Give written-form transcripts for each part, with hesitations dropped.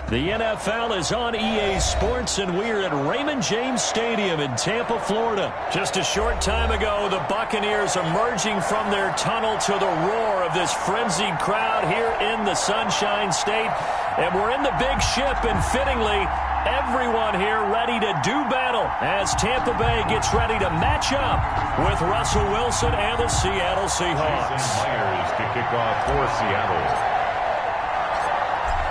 The NFL is on EA Sports, and we're at Raymond James Stadium in Tampa, Florida. Just a short time ago, the Buccaneers emerging from their tunnel to the roar of this frenzied crowd here in the Sunshine State. And we're in the big ship, and fittingly, everyone here ready to do battle as Tampa Bay gets ready to match up with Russell Wilson and the Seattle Seahawks. Myers to kick off for Seattle.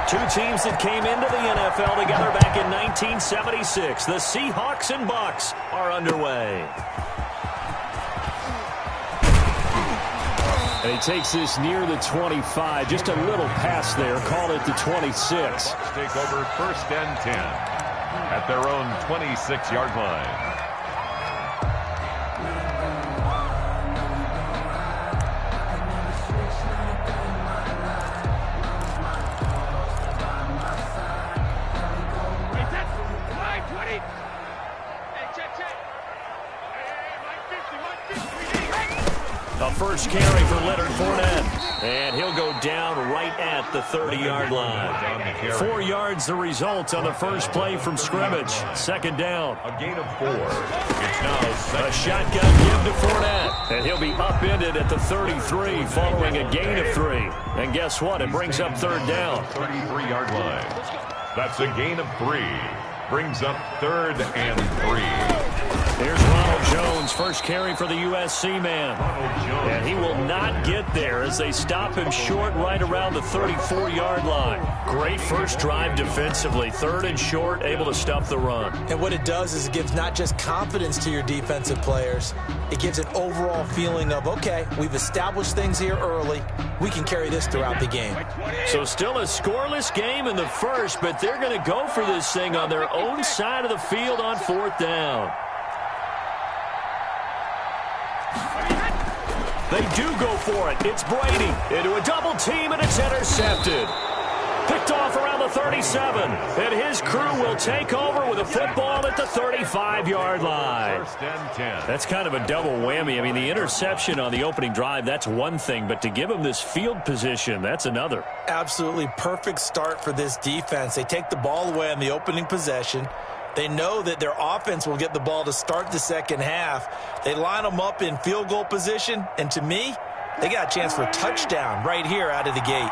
Two teams that came into the NFL together back in 1976. The Seahawks and Bucs are underway. And he takes this near the 25. Just a little pass there. Call it the 26. Bucs take over 1st and 10 at their own 26-yard line. A first carry for Leonard Fournette. And he'll go down right at the 30-yard line. 4 yards the result on the first play from scrimmage. Second down. A gain of 4. It's now a shotgun give to Fournette. And he'll be upended at the 33 following a gain of 3. And guess what? It brings up third down. 33-yard line. That's a gain of 3. Brings up 3rd and 3. Here's Ronald Jones, first carry for the USC man. And he will not get there as they stop him short right around the 34-yard line. Great first drive defensively. 3rd and short, able to stop the run. And what it does is it gives not just confidence to your defensive players, it gives an overall feeling of, okay, we've established things here early. We can carry this throughout the game. So still a scoreless game in the first, but they're going to go for this thing on their own side of the field on 4th down. They do go for it. It's Brady into a double team, and it's intercepted. Picked off around the 37, and his crew will take over with a football at the 35-yard line. 1st and 10. That's kind of a double whammy. I mean, the interception on the opening drive, that's one thing, but to give him this field position, that's another. Absolutely perfect start for this defense. They take the ball away on the opening possession. They know that their offense will get the ball to start the second half. They line them up in field goal position, and to me, they got a chance for a touchdown right here out of the gate.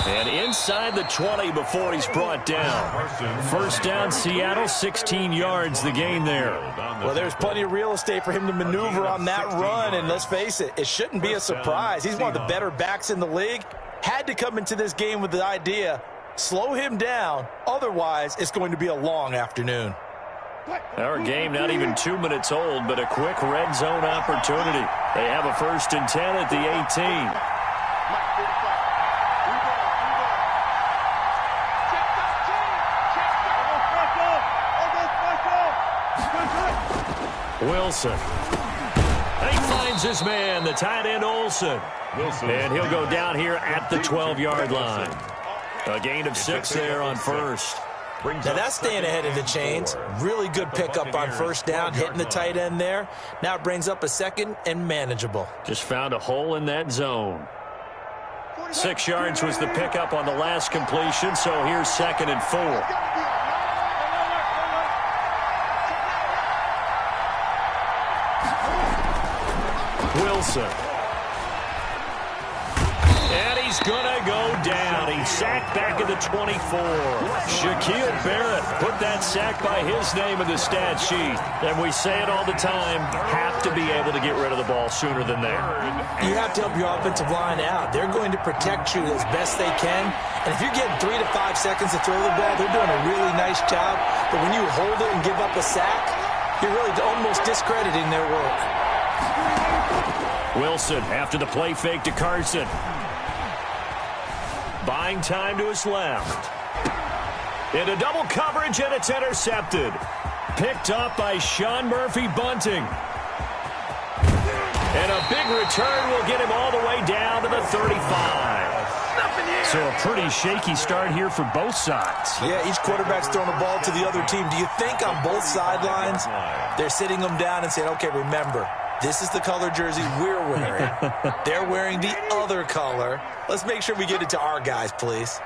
And inside the 20 before he's brought down. First down, Seattle, 16 yards the gain there. Well, there's plenty of real estate for him to maneuver on that run, and let's face it, it shouldn't be a surprise. He's one of the better backs in the league. Had to come into this game with the idea, slow him down, otherwise it's going to be a long afternoon. Our game not even 2 minutes old, but a quick red zone opportunity. They have a 1st and 10 at the 18. Wilson. And he finds his man, the tight end Olsen. And he'll go down here at the 12-yard line. A gain of 6 there on first. Now that's staying ahead of the chains. Really good pickup on first down, hitting the tight end there. Now it brings up a 2nd and manageable. Just found a hole in that zone. 6 yards was the pickup on the last completion, so here's 2nd and 4. Wilson. And he's going to go down. He's sacked back at the 24. Shaquille Barrett put that sack by his name in the stat sheet. And we say it all the time, have to be able to get rid of the ball sooner than that. You have to help your offensive line out. They're going to protect you as best they can. And if you're getting 3 to 5 seconds to throw the ball, they're doing a really nice job. But when you hold it and give up a sack, you're really almost discrediting their work. Wilson after the play fake to Carson. Buying time to his left. Into double coverage, and it's intercepted. Picked up by Sean Murphy-Bunting. And a big return will get him all the way down to the 35. So a pretty shaky start here for both sides. Yeah, each quarterback's throwing the ball to the other team. Do you think on both sidelines they're sitting them down and saying, okay, remember, this is the color jersey we're wearing. They're wearing the other color. Let's make sure we get it to our guys, please.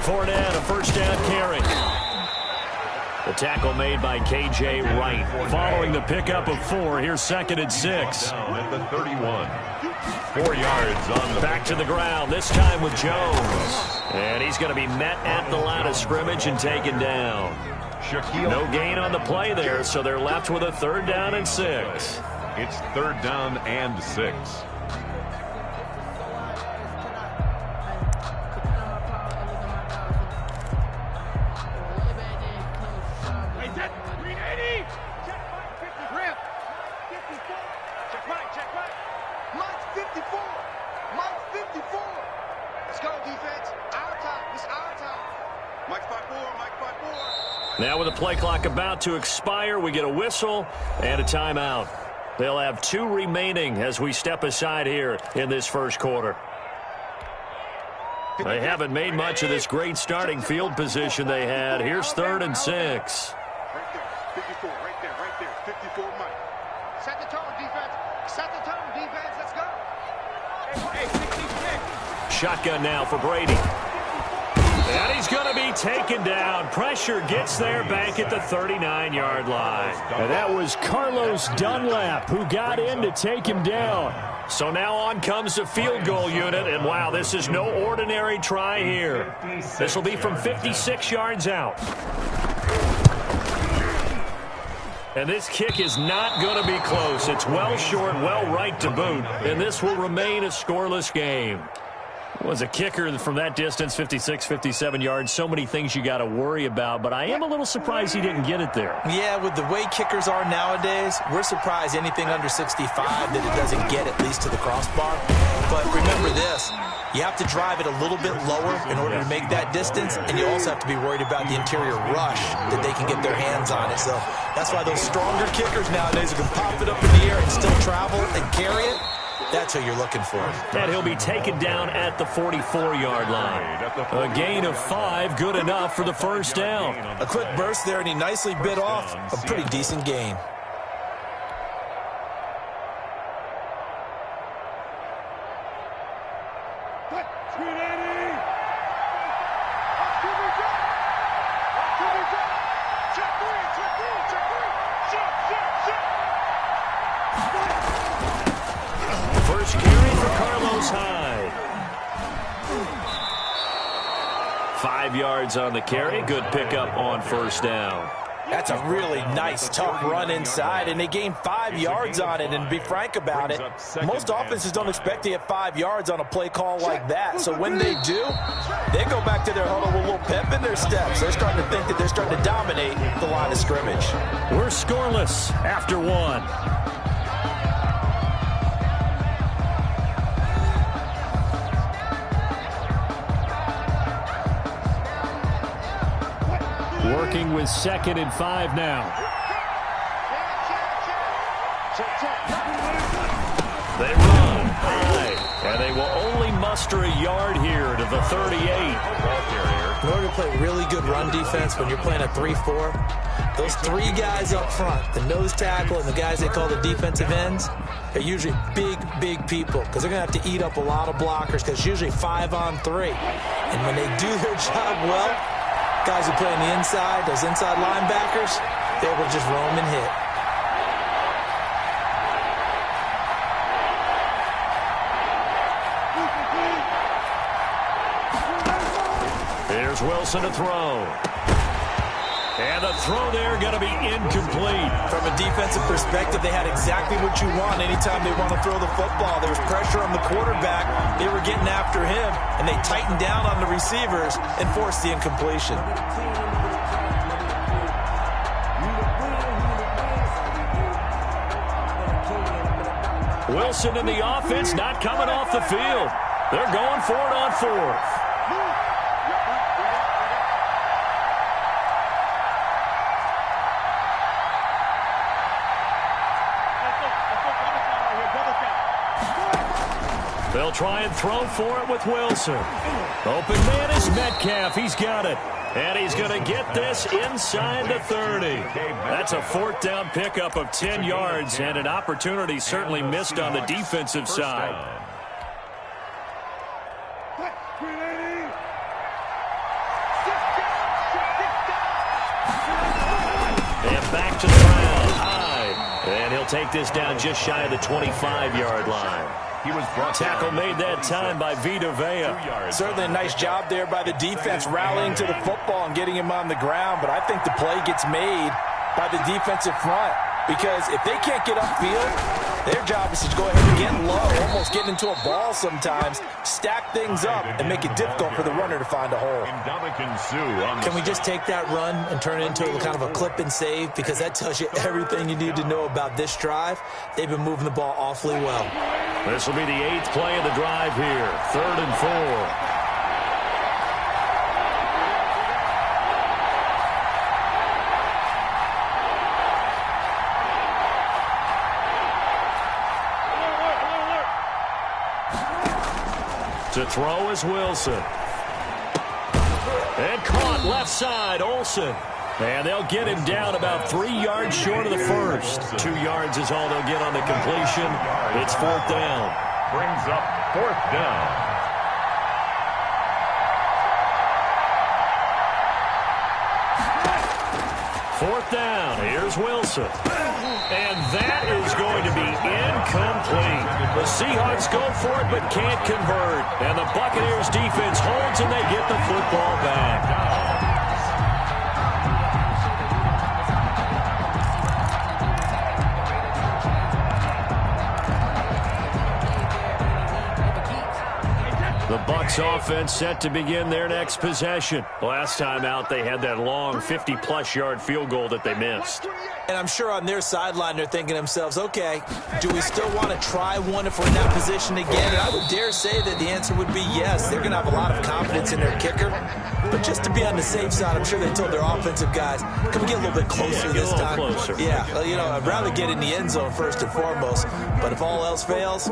Fournette, a first down carry. The tackle made by K.J. Wright. Following the pickup of 4, here's 2nd and 6. Down at the 31. 4 yards on the back to the ground, this time with Jones. And he's going to be met at the line of scrimmage and taken down. No gain on the play there, so they're left with a 3rd down and 6. It's 3rd down and 6. Now with the play clock about to expire, we get a whistle and a timeout. They'll have 2 remaining as we step aside here in this first quarter. They haven't made much of this great starting field position they had. Here's 3rd and 6. Right there, 54, right there, 54, Mike. Set the tone, defense. Set the tone, defense. Let's go. Hey, 66. Shotgun now for Brady. And he's going to be taken down. Pressure gets there back at the 39-yard line. And that was Carlos Dunlap who got in to take him down. So now on comes the field goal unit. And, wow, this is no ordinary try here. This will be from 56 yards out. And this kick is not going to be close. It's well short, well right to boot. And this will remain a scoreless game. Was a kicker from that distance, 56, 57 yards. So many things you got to worry about, but I am a little surprised he didn't get it there. Yeah, with the way kickers are nowadays, we're surprised anything under 65 that it doesn't get at least to the crossbar. But remember this, you have to drive it a little bit lower in order to make that distance, and you also have to be worried about the interior rush that they can get their hands on it. So that's why those stronger kickers nowadays can pop it up in the air and still travel and carry it. That's who you're looking for. And he'll be taken down at the 44-yard line. A gain of 5, good enough for the first down. A quick burst there, and he nicely bit off a pretty decent gain. First carry for Carlos Hyde. 5 yards on the carry. Good pickup on first down. That's a really nice, tough run inside, and they gained 5 yards on it. And to be frank about it, most offenses don't expect to get 5 yards on a play call like that. So when they do, they go back to their huddle with a little pep in their steps. They're starting to think that they're starting to dominate the line of scrimmage. We're scoreless after 1. Working with 2nd and 5 now. They run high, and they will only muster a yard here to the 38. In order to play really good run defense when you're playing a 3-4, those 3 guys up front, the nose tackle and the guys they call the defensive ends, are usually big people because they're going to have to eat up a lot of blockers because it's usually 5-on-3. And when they do their job well, guys who play on the inside, those inside linebackers, they're able to just roam and hit. Here's Wilson to throw. And the throw there going to be incomplete. From a defensive perspective, they had exactly what you want anytime they want to throw the football. There was pressure on the quarterback. They were getting after him, and they tightened down on the receivers and forced the incompletion. Wilson and the offense not coming off the field. They're going for it on 4th. They'll try and throw for it with Wilson. Open man is Metcalf. He's got it. And he's going to get this inside the 30. That's a fourth down pickup of 10 yards and an opportunity certainly missed on the defensive side. And back to the ground. High. And he'll take this down just shy of the 25-yard line. He was brought Tackle made that time by Vita Vea. Certainly a nice job there by the defense rallying to the football and getting him on the ground. But I think the play gets made by the defensive front because if they can't get upfield, their job is to go ahead and get low, almost get into a ball sometimes, stack things up, and make it difficult for the runner to find a hole. Can we just take that run and turn it into kind of a clip and save? Because that tells you everything you need to know about this drive. They've been moving the ball awfully well. This will be the 8th play of the drive here. 3rd and 4. To throw is Wilson. And caught left side, Olsen. And they'll get him down about 3 yards short of the first. 2 yards is all they'll get on the completion. It's 4th down. Brings up 4th down. Fourth down. Here's Wilson. And that is going to be incomplete. The Seahawks go for it but can't convert. And the Buccaneers defense holds and they get the football back. The Bucs offense set to begin their next possession. Last time out, they had that long 50-plus yard field goal that they missed. And I'm sure on their sideline, they're thinking to themselves, okay, do we still want to try one if we're in that position again? And I would dare say that the answer would be yes. They're going to have a lot of confidence in their kicker. But just to be on the safe side, I'm sure they told their offensive guys, can we get a little bit closer this time? Closer. Yeah, well, you know, I'd rather get in the end zone first and foremost. But if all else fails,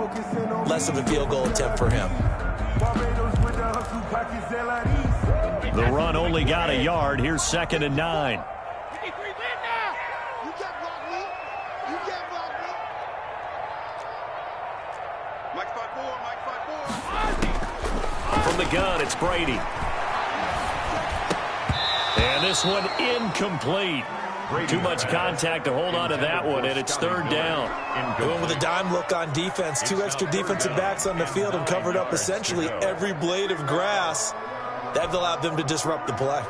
less of a field goal attempt for him. The run only got a yard. Here's 2nd and 9. From the gun, it's Brady. And this one incomplete. Too much contact to hold on to that one, and it's 3rd down. Going with a dime look on defense. 2 extra defensive backs on the field and covered up essentially every blade of grass. That allowed them to disrupt the play.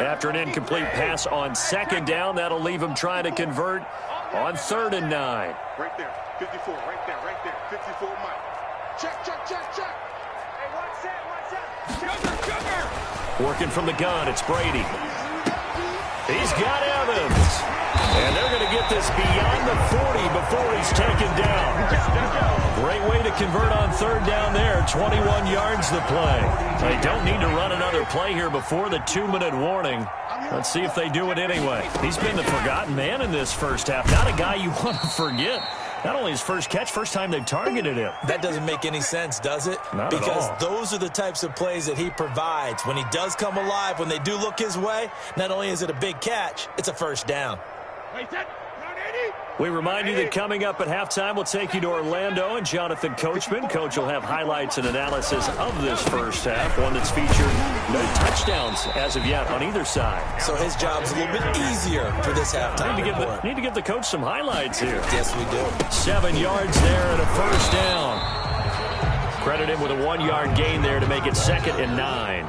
After an incomplete pass on 2nd down, that'll leave him trying to convert on 3rd and 9. Right there, 54, right there, 54, Mike. Check. Hey, watch that. Working from the gun, it's Brady. He's got Evans. And they're going to get this beyond the 40 before he's taken down. Great way to convert on 3rd down there. 21 yards the play. They don't need to run another play here before the 2-minute warning. Let's see if they do it anyway. He's been the forgotten man in this first half. Not a guy you want to forget. Not only his first catch, first time they've targeted him. That doesn't make any sense, does it? Not because at all. Those are the types of plays that he provides. When he does come alive, when they do look his way, not only is it a big catch, it's a first down. We remind you that coming up at halftime, we'll take you to Orlando and Jonathan Coachman. Coach will have highlights and analysis of this first half, one that's featured no touchdowns as of yet on either side. So his job's a little bit easier for this halftime report. Need to give the coach some highlights here. Yes, we do. 7 yards there and a first down. Credit him with a 1-yard gain there to make it 2nd and 9.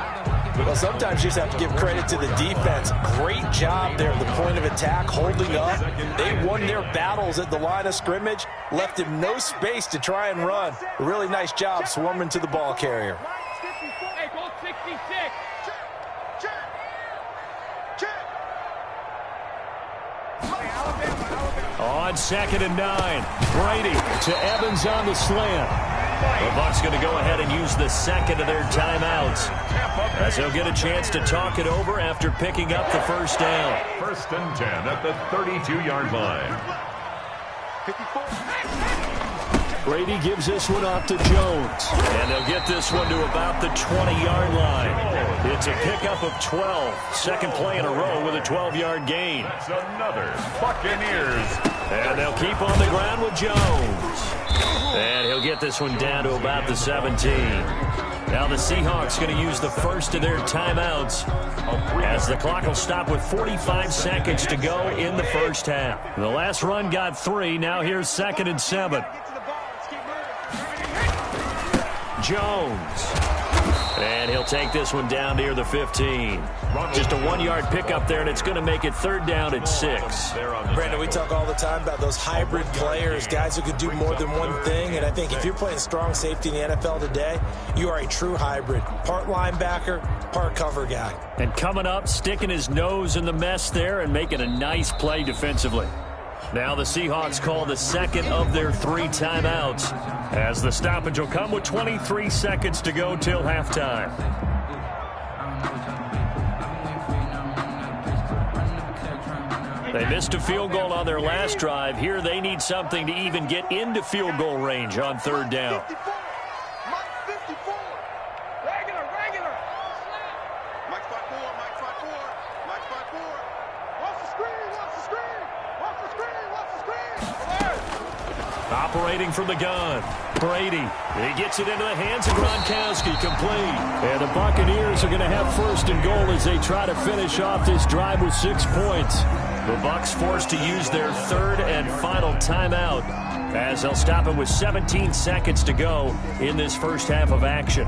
Well, sometimes you just have to give credit to the defense. Great job there at the point of attack, holding up. They won their battles at the line of scrimmage, left him no space to try and run. A really nice job swarming to the ball carrier. Hey, goal 66. Check. On on 2nd and 9. Brady to Evans on the slant. The Bucs going to go ahead and use the second of their timeouts, as they'll get a chance to talk it over after picking up the first down. 1st and 10 at the 32-yard line. Brady gives this one off to Jones. And they'll get this one to about the 20-yard line. It's a pickup of 12. Second play in a row with a 12-yard gain. That's another Buccaneers. And they'll keep on the ground with Jones. And he'll get this one down to about the 17. Now the Seahawks going to use the first of their timeouts, as the clock will stop with 45 seconds to go in the first half. The last run got 3. Now here's 2nd and 7. Jones. And he'll take this one down near the 15. Just a 1-yard pickup there, and it's going to make it 3rd down at 6. Brandon, we talk all the time about those hybrid players, guys who could do more than one thing. And I think if you're playing strong safety in the NFL today, you are a true hybrid. Part linebacker, part cover guy. And coming up, sticking his nose in the mess there and making a nice play defensively. Now the Seahawks call the second of their 3 timeouts, as the stoppage will come with 23 seconds to go till halftime. They missed a field goal on their last drive. Here they need something to even get into field goal range on 3rd down. Operating from the gun, Brady. He gets it into the hands of Gronkowski, complete. And the Buccaneers are going to have 1st and goal as they try to finish off this drive with 6 points. The Bucs forced to use their 3rd and final timeout, as they'll stop it with 17 seconds to go in this first half of action.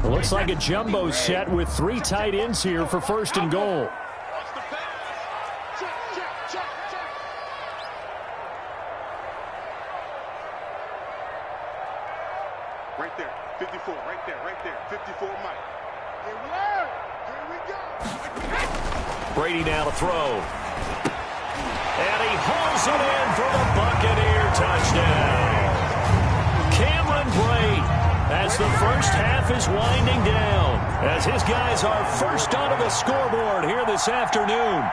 It looks like a jumbo set with 3 tight ends here for 1st and goal. Right there, 54, right there, 54, Mike. Here we go. Brady now to throw. And he hauls it in for the Buccaneer touchdown. Cameron Brate, as the first half is winding down, as his guys are first onto the scoreboard here this afternoon.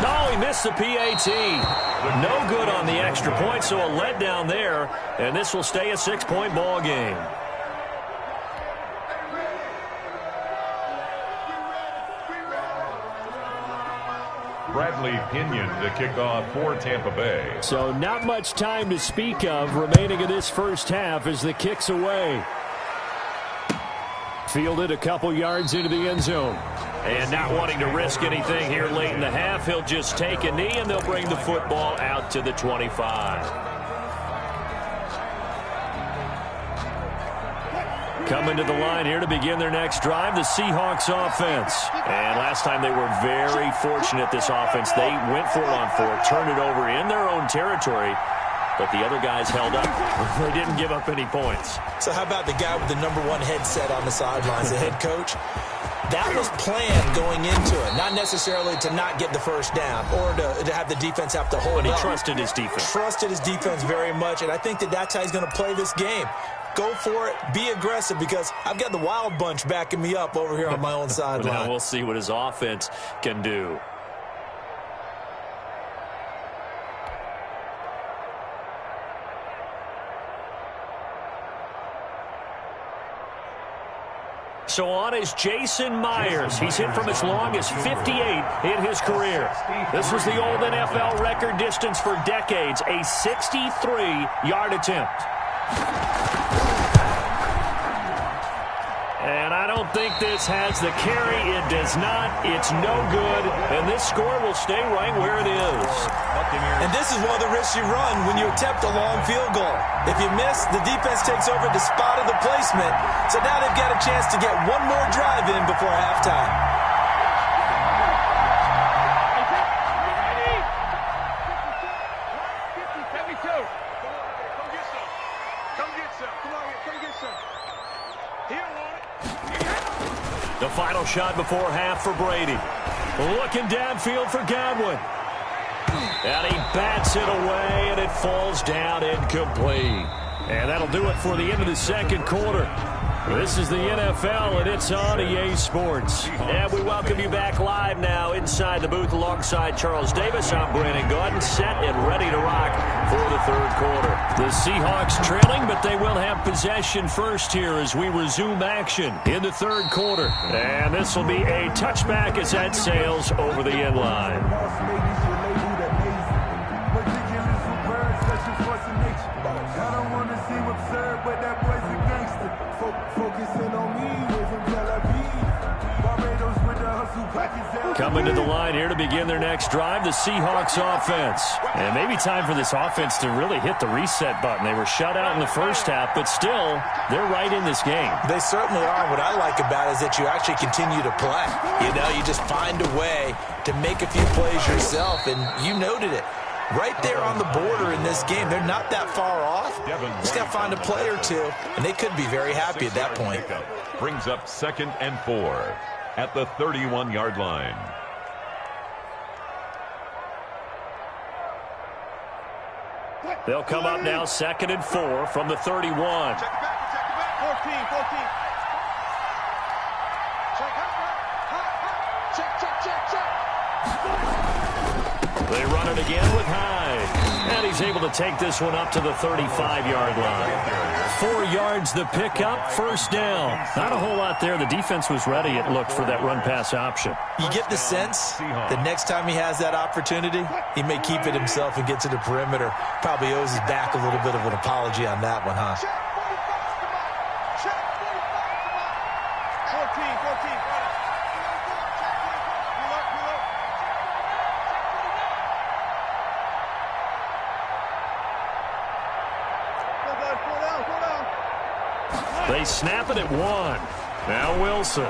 No, he missed the PAT. No good on the extra point, so a letdown there, and this will stay a 6-point ball game. Bradley Pinion to kick off for Tampa Bay. So not much time to speak of remaining in this first half as the kick's away. Fielded a couple yards into the end zone. And not wanting to risk anything here late in the half, he'll just take a knee, and they'll bring the football out to the 25. Coming to the line here to begin their next drive, the Seahawks offense. And last time they were very fortunate, this offense. They went for it on 4, turned it over in their own territory, but the other guys held up. They didn't give up any points. So how about the guy with the #1 headset on the sidelines, the head coach? That was planned going into it, not necessarily to not get the first down or to have the defense have to hold up. But he trusted his defense. Trusted his defense very much, and I think that's how he's going to play this game. Go for it. Be aggressive, because I've got the wild bunch backing me up over here on my own sideline. Now we'll see what his offense can do. So on is Jason Myers. He's hit from as long as 58 in his career. This was the old NFL record distance for decades, a 63-yard attempt. And I don't think this has the carry. It does not. It's no good. And this score will stay right where it is. And this is one of the risks you run when you attempt a long field goal. If you miss, the defense takes over the spot of the placement. So now they've got a chance to get one more drive in before halftime. The final shot before half for Brady. Looking downfield for Godwin. And he bats it away, and it falls down incomplete. And that'll do it for the end of the second quarter. This is the NFL, and it's on EA Sports. And we welcome you back live now inside the booth alongside Charles Davis. I'm Brandon Gaudin, set and ready to rock for the third quarter. The Seahawks trailing, but they will have possession first here as we resume action in the third quarter. And this will be a touchback as that sails over the end line. Coming to the line here to begin their next drive, the Seahawks offense. And maybe time for this offense to really hit the reset button. They were shut out in the first half, but still, they're right in this game. They certainly are. What I like about it is that you actually continue to play. You know, you just find a way to make a few plays yourself, and you noted it. Right there on the border in this game. They're not that far off. Just got to find a play or two, and they could be very happy at that point. Brings up 2nd and 4 at the 31-yard line. They'll come up now 2nd and 4 from the 31. Check it back. 14. Check. They run it again with Hyde. And he's able to take this one up to the 35-yard line. 4 yards the pickup, first down. Not a whole lot there. The defense was ready, it looked, for that run-pass option. You get the sense that next time he has that opportunity, he may keep it himself and get to the perimeter. Probably owes his back a little bit of an apology on that one, huh? Check 14. They snap it at 1. Now Wilson.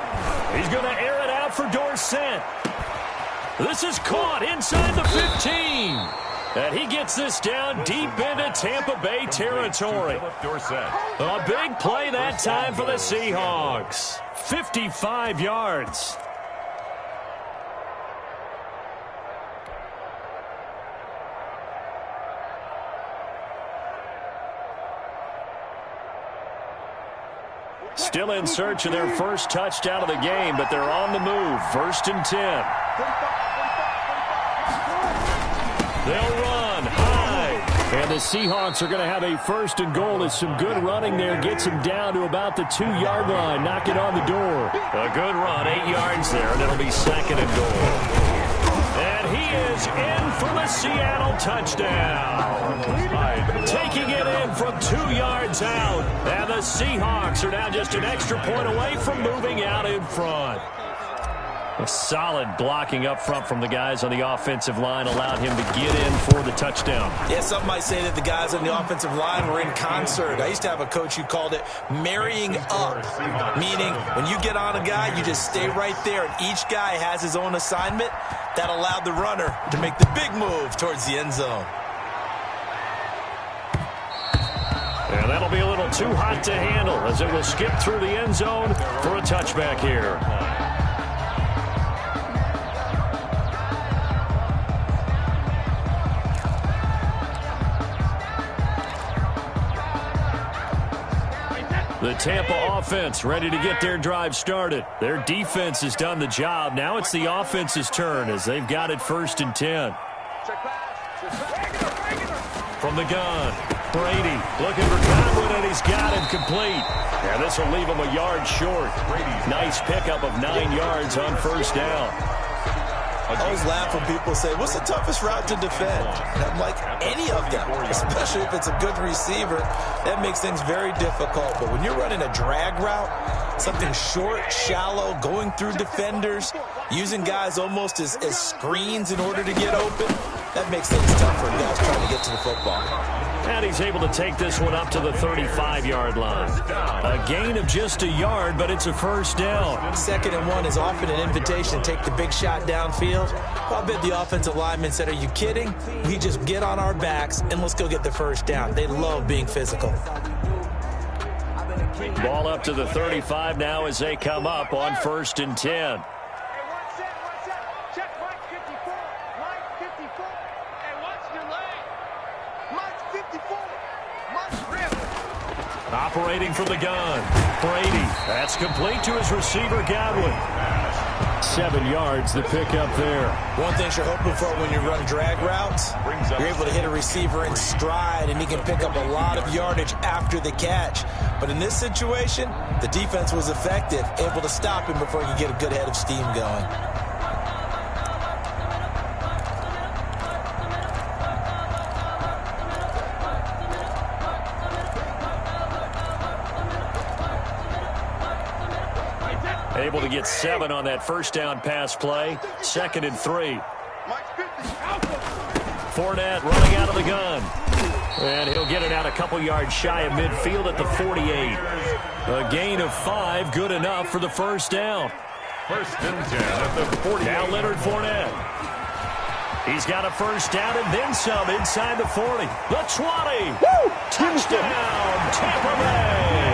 He's going to air it out for Dorsett. This is caught inside the 15. And he gets this down deep into Tampa Bay territory. A big play that time for the Seahawks. 55 yards. Still in search of their first touchdown of the game, but they're on the move. 1st and 10. They'll run high. And the Seahawks are going to have a 1st and goal as some good running there gets them down to about the 2-yard line. Knock it on the door. A good run, 8 yards there, and it'll be 2nd and goal. And he is in for the Seattle touchdown. Taking it in from 2 yards out. And the Seahawks are now just an extra point away from moving out in front. A solid blocking up front from the guys on the offensive line allowed him to get in for the touchdown. Yeah, some might say that the guys on the offensive line were in concert. I used to have a coach who called it marrying up, meaning when you get on a guy, you just stay right there, and each guy has his own assignment. That allowed the runner to make the big move towards the end zone. And that'll be a little too hot to handle as it will skip through the end zone for a touchback here. The Tampa offense ready to get their drive started. Their defense has done the job. Now it's the offense's turn as they've got it 1st and 10. From the gun, Brady looking for Godwin, and he's got him complete. And this will leave him a yard short. Nice pickup of 9 yards on 1st down. I always laugh when people say, what's the toughest route to defend? And I'm like, any of them, especially if it's a good receiver. That makes things very difficult. But when you're running a drag route, something short, shallow, going through defenders, using guys almost as screens in order to get open, that makes things tough for guys trying to get to the football. And he's able to take this one up to the 35-yard line. A gain of just a yard, but it's a 1st down. 2nd and 1 is often an invitation to take the big shot downfield. Well, I bet the offensive lineman said, are you kidding? We just get on our backs and let's go get the 1st down. They love being physical. Ball up to the 35 now as they come up on 1st and 10. Check, Mike 54. Mike 54. And 54. Operating from the gun, Brady. That's complete to his receiver, Godwin. 7 yards the pick up there. One thing you're hoping for when you run drag routes, you're able to hit a receiver in stride, and he can pick up a lot of yardage after the catch. But in this situation, the defense was effective, able to stop him before he could get a good head of steam going. Able to get 7 on that first down pass play. 2nd and 3. Fournette running out of the gun. And he'll get it out a couple yards shy of midfield at the 48. A gain of 5, good enough for the first down. 1st and 10 at the 48. Now Leonard Fournette. He's got a first down and then some inside the 40. The 20. Woo! Touchdown, Tampa Bay.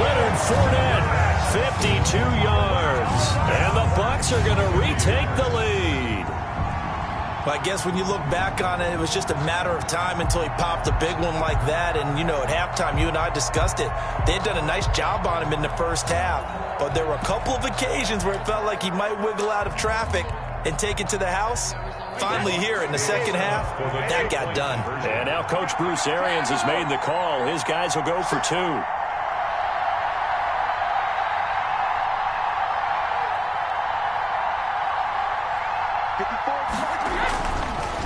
Leonard Fournette. 52 yards, and the Bucs are going to retake the lead. Well, I guess when you look back on it, it was just a matter of time until he popped a big one like that. And, you know, at halftime, you and I discussed it. They had done a nice job on him in the first half, but there were a couple of occasions where it felt like he might wiggle out of traffic and take it to the house. Finally here in the second half, that got done. And now Coach Bruce Arians has made the call. His guys will go for 2.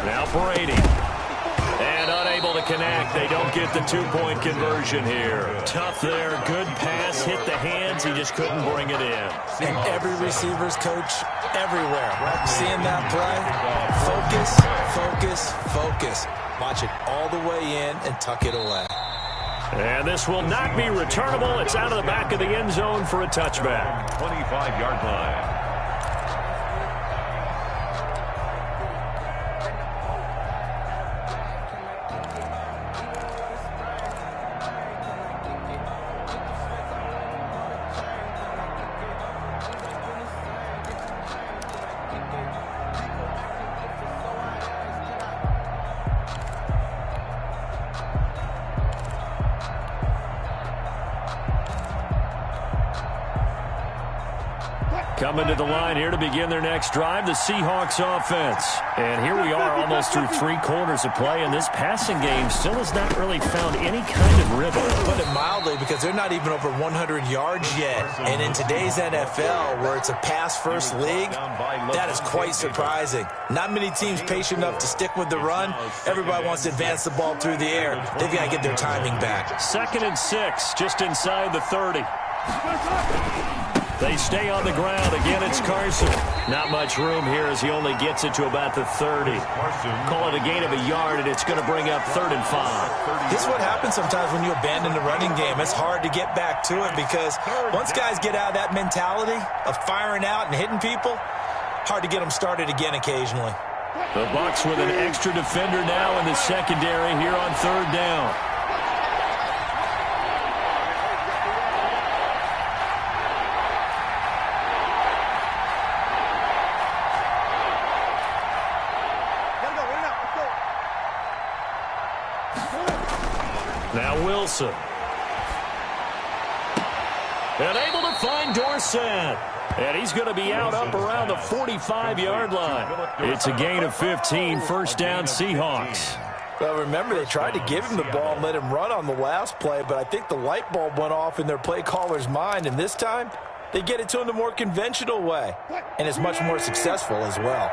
Now Brady. And unable to connect. They don't get the 2-point conversion here. Tough there. Good pass. Hit the hands. He just couldn't bring it in. And every receiver's coach everywhere. Seeing that play, focus, focus, focus. Watch it all the way in and tuck it away. And this will not be returnable. It's out of the back of the end zone for a touchback. 25-yard line. Coming to the line here to begin their next drive, the Seahawks offense. And here we are almost through 3 quarters of play, and this passing game still has not really found any kind of rhythm. Put it mildly, because they're not even over 100 yards yet. And in today's NFL, where it's a pass-first league, that is quite surprising. Not many teams patient enough to stick with the run. Everybody wants to advance the ball through the air. They've got to get their timing back. 2nd and 6, just inside the 30. They stay on the ground. Again, it's Carson. Not much room here as he only gets it to about the 30. Call it a gain of a yard, and it's going to bring up 3rd and 5. This is what happens sometimes when you abandon the running game. It's hard to get back to it because once guys get out of that mentality of firing out and hitting people, hard to get them started again occasionally. The Bucs with an extra defender now in the secondary here on 3rd down. Now Wilson. And able to find Dorsett. And he's going to be out up around the 45-yard line. It's a gain of 15, 1st down Seahawks. Well, remember, they tried to give him the ball and let him run on the last play, but I think the light bulb went off in their play caller's mind, and this time they get it to him the more conventional way, and it's much more successful as well.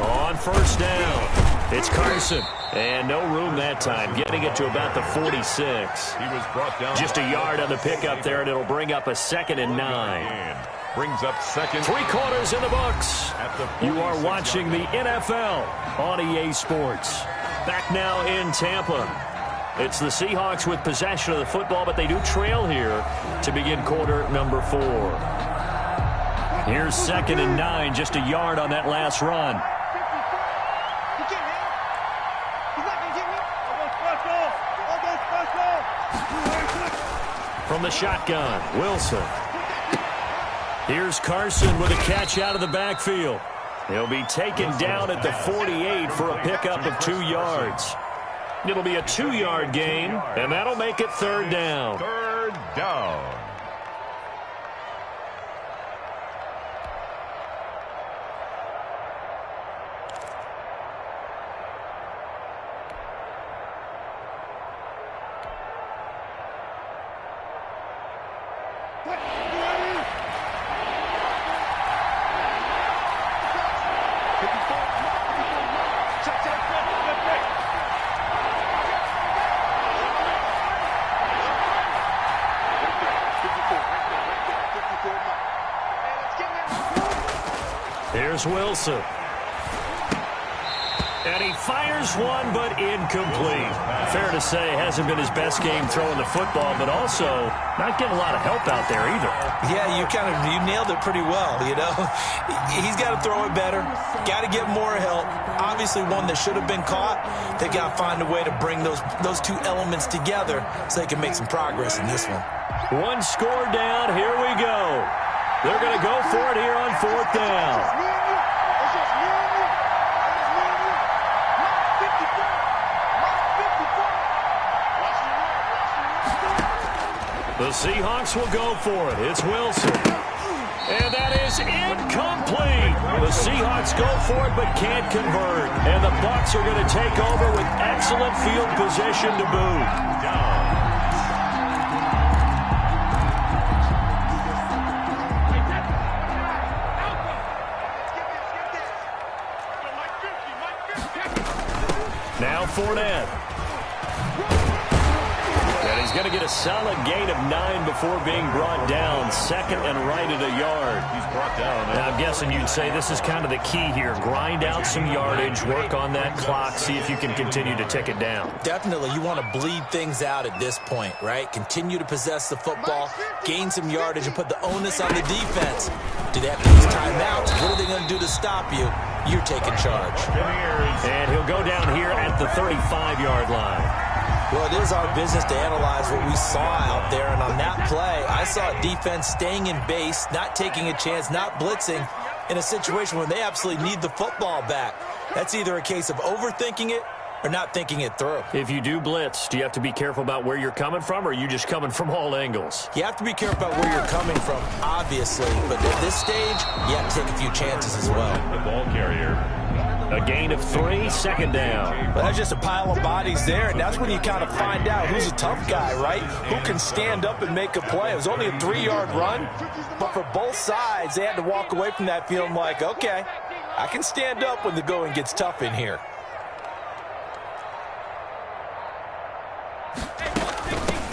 On 1st down, it's Carson. And no room that time, getting it to about the 46. He was brought down. Just a yard on the pickup there, and it'll bring up a 2nd and 9. Brings up 2nd. 3 quarters in the books. You are watching the NFL on EA Sports. Back now in Tampa. It's the Seahawks with possession of the football, but they do trail here to begin quarter number 4. Here's 2nd and 9, just a yard on that last run. From the shotgun, Wilson. Here's Carson with a catch out of the backfield. He'll be taken down at the 48 for a pickup of 2 yards. It'll be a 2-yard gain, and that'll make it 3rd down. 3rd down. Here's Wilson. And he fires one, but incomplete. Fair to say, hasn't been his best game throwing the football, but also not getting a lot of help out there either. Yeah, you nailed it pretty well, you know. He's got to throw it better. Got to get more help. Obviously one that should have been caught. They got to find a way to bring those 2 elements together so they can make some progress in this one. 1 score down. Here we go. They're going to go for it here on 4th down. The Seahawks will go for it. It's Wilson. And that is incomplete. The Seahawks go for it but can't convert. And the Bucs are going to take over with excellent field position to boot. Now Fournette. And he's going to get a solid gain of 9 before being brought down. 2nd and right at a yard. He's brought down. Now, I'm guessing you'd say this is kind of the key here. Grind out some yardage, work on that clock, see if you can continue to tick it down. Definitely. You want to bleed things out at this point, right? Continue to possess the football, gain some yardage, and put the onus on the defense. Do they have to use timeouts? What are they going to do to stop you? You're taking charge. And he'll go down here at the 35-yard line. Well, it is our business to analyze what we saw out there, and on that play, I saw a defense staying in base, not taking a chance, not blitzing, in a situation where they absolutely need the football back. That's either a case of overthinking it or not thinking it through. If you do blitz, do you have to be careful about where you're coming from, or are you just coming from all angles? You have to be careful about where you're coming from, obviously, but at this stage, you have to take a few chances as well. The ball carrier. A gain of 3, 2nd down. Well, that's just a pile of bodies there, and that's when you kind of find out who's a tough guy, right? Who can stand up and make a play. It was only a 3-yard run, but for both sides, they had to walk away from that feeling like, okay, I can stand up when the going gets tough in here.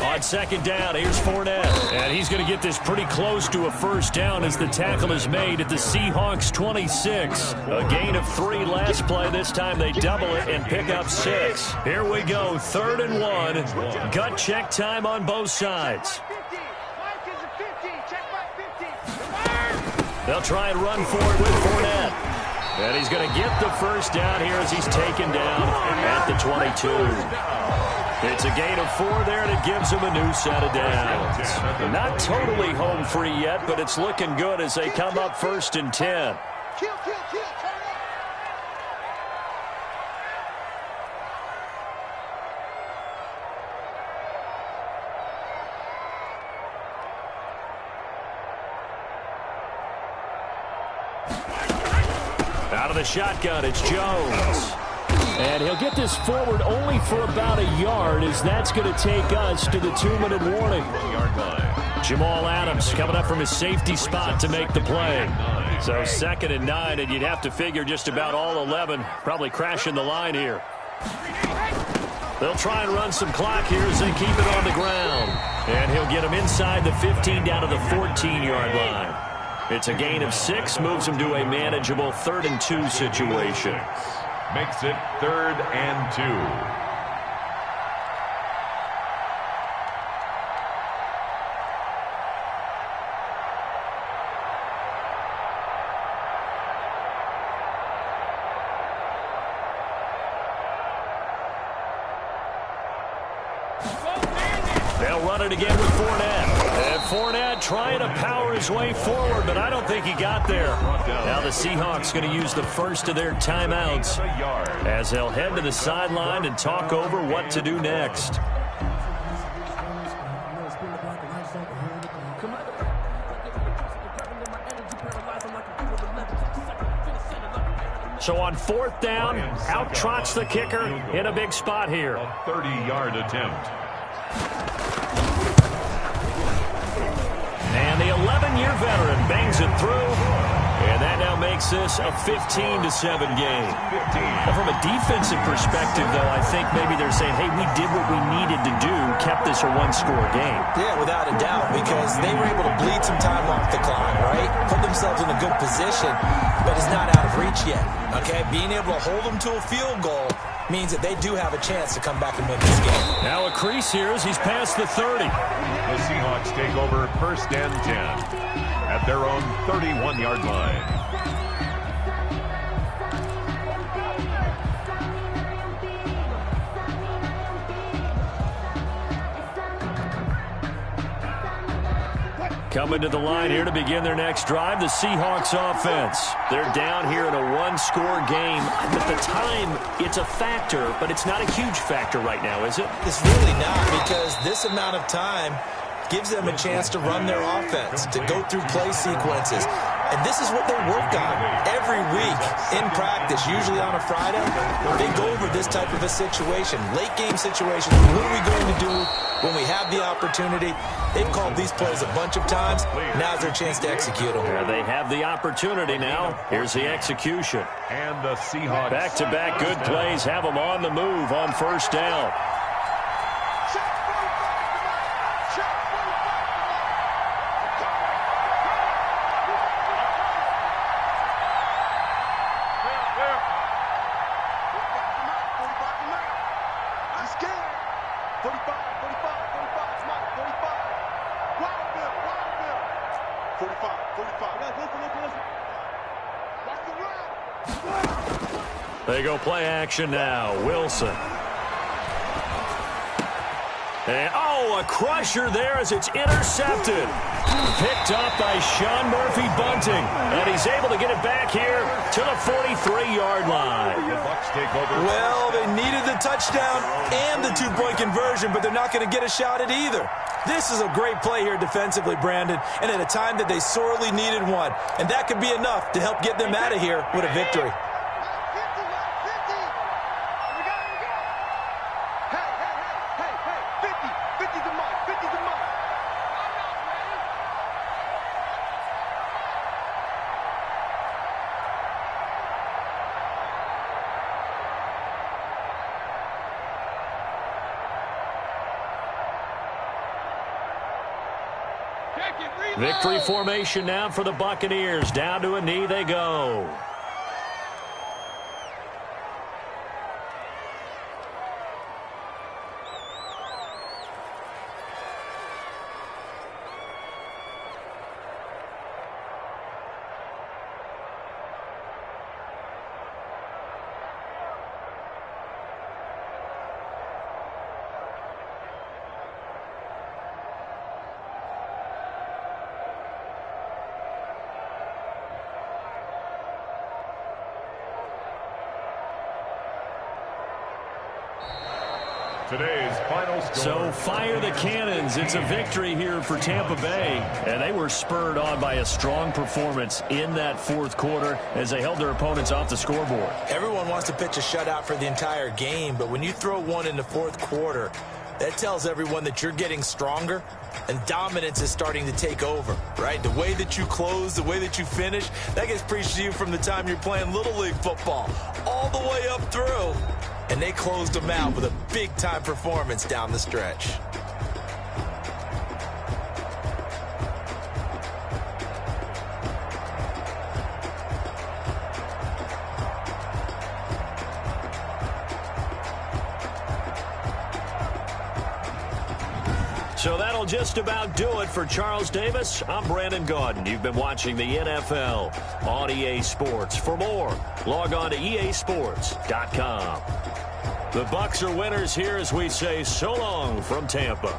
On 2nd down, here's Fournette. And he's going to get this pretty close to a 1st down as the tackle is made at the Seahawks 26. A gain of 3 last play. This time they double it and pick up 6. Here we go, 3rd and 1. Gut check time on both sides. They'll try and run for it with Fournette. And he's going to get the 1st down here as he's taken down at the 22. It's a gain of 4 there, and it gives them a new set of downs. Not totally home free yet, but it's looking good as they come up 1st and 10. Out of the shotgun, it's Jones. And he'll get this forward only for about a yard, as that's going to take us to the 2-minute warning. Jamal Adams coming up from his safety spot to make the play. So 2nd and 9, and you'd have to figure just about all 11 probably crashing the line here. They'll try and run some clock here as they keep it on the ground. And he'll get him inside the 15 down to the 14-yard line. It's a gain of 6, moves him to a manageable 3rd and 2 situation. Makes it 3rd and 2. They'll run it again with Fournette. And Fournette trying to power his way forward, but I don't think he got there. Now the Seahawks going to use the first of their timeouts as they'll head to the sideline and talk over what to do next. So on 4th down, out trots the kicker in a big spot here. A 30-yard attempt. And the 11-year veteran bangs it through. And that now makes this a 15-7 game. Now from a defensive perspective, though, I think maybe they're saying, hey, we did what we needed to do, kept this a one-score game. Yeah, without a doubt, because they were able to bleed some time off the clock, right? Put themselves in a good position, but it's not out of reach yet, okay? Being able to hold them to a field goal means that they do have a chance to come back and win this game. Now a crease here as he's past the 30. The Seahawks take over 1st and 10 at their own 31-yard line. Coming to the line here to begin their next drive, the Seahawks offense. They're down here in a one-score game. At the time, it's a factor, but it's not a huge factor right now, is it? It's really not, because this amount of time gives them a chance to run their offense, to go through play sequences. And this is what they work on every week in practice, usually on a Friday. They go over this type of a situation, late-game situations. What are we going to do when we have the opportunity? They've called these plays a bunch of times. Now's their chance to execute them. Yeah, they have the opportunity now. Here's the execution. And the Seahawks. Back-to-back good plays have them on the move on 1st down. They go play action now. Wilson. And, a crusher there as it's intercepted. Picked up by Sean Murphy Bunting. And he's able to get it back here to the 43-yard line. The Bucs take over. Well, they needed the touchdown and the two-point conversion, but they're not going to get a shot at either. This is a great play here defensively, Brandon, and at a time that they sorely needed one. And that could be enough to help get them out of here with a victory. Victory formation now for the Buccaneers. Down to a knee they go. Today's final score. So fire the cannons. It's a victory here for Tampa Bay. And they were spurred on by a strong performance in that 4th quarter as they held their opponents off the scoreboard. Everyone wants to pitch a shutout for the entire game, but when you throw one in the 4th quarter, that tells everyone that you're getting stronger and dominance is starting to take over, right? The way that you close, the way that you finish, that gets preached to you from the time you're playing Little League football all the way up through. And they closed them out with a big-time performance down the stretch. So that'll just about do it for Charles Davis. I'm Brandon Gaudin. You've been watching the NFL on EA Sports. For more, log on to easports.com. The Bucs are winners here as we say so long from Tampa.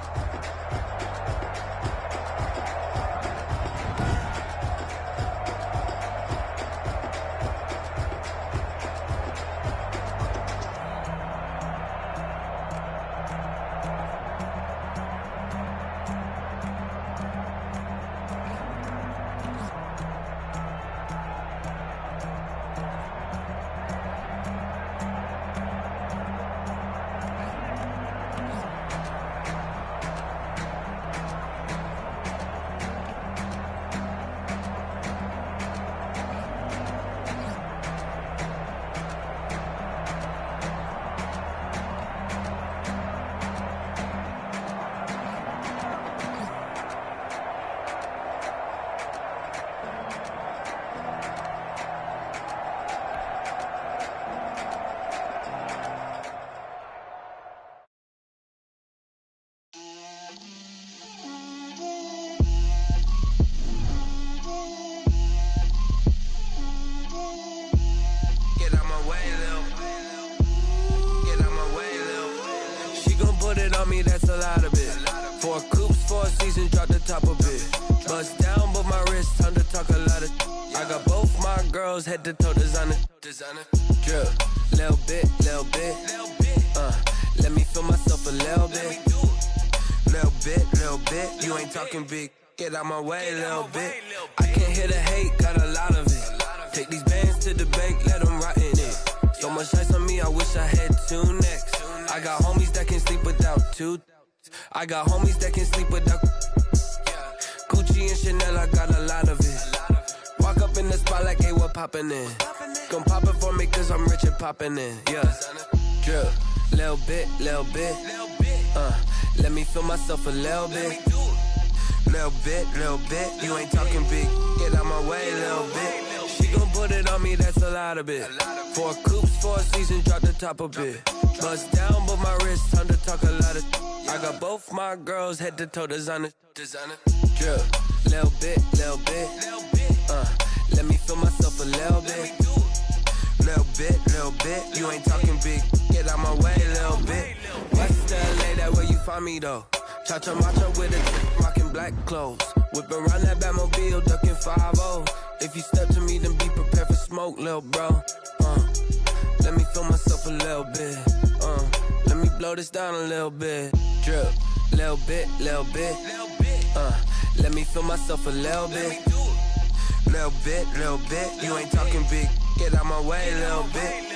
That's a lot of it. 4 coops, 4 seasons, drop the top of it. Bust down, but my wrist, time to talk a lot of. I got both my girls head to toe designer. Drip, little bit. Let me feel myself a little bit. Little bit. You ain't talking big. Get out my way, little bit. I can't hear the hate, got a lot of it. Take these bands to the bank, let them rot in it. So much ice on me, I wish I had 2 necks. I got homies that can sleep without 2. I got homies that can sleep without Gucci and Chanel, I got a lot of it. Walk up in the spot like, hey, what poppin' in? Gon' pop it for me cause I'm rich and poppin' in. Yeah, drip, little bit. Let me feel myself a little bit. Little bit. You ain't talking big. Get out my way, little bit. She gon' put it on me, that's a lot of it. 4 coops, 4 seasons, drop the top of it. Bust down, but my wrist, time to talk a lot of. I got both my girls head to toe designer. Drip, little bit. Let me feel myself a little bit. Little bit. You ain't talking big. Get out my way, little bit. West LA, that where you find me though. Cha-cha matcha with a rockin' black clothes. Whip around that Batmobile, ducking 5-0. If you step to me, then be prepared for smoke, little bro. Let me feel myself a little bit. Let me blow this down a little bit. Drip, little bit. Let me feel myself a little bit. Little bit. You ain't talking big. Get out my way, little bit.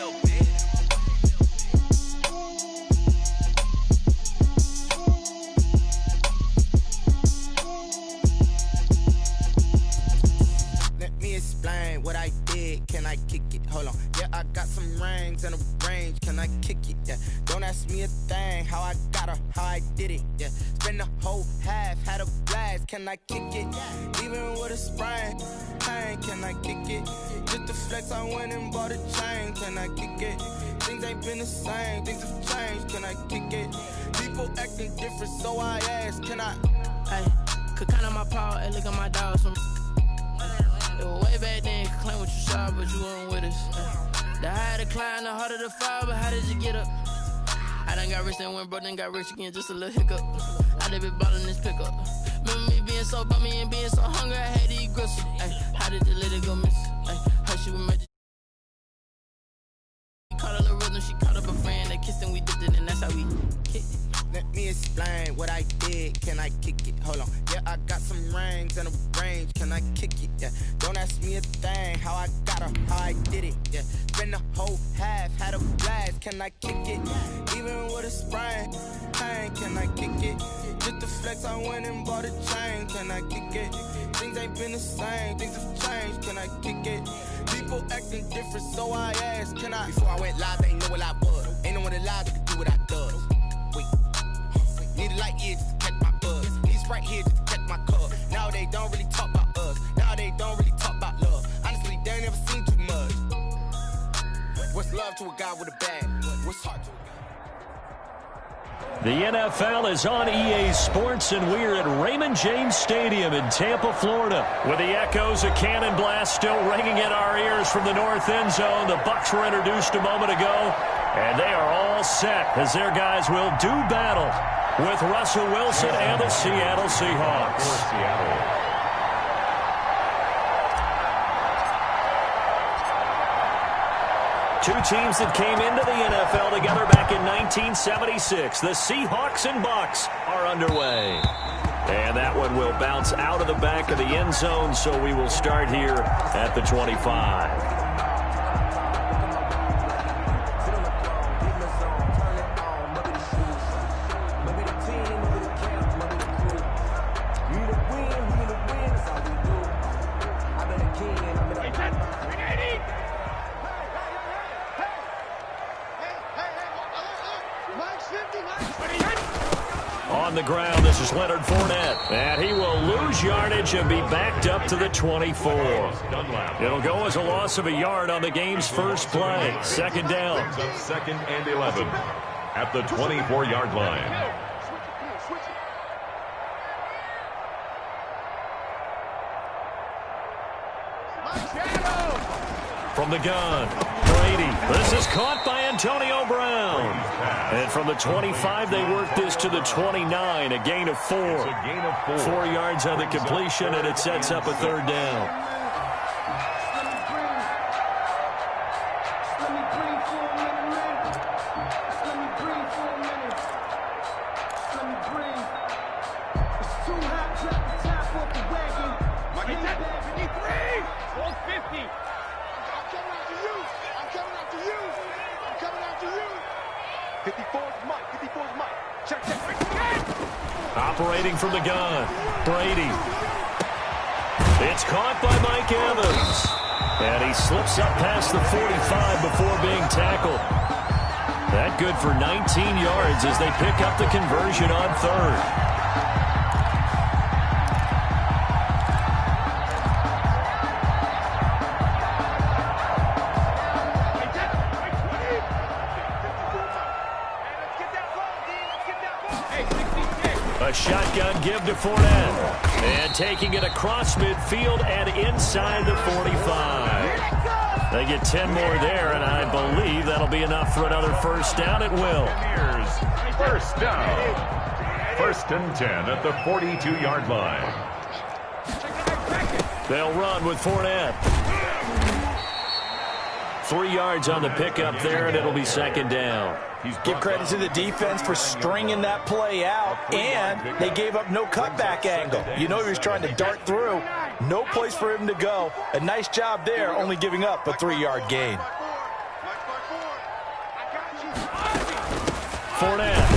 Explain what I did, can I kick it? Hold on, yeah, I got some rings and a range, can I kick it? Yeah, don't ask me a thing, how I got her, how I did it. Yeah, spend the whole half, had a blast, can I kick it? Even with a sprain, pain, can I kick it? Just to flex, I went and bought a chain, can I kick it? Things ain't been the same, things have changed, can I kick it? People acting different, so I ask, can I? Hey, could count on my power, and look at my dogs from. It was way back then, could claim what you saw, but you weren't with us. The higher the climb, the harder the fall, but how did you get up? I done got rich, then went broke, then got rich again, just a little hiccup. I done been ballin' this pickup. Remember me being so bummy and being so hungry, I had to eat gristle. Ay, how did the lady go miss? Ay, her she was magic. Caught a little rhythm, she caught up a friend, they kissed and we dipped it, and that's how we kicked it. Let me explain what I did, can I kick it? Hold on, yeah, I got some rings and a range, can I kick it? Yeah, don't ask me a thing, how I got her, how I did it. Yeah, spend the whole half, had a blast, can I kick it? Even with a sprain, pain, can I kick it? Just to flex, I went and bought a chain, can I kick it? Things ain't been the same, things have changed, can I kick it? People acting different, so I asked, can I? Before I went live, they ain't know what I was. Ain't no one alive that could do what I does. Need a light year just to catch my buzz. Need Sprite here just to catch my cup. Now they don't really talk about us. Now they don't really talk about love. Honestly, they ain't never seen too much. What's love to a guy with a bag? What's heart to a guy? The NFL is on EA Sports, and we're at Raymond James Stadium in Tampa, Florida, with the echoes of cannon blast still ringing in our ears from the north end zone. The Bucs were introduced a moment ago And they are all set as their guys will do battle with Russell Wilson and the Seattle Seahawks. For Seattle. Two teams that came into the NFL together back in 1976. The Seahawks and Bucs are underway. And that one will bounce out of the back of the end zone, so we will start here at the 25. On the ground, this is Leonard Fournette. And he will lose yardage and be backed up to the 24. It'll go as a loss of a yard on the game's first play. Second down. Second and 11 at the 24-yard line. From the gun, Brady. This is caught by Antonio Brown. And from the 25, they work this to the 29, a gain of 4. 4 yards on the completion, and it sets up a third down. Operating from the gun, Brady. It's caught by Mike Evans. And he slips up past the 45 before being tackled. That good for 19 yards as they pick up the conversion on third. A shotgun give to Fournette. And taking it across midfield and inside the 45. They get 10 more there, and I believe that'll be enough for another first down. It will. First down. First and 10 at the 42-yard line. They'll run with Fournette. 3 yards on the pickup there, and it'll be second down. Give credit to the defense for stringing that play out, and they gave up no cutback angle. You know he was trying to dart through. No place for him to go. A nice job there, only giving up a 3-yard gain. Fournette.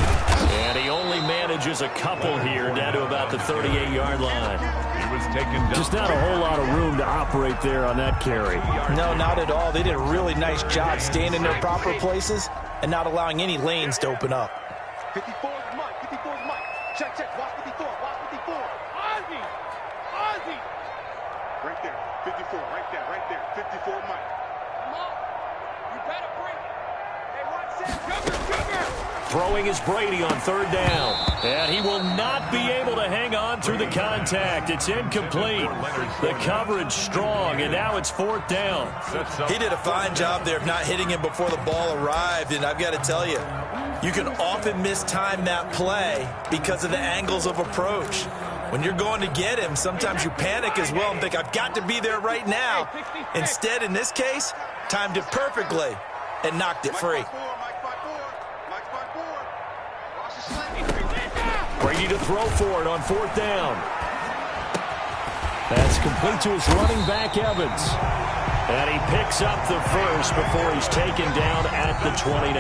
And he only manages a couple here down to about the 38-yard line. He was taken down. Just not a whole lot of room to operate there on that carry. No, not at all. They did a really nice job staying in their proper places and not allowing any lanes to open up. 54 is Mike. 54 is Mike. Check, check. Watch 54. Watch 54. Ozzie. Ozzie. Right there. 54. Right there. Right there. 54 Mike. Come on. You better bring it. Hey, watch that. Sugar. Throwing is Brady on third down. And he will not be able to hang on through the contact. It's incomplete. The coverage strong, and now it's fourth down. He did a fine job there of not hitting him before the ball arrived, and I've got to tell you, you can often mistime that play because of the angles of approach. When you're going to get him, sometimes you panic as well and think, I've got to be there right now. Instead, in this case, timed it perfectly and knocked it free. Brady to throw for it on fourth down. That's complete to his running back, Evans. And he picks up the first before he's taken down at the 29.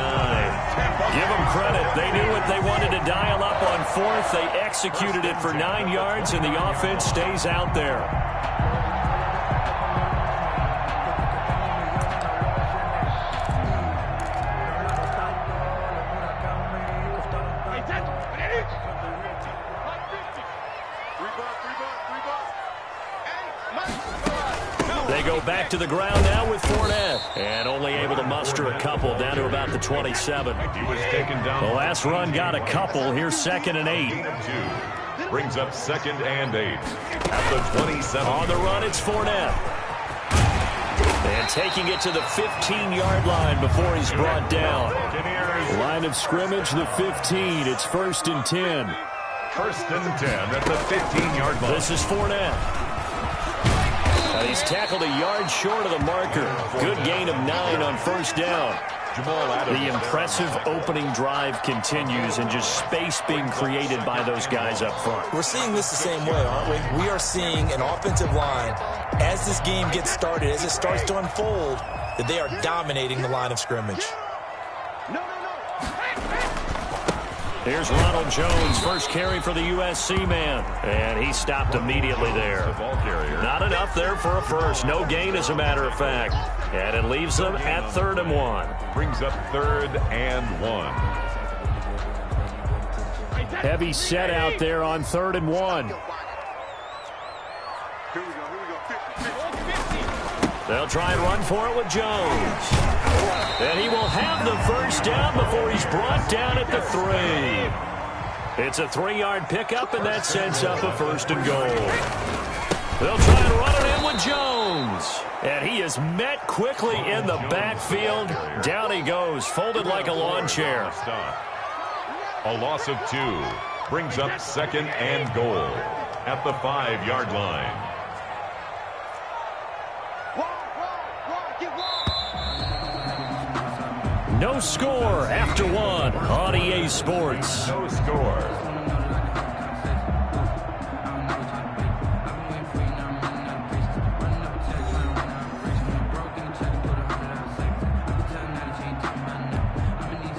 Give them credit. They knew what they wanted to dial up on fourth. They executed it for 9 yards, and the offense stays out there. They go back to the ground now with Fournette. And only able to muster a couple down to about the 27. He was taken down. The last run got a couple. Here's second and 8. Brings up second and 8 at the 27. On the run, it's Fournette. And taking it to the 15-yard line before he's brought down. Line of scrimmage, the 15. It's 1st and 10. 1st and 10 at the 15-yard line. This is Fournette. He's tackled a yard short of the marker. Good gain of 9 on 1st down. The impressive opening drive continues, and just space being created by those guys up front. We're seeing this the same way, aren't we? We are seeing an offensive line, as this game gets started, as it starts to unfold, that they are dominating the line of scrimmage. Here's Ronald Jones, first carry for the USC man. And he stopped immediately there. Not enough there for a first. No gain, as a matter of fact. And it leaves them at 3rd and 1. Brings up 3rd and 1. Heavy set out there on 3rd and 1. They'll try and run for it with Jones. And he will have the first down before he's brought down at the 3. It's a 3-yard pickup, and that sets up a 1st and goal. They'll try and run it in with Jones. And he is met quickly in the backfield. Down he goes, folded like a lawn chair. A loss of 2. Brings up 2nd and goal at the 5-yard line. No score after 1 on EA Sports. No score.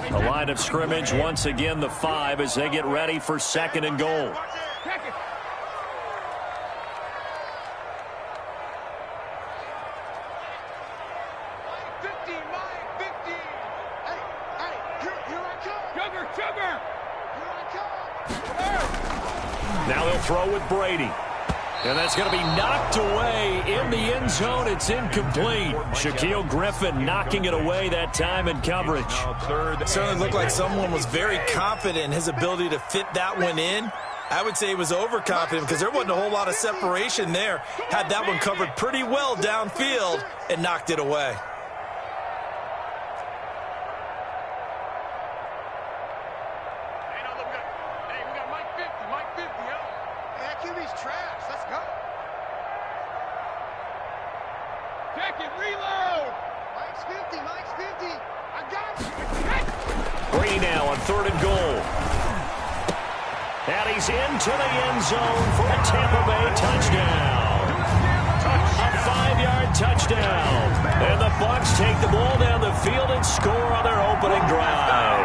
A line of scrimmage, once again the 5 as they get ready for 2nd and goal. Now they'll throw with Brady. And that's going to be knocked away in the end zone. It's incomplete. Shaquille Griffin knocking it away that time in coverage. It certainly looked like someone was very confident in his ability to fit that one in. I would say he was overconfident because there wasn't a whole lot of separation there. Had that one covered pretty well downfield and knocked it away. Brady now on 3rd and goal. And he's into the end zone for a Tampa Bay touchdown. A 5-yard touchdown. And the Bucs take the ball down the field and score on their opening drive.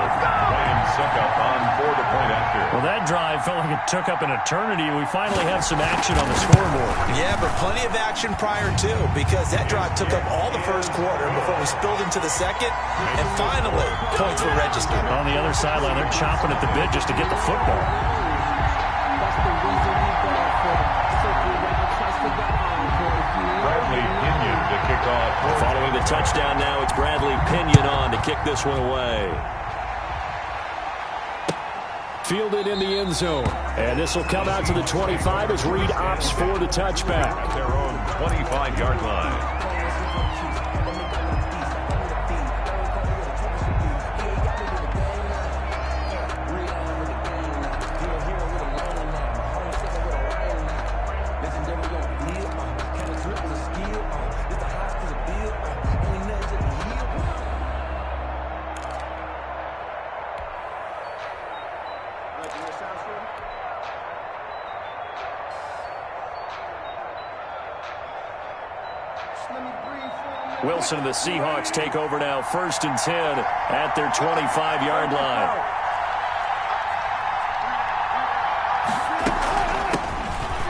On for the point after. Well, that drive felt like it took up an eternity. We finally have some action on the scoreboard. Yeah, but plenty of action prior to, because that drive took up all the first quarter before we spilled into the second, and finally, points were registered. On the other sideline, they're chomping at the bit just to get the football. Bradley Pinion to kick off. Following the touchdown now, it's Bradley Pinion on to kick this one away. Fielded in the end zone. And this will come out to the 25 as Reed opts for the touchback. At their own 25-yard line. Wilson and the Seahawks take over now, 1st and 10 at their 25-yard line.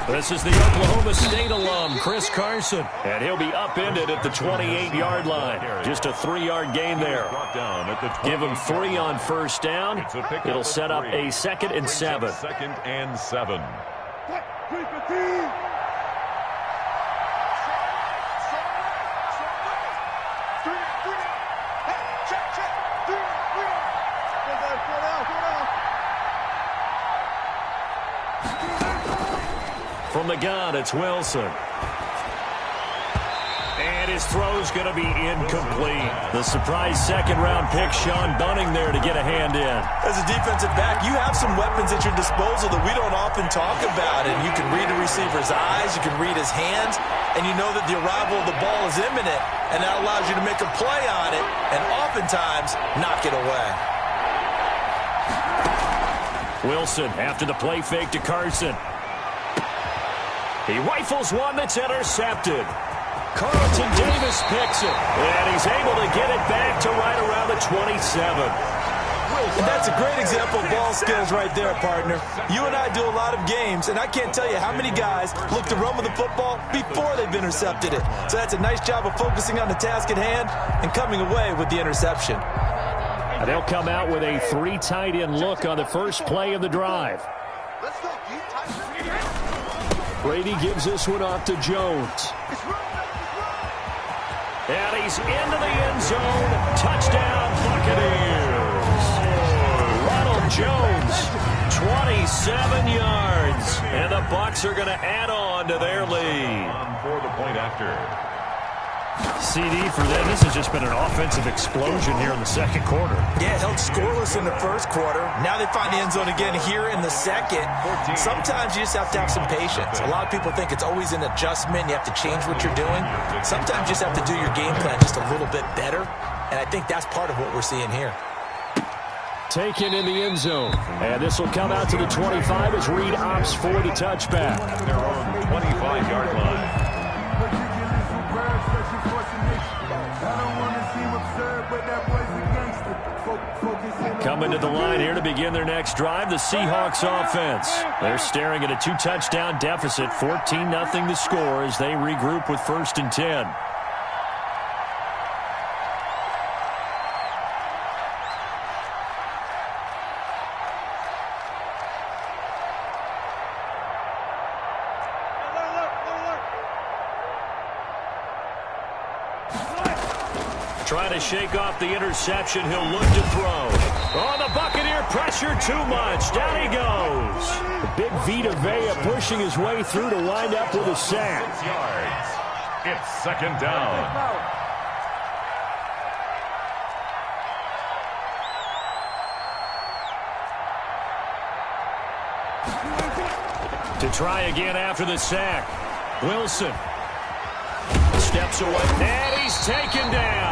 This is the Oklahoma State alum, Chris Carson, and he'll be upended at the 28-yard line. Just a 3-yard gain there. Give him 3 on 1st down. It'll set up a 2nd and 7. 2nd and 7. From the gun, it's Wilson. And his throw's going to be incomplete. The surprise second-round pick, Sean Bunning, there to get a hand in. As a defensive back, you have some weapons at your disposal that we don't often talk about. And you can read the receiver's eyes, you can read his hands, and you know that the arrival of the ball is imminent, and that allows you to make a play on it and oftentimes knock it away. Wilson after the play fake to Carson. He rifles one that's intercepted. Carlton Davis picks it, and he's able to get it back to right around the 27. And that's a great example of ball skills right there, partner. You and I do a lot of games, and I can't tell you how many guys look to run with the football before they've intercepted it. So that's a nice job of focusing on the task at hand and coming away with the interception. And they'll come out with a 3 tight end look on the first play of the drive. Brady gives this one off to Jones. And he's into the end zone. Touchdown, Buccaneers. Ronald Jones, 27 yards. And the Bucs are going to add on to their lead. For the point after. CD for them. This has just been an offensive explosion here in the second quarter. Yeah, held scoreless in the first quarter. Now they find the end zone again here in the second. Sometimes you just have to have some patience. A lot of people think it's always an adjustment. You have to change what you're doing. Sometimes you just have to do your game plan just a little bit better. And I think that's part of what we're seeing here. Taken in the end zone. And this will come out to the 25 as Reed opts for the touchback. Their own 25-yard line. Coming to the line here to begin their next drive, the Seahawks offense. They're staring at a 2-touchdown deficit, 14-0 the score as they regroup with 1st and 10. Trying to shake off the interception. He'll look to throw. Oh, the Buccaneer pressure too much. Down he goes. The big Vita Vea pushing his way through to wind up with a sack. 6 yards. It's second down. To try again after the sack. Wilson steps away, and he's taken down.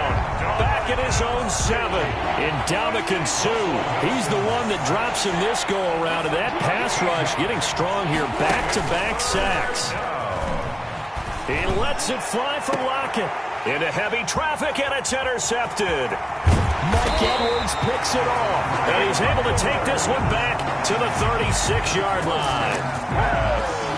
Back at his own 7. Ndamukong Suh. He's the one that drops him this go-around. And that pass rush getting strong here. Back-to-back sacks. He lets it fly from Lockett. Into heavy traffic, and it's intercepted. Mike Edwards picks it off. And he's able to take this one back to the 36-yard line.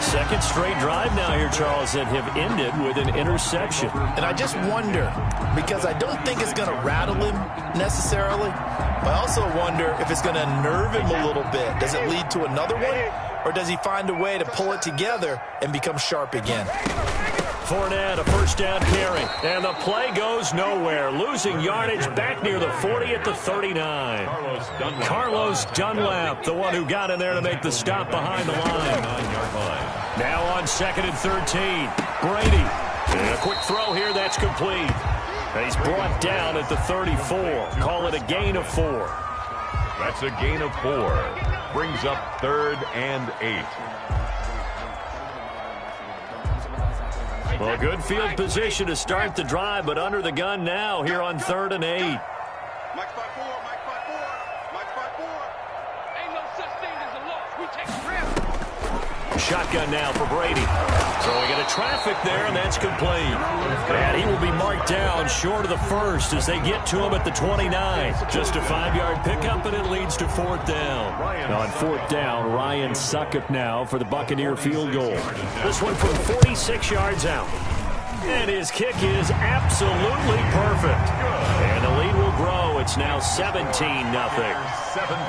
Second straight drive now here, Charles, that have ended with an interception. And I just wonder, because I don't think it's going to rattle him necessarily, but I also wonder if it's going to nerve him a little bit. Does it lead to another one, or does he find a way to pull it together and become sharp again? Fournette, a first down carry, and the play goes nowhere. Losing yardage back near the 40 at the 39. Carlos Dunlap, the one who got in there to make the stop behind the line. Now on 2nd and 13. Brady, and a quick throw here, that's complete. And he's brought down at the 34. Call it a gain of 4. That's a gain of 4. Brings up 3rd and 8. Well, good field position to start the drive, but under the gun now here on 3rd and 8. Mike spot 4, Mike spot 4, Mike spot 4. Ain't no such thing as a loss. We take risks. Shotgun now for Brady. Throwing into traffic there, and that's complete. And he will be marked down short of the first as they get to him at the 29. Just a 5-yard pickup, and it leads to 4th down. Now on 4th down, Ryan Succop now for the Buccaneer field goal. This one from 46 yards out. And his kick is absolutely perfect. And the lead will grow. It's now 17-0.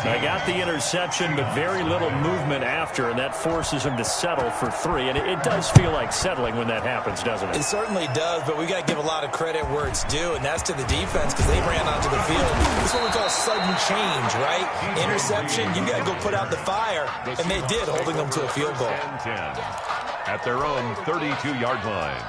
They got the interception, but very little movement after, and that forces him to settle for 3. And it does feel like settling when that happens, doesn't it? It certainly does, but we got to give a lot of credit where it's due, and that's to the defense because they ran onto the field. This is what we call sudden change, right? Interception, you got to go put out the fire, and they did, holding them to a field goal. At their own 32-yard line.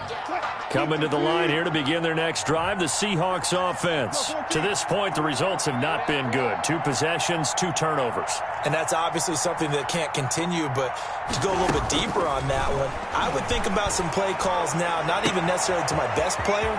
Coming to the line here to begin their next drive, the Seahawks offense. To this point, the results have not been good. 2 possessions, 2 turnovers. And that's obviously something that can't continue, but to go a little bit deeper on that one, I would think about some play calls now, not even necessarily to my best player,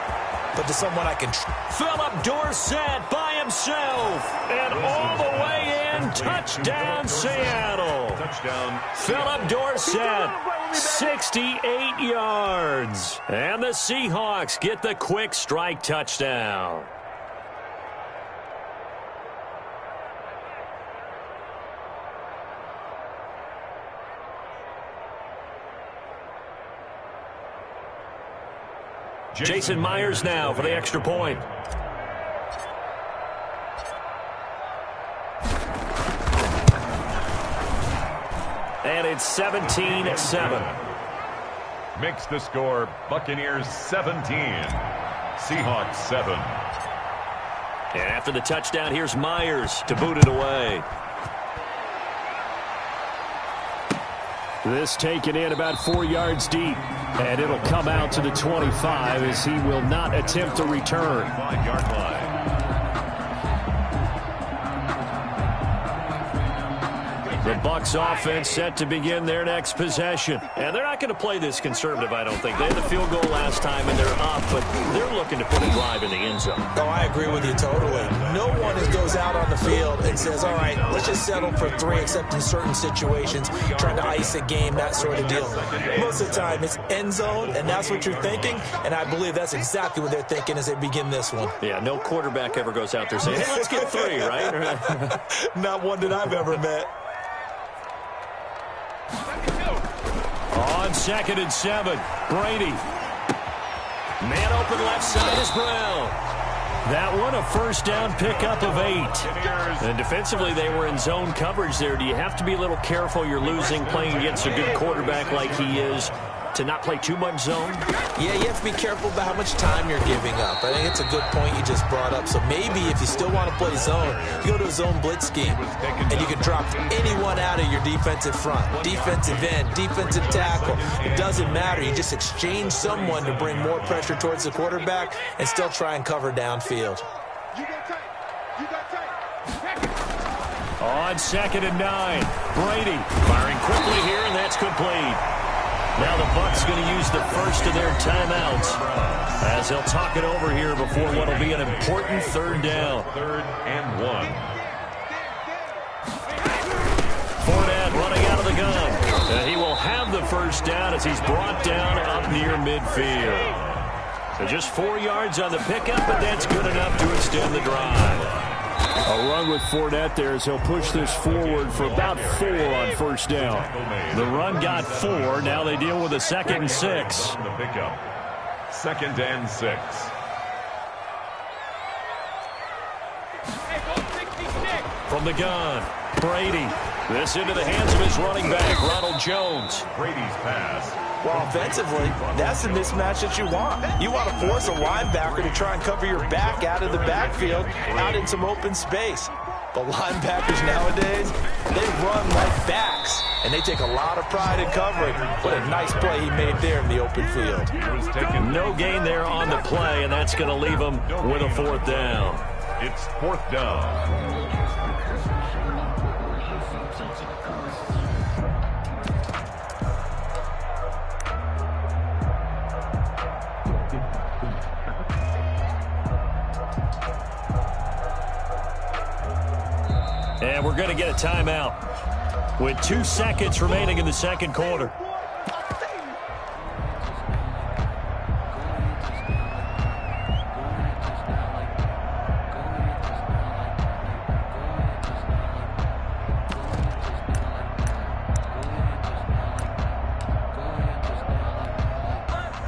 but to someone I can Phillip Dorsett by himself, and all the way in, touchdown Seattle. Touchdown. Phillip Dorsett, 68 yards. And the Seahawks get the quick strike touchdown. Jason Myers now for the extra point. And it's 17-7. Makes the score Buccaneers 17, Seahawks 7. And after the touchdown, here's Myers to boot it away. This taken in about 4 yards deep. And it'll come out to the 25 as he will not attempt to return. 5-yard line. The Bucs offense set to begin their next possession. And they're not going to play this conservative, I don't think. They had the field goal last time, and they're up, but they're looking to put a drive in the end zone. Oh, I agree with you totally. No one goes out on the field and says, all right, let's just settle for 3, except in certain situations, trying to ice a game, that sort of deal. Most of the time, it's end zone, and that's what you're thinking, and I believe that's exactly what they're thinking as they begin this one. Yeah, no quarterback ever goes out there saying, hey, let's get 3, right? Not one that I've ever met. On 2nd and 7, Brady. Man open left side is Brown. That one a first down pickup of 8. And defensively, they were in zone coverage there. Do you have to be a little careful? You're losing playing against a good quarterback like he is to not play too much zone? Yeah, you have to be careful about how much time you're giving up. I think it's a good point you just brought up. So maybe if you still want to play zone, you go to a zone blitz scheme, and you can drop anyone out of your defensive front, defensive end, defensive tackle. It doesn't matter. You just exchange someone to bring more pressure towards the quarterback and still try and cover downfield. On 2nd and 9, Brady firing quickly here, and that's complete. Now the Bucs going to use the first of their timeouts as they'll talk it over here before what will be an important 3rd down. 3rd and 1. Fournette running out of the gun. And he will have the first down as he's brought down up near midfield. So just 4 yards on the pickup, but that's good enough to extend the drive. A run with Fournette there as he'll push this forward for about 4 on 1st down. The run got 4. Now they deal with a 2nd and 6. The pickup. 2nd and 6. From the gun, Brady. This into the hands of his running back, Ronald Jones. Brady's pass. Well, offensively, that's the mismatch that you want. You want to force a linebacker to try and cover your back out of the backfield, out in some open space. But linebackers nowadays, they run like backs, and they take a lot of pride in covering. What a nice play he made there in the open field. No gain there on the play, and that's going to leave him with a 4th down. It's 4th down. And we're going to get a timeout with 2 seconds remaining in the 2nd quarter.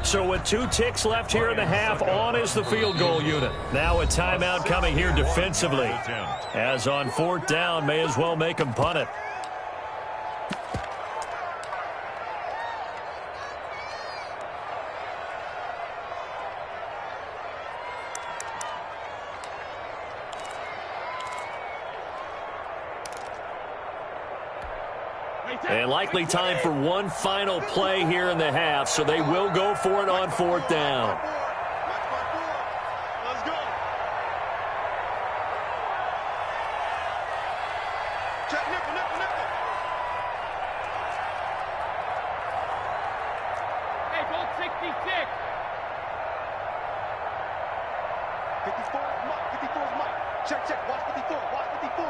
So with 2 ticks left here in the half, on is the field goal unit. Now a timeout coming here defensively. As on 4th down, may as well make him punt it. And likely time for one final play here in the half, so they will go for it on 4th down. Let's go. Check nickel. Hey, go 66. 54 is Mike. 54 is Mike. Check. Watch 54. Watch 54.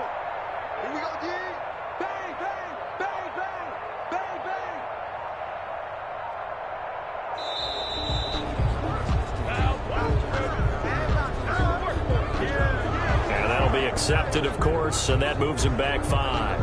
Here we go, G. Bang, bang, bang, bang, bang, bang. And that'll be accepted, of course, and that moves him back 5.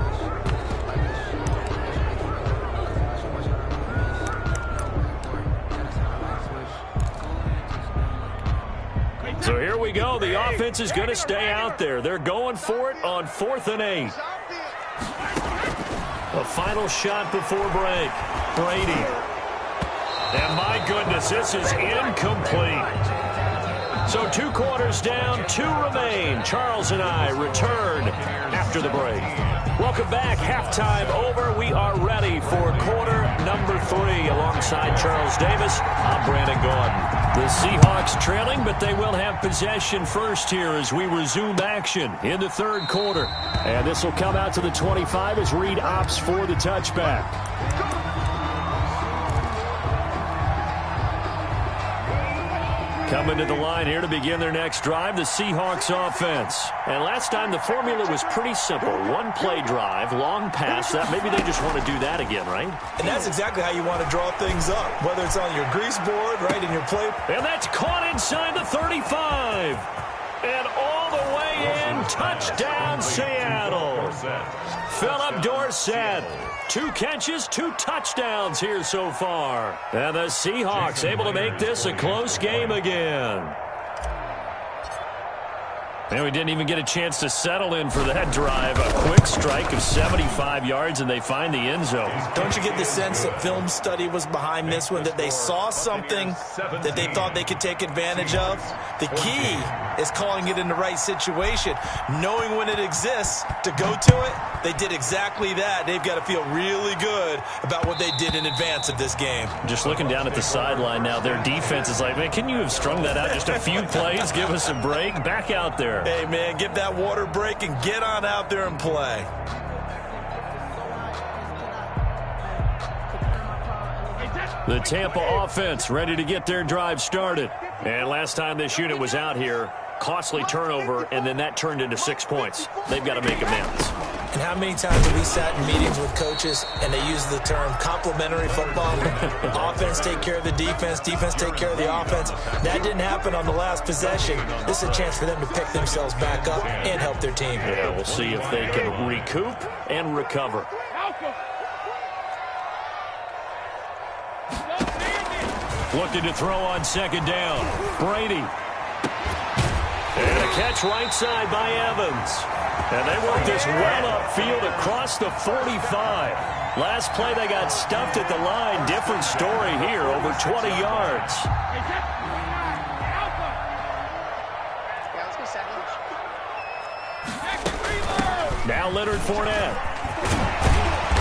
So here we go. The offense is going to stay out there. They're going for it on 4th and 8. A final shot before break. Brady. And my goodness, this is incomplete. So 2 quarters down, 2 remain. Charles and I return after the break. Welcome back. Halftime over. We are ready for quarter number 3. Alongside Charles Davis, I'm Brandon Gordon. The Seahawks trailing, but they will have possession first here as we resume action in the 3rd quarter. And this will come out to the 25 as Reed opts for the touchback. Coming to the line here to begin their next drive, the Seahawks offense. And last time the formula was pretty simple. 1-play drive, long pass. That maybe they just want to do that again, right? And that's exactly how you want to draw things up, whether it's on your grease board, right, in your play. And that's caught inside the 35. And all the way in, touchdown Seattle. Phillip Dorsett. 2 catches, 2 touchdowns here so far. And the Seahawks able to make this a close game again. And we didn't even get a chance to settle in for that drive. A quick strike of 75 yards, and they find the end zone. Don't you get the sense that film study was behind this one, that they saw something that they thought they could take advantage of? The key is calling it in the right situation, knowing when it exists to go to it. They did exactly that. They've got to feel really good about what they did in advance of this game. Just looking down at the sideline now, their defense is like, man, can you have strung that out just a few plays? Give us a break. Back out there. Hey, man, give that water break and get on out there and play. The Tampa offense ready to get their drive started. And last time this unit was out here, costly turnover, and then that turned into 6 points. They've got to make amends. And how many times have we sat in meetings with coaches and they use the term complementary football? Offense take care of the defense, defense take care of the offense. That didn't happen on the last possession. This is a chance for them to pick themselves back up and help their team. Yeah, we'll see if they can recoup and recover. Looking to throw on 2nd down. Brady. And a catch right side by Evans. And they work this well upfield across the 45. Last play they got stuffed at the line. Different story here, over 20 yards. Now Leonard Fournette.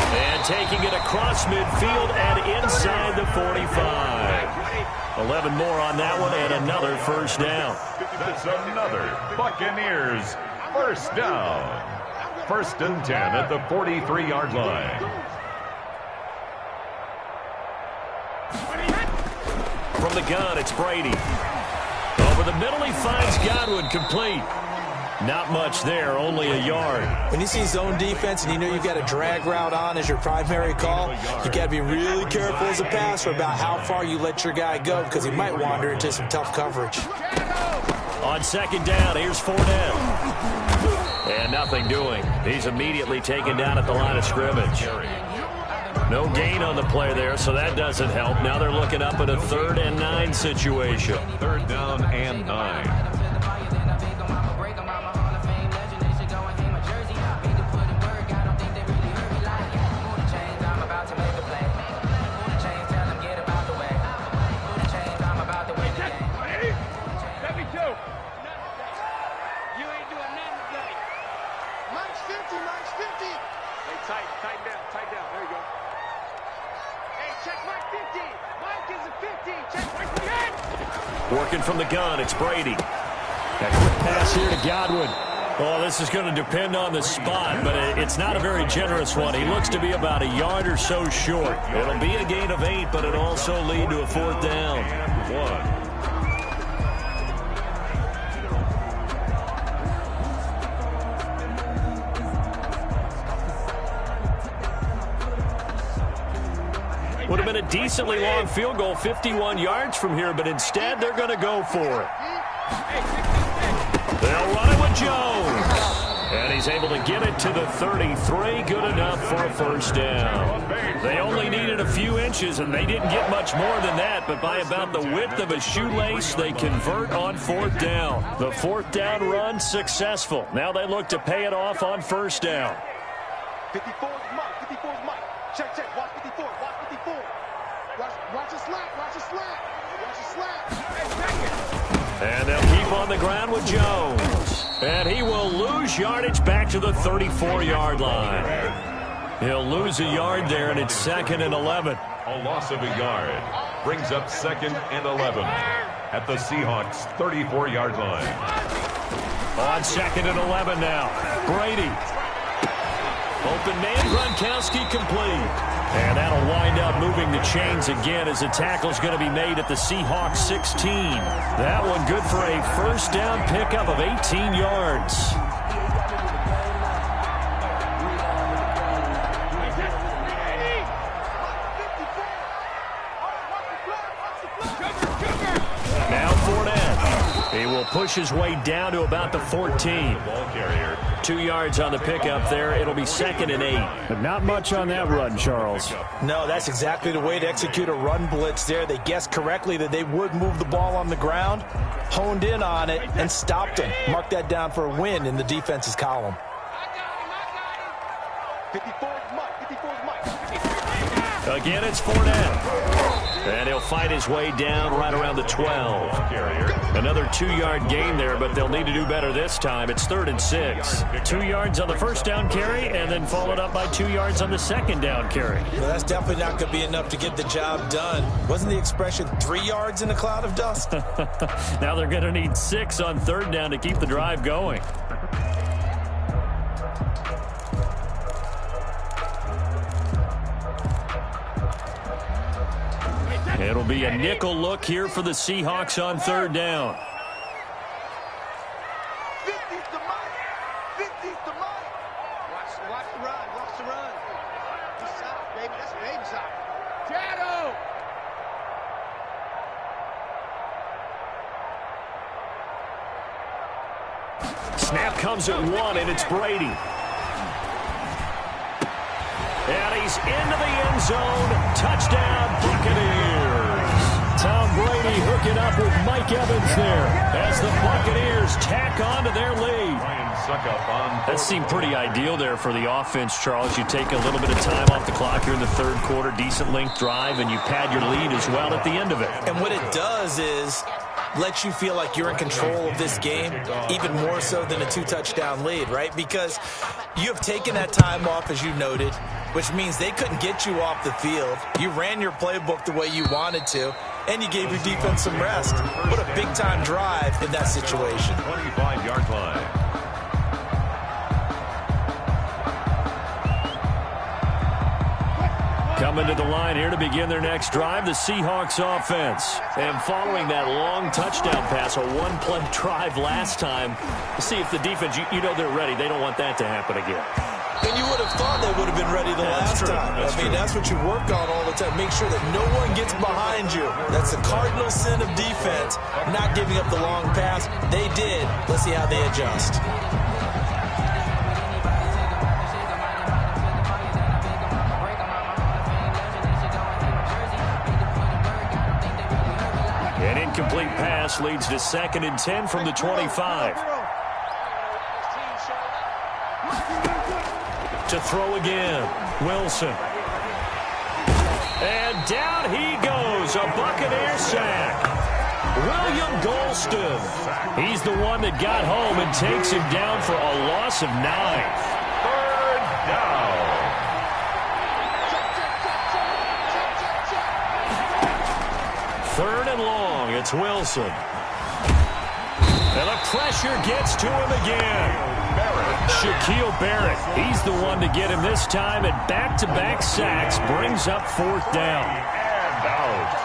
And taking it across midfield and inside the 45. 11 more on that one and another first down. That's another Buccaneers first down. 1st and 10 at the 43-yard line. From the gun, it's Brady. Over the middle, he finds Godwin, complete. Not much there, only a yard. When you see zone defense and you know you've got a drag route on as your primary call, you got to be really careful as a passer about how far you let your guy go because he might wander into some tough coverage. On 2nd down, here's Fournette. And nothing doing. He's immediately taken down at the line of scrimmage. No gain on the play there, so that doesn't help. Now they're looking up at a 3rd and 9 situation. 3rd down and 9. Tighten down. There you go. Hey, check Mike 50. Mike is a 50. Check Mike 10. Working from the gun, it's Brady. That quick pass here to Godwin. Well, this is going to depend on the spot, but it's not a very generous one. He looks to be about a yard or so short. It'll be a gain of 8, but it'll also lead to a 4th down. Would have been a decently long field goal, 51 yards from here, but instead they're going to go for it. They'll run it with Jones. And he's able to get it to the 33. Good enough for a 1st down. They only needed a few inches, and they didn't get much more than that. But by about the width of a shoelace, they convert on 4th down. The 4th down run successful. Now they look to pay it off on 1st down. 54 is Mike. 54 is Mike. Check. Watch 54. Watch 54. Watch the slap. Watch the slap. Watch the slap. Hey, check it. And they'll keep on the ground with Jones. And he will lose yardage back to the 34-yard line. He'll lose a yard there, and it's 2nd and 11. A loss of a yard brings up 2nd and 11 at the Seahawks' 34-yard line. On 2nd and 11 now. Brady. Open man, Gronkowski complete. And that'll wind up moving the chains again as the tackle's going to be made at the Seahawks 16. That one good for a 1st down pickup of 18 yards. Now Fournette. He will push his way down to about the 14. Ball carrier. 2 yards on the pickup there. It'll be 2nd and 8. But not much on that run, Charles. No, that's exactly the way to execute a run blitz there. They guessed correctly that they would move the ball on the ground, honed in on it, and stopped him. Mark that down for a win in the defense's column. 54 is Mike. 54 is Mike. Again, it's Fournette. And he'll fight his way down right around the 12. Another 2-yard gain there, but they'll need to do better this time. It's 3rd and 6. 2 yards on the 1st down carry, and then followed up by 2 yards on the 2nd down carry. Well, that's definitely not going to be enough to get the job done. Wasn't the expression 3 yards in a cloud of dust? Now they're going to need 6 on 3rd down to keep the drive going. It'll be a nickel look here for the Seahawks on 3rd down. 50's the Mike. 50's the Mike. Watch the run. Watch the run. He's soft, baby. That's baby soft. Shadow. Snap comes at 1, and it's Brady. And he's into the end zone. Touchdown, Buccaneers. Tom Brady hooking up with Mike Evans there as the Buccaneers tack on to their lead. That seemed pretty ideal there for the offense, Charles. You take a little bit of time off the clock here in the 3rd quarter, decent length drive, and you pad your lead as well at the end of it. And what it does is lets you feel like you're in control of this game, even more so than a 2-touchdown lead, right? Because you have taken that time off, as you noted, which means they couldn't get you off the field. You ran your playbook the way you wanted to, and you gave your defense some rest. What a big-time drive in that situation. 25-yard line. Coming to the line here to begin their next drive, the Seahawks offense. And following that long touchdown pass, a one-play drive last time, to see if the defense, you know they're ready. They don't want that to happen again. And you would have thought they would have been ready the last time. I mean, that's what you work on all the time. Make sure that no one gets behind you. That's the cardinal sin of defense, not giving up the long pass. They did. Let's see how they adjust. An incomplete pass leads to 2nd and 10 from the 25. To throw again, Wilson. And down he goes, a Buccaneer sack. William Golston. He's the one that got home and takes him down for a loss of 9. 3rd down. Third and long. It's Wilson. And the pressure gets to him again. Shaquille Barrett, he's the one to get him this time, and back-to-back sacks brings up fourth down. And out.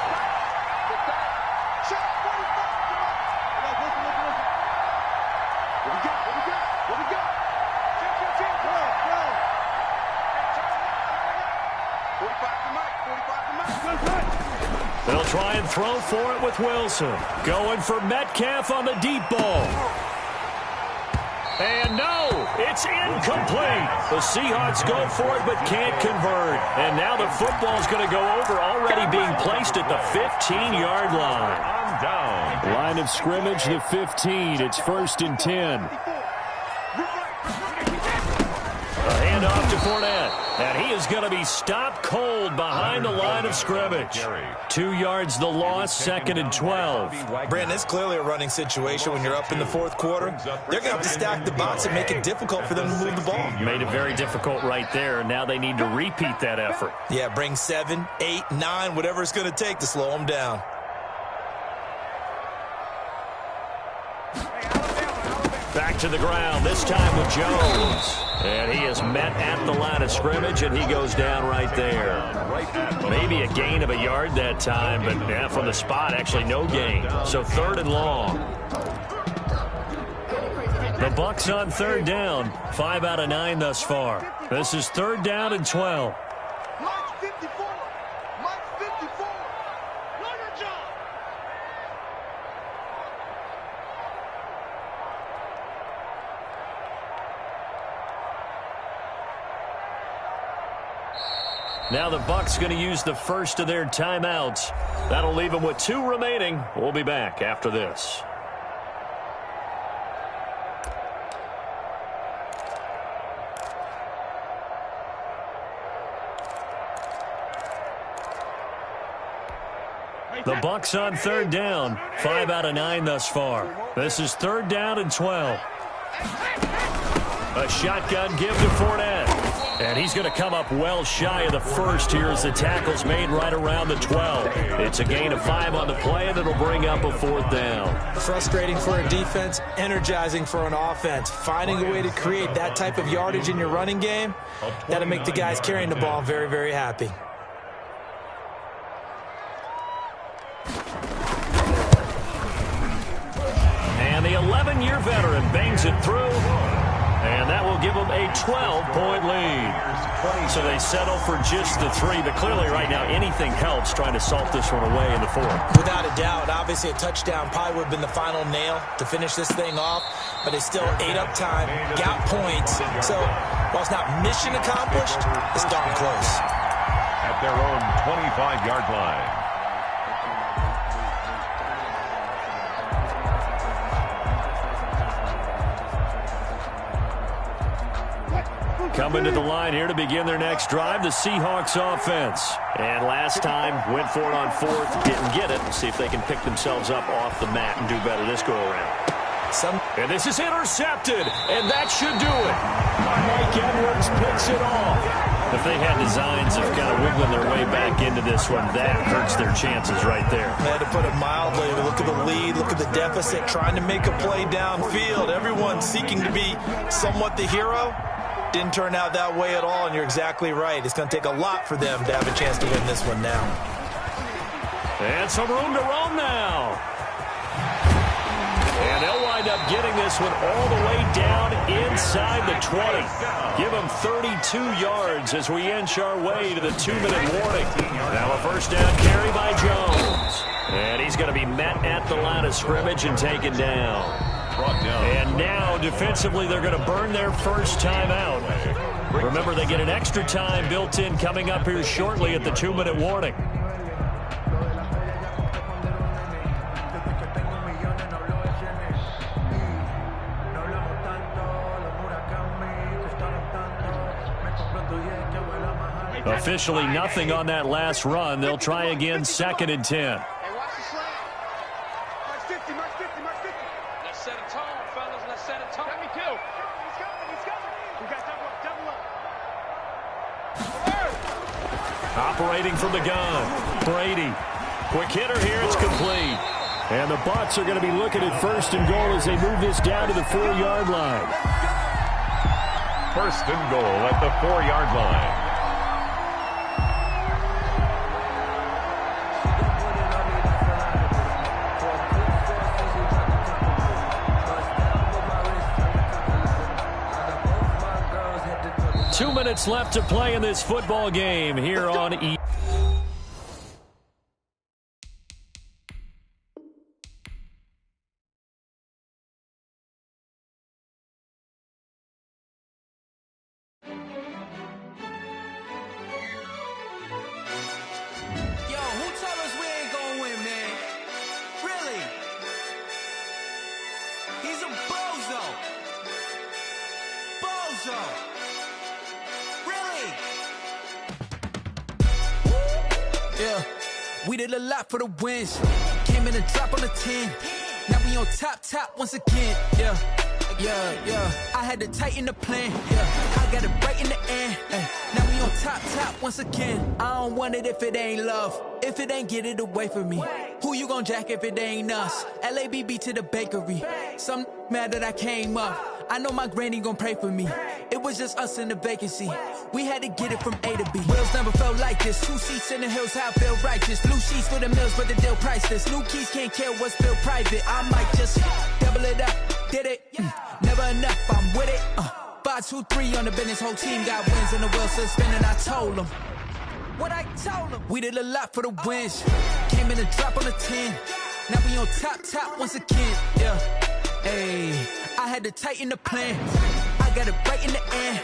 They'll try and throw for it with Wilson. Going for Metcalf on the deep ball. And no, it's incomplete. The Seahawks go for it but can't convert. And now the football's going to go over, already being placed at the 15-yard line. Down. Line of scrimmage, the 15. It's 1st and 10. A handoff to Fournette. And he is going to be stopped cold behind the line of scrimmage. 2 yards the loss, 2nd and 12. Brandon, it's clearly a running situation when you're up in the fourth quarter. They're going to have to stack the box and make it difficult for them to move the ball. Made it very difficult right there. Now they need to repeat that effort. Yeah, bring 7, 8, 9, whatever it's going to take to slow them down. Back to the ground, this time with Jones. And he is met at the line of scrimmage, and he goes down right there. Maybe a gain of a yard that time, but yeah, from the spot, actually no gain. So 3rd and long. The Bucs on 3rd down. 5 out of 9 thus far. This is 3rd down and 12. Now the Bucs going to use the first of their timeouts. That'll leave them with 2 remaining. We'll be back after this. The Bucs on 3rd down. 5 out of 9 thus far. This is 3rd down and 12. A shotgun give to Fournette. And he's going to come up well shy of the first here as the tackle's made right around the 12. It's a gain of 5 on the play, and it'll bring up a 4th down. Frustrating for a defense, energizing for an offense. Finding a way to create that type of yardage in your running game, that'll make the guys carrying the ball very, very happy. And the 11-year veteran bangs it through. And that will give them a 12-point lead. So they settle for just the 3. But clearly right now anything helps trying to salt this one away in the 4th. Without a doubt, obviously a touchdown probably would have been the final nail to finish this thing off. But it's still ate up time, got points. So while it's not mission accomplished, it's darn close. At their own 25-yard line. Coming to the line here to begin their next drive, the Seahawks offense. And last time, went for it on 4th, didn't get it. See if they can pick themselves up off the mat and do better this go-around. And this is intercepted, and that should do it. Mike Edwards picks it off. If they had designs of kind of wiggling their way back into this one, that hurts their chances right there. They had to put it mildly. Look at the lead, look at the deficit, trying to make a play downfield. Everyone seeking to be somewhat the hero. Didn't turn out that way at all, and you're exactly right. It's going to take a lot for them to have a chance to win this one now. And some room to roam now. And they'll wind up getting this one all the way down inside the 20. Give them 32 yards as we inch our way to the 2-minute warning. Now a first down carry by Jones. And he's going to be met at the line of scrimmage and taken down. And now, defensively, they're going to burn their first time out. Remember, they get an extra time built in coming up here shortly at the 2-minute warning. Officially nothing on that last run. They'll try again, 2nd and 10. Operating from the gun. Brady. Quick hitter here. It's complete. And the Bucs are going to be looking at 1st and goal as they move this down to the 4-yard line. 1st and goal at the 4-yard line. Two minutes left to play in this football game here on E. We did a lot for the wins. Came in and drop on the 10. Now we on top once again. Yeah. I had to tighten the plan. Yeah. I got it right in the end. Now we on top once again. I don't want it if it ain't love. If it ain't, get it away from me. Who you gon' jack if it ain't us? LABB to the bakery. Some mad that I came up. I know my granny gon' pray for me. It was just us in the vacancy. We had to get it from A to B. Wheels never felt like this. 2 seats in the hills, how I feel righteous. Blue sheets for the mills, but the deal priceless. New keys can't care what's still private. I might just double it up. Did it? Never enough, I'm with it. 5, 2, 3 on the business. Whole team got wins and the wheels still spinning. I told them what I told them. We did a lot for the wins. Came in and drop on the 10. Now we on top once again. Yeah. Hey, I had to tighten the plan. I got it right in the end.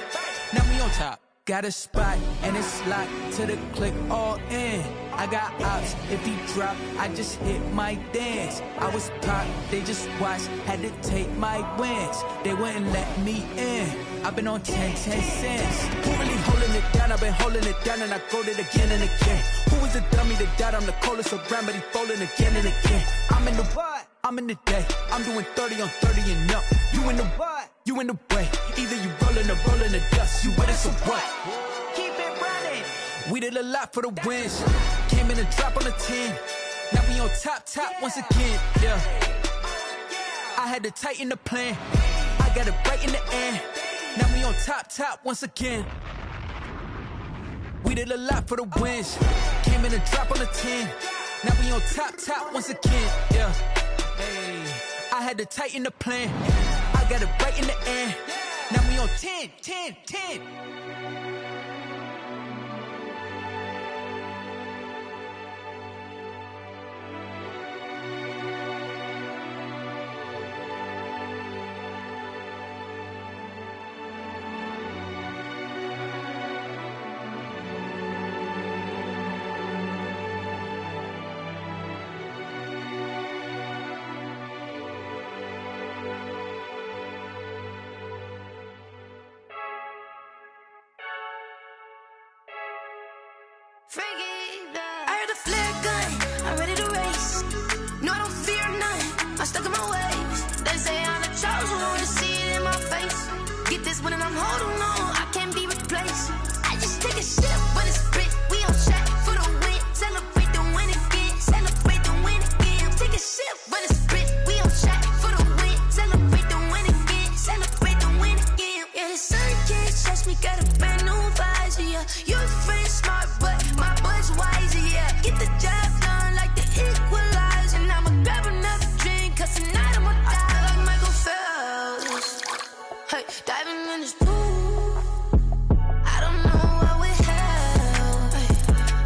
Now we on top. Got a spot and it's locked to the click all in. I got ops, if he drop, I just hit my dance. I was pop, they just watched, had to take my wins. They wouldn't let me in. I've been on 10 cents. Who really holding it down? I've been holding it down and I go it again and again. Who was the dummy that died? I'm the coldest around, but he folding again and again. I'm in the what? I'm in the day. I'm doing 30 on 30 and up. You in the what? You in the way. Either you rolling or rolling the dust. You with us or what? Keep it running. We did a lot for the wins. Came in and drop on the 10. Now we on top once again. Yeah. I had to tighten the plan. I got it right in the end. Now we on top once again. We did a lot for the wins. Came in and drop on the 10. Now we on top once again. Yeah. Hey, I had to tighten the plan. I got it right in the end. Now we on 10. I heard a flare gun, I'm ready to race. No, I don't fear none, I'm stuck in my ways. They say I'm the chosen one, see it in my face. Get this one and I'm holding on, I can't be replaced. I just take a sip when it's split, we on shot for the win. Celebrate the win again, celebrate the win again. Take a sip when it's split, we on shot for the win. Celebrate the win again, celebrate the win again. Yeah, the sun can't touch me, got a brand new visor, yeah. You're friend smart, but my boy's wiser, yeah. Get the job done like the equalizer. Now I'ma grab another drink, cause tonight I'ma die like Michael Phelps. Hey, diving in this pool, I don't know what we have. Hey,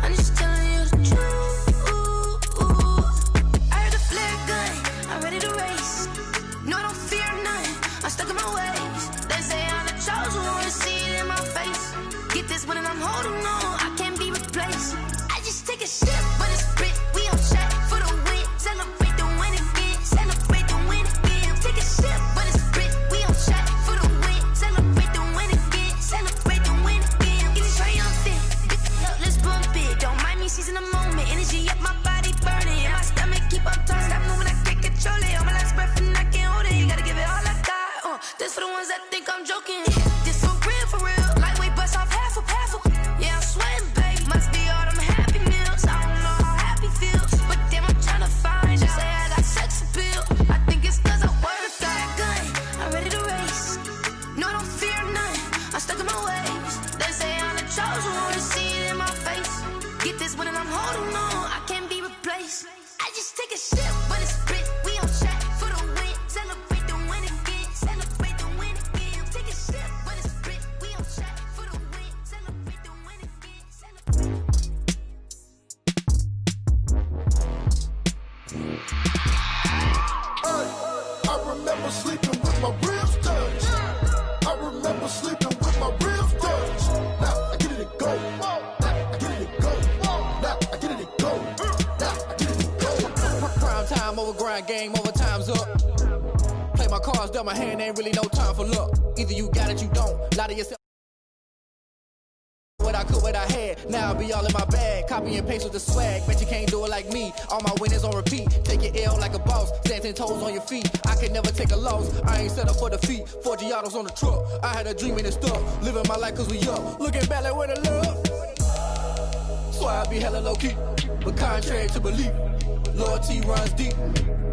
I'm just telling you the truth. I heard a flare gun, I'm ready to race. No, I don't fear none, I'm stuck in my ways. They say I'm the chosen one, see it in my face. Get this one and I'm holding on, I can't be replaced. I just take a sip when it's split, we on shot for the win. Celebrate the win again, celebrate the win again. Take a sip when it's split, we on shot for the win. Celebrate the win again, celebrate the win again. Get it triumphant, let's bump it. Don't mind me seizing the moment, energy up my body burning. And my stomach keep up turning, stop moving, I can't control it. On my last breath and I can't hold it, you gotta give it all I got. This for the ones that think I'm joking. This for real, lightweight bust off half a. I'm stuck in my ways. They say I'm the chosen one, see it in my face. Get this one and I'm holding on, I can't be replaced. I just take a sip, but it's split. We on track for the win. Celebrate the win again. Celebrate the win again. Take a sip, but it's split. We on track for the win. Celebrate the win again. I remember sleeping with my ribs touched. I remember sleeping with my ribs touched. Now I get it and go. Now I get it and go. Now I get it and go. Now I get it and go. Prime time over grind game, over time's up. Play my cards, dealt my hand, ain't really no time for luck. Either you got it, you don't. Lie to yourself. What I could, what I had, now I be all in my bag. Copy and paste with the swag, bet you can't do it like me. All my winners on repeat, take your L like a boss. Stand 10 toes on your feet, I can never take a loss. I ain't set up for defeat, 4 Giottos on the truck. I had a dream and it's stuck, living my life cause we up. Looking back like where the love. So I be hella low key, but contrary to belief, loyalty runs deep.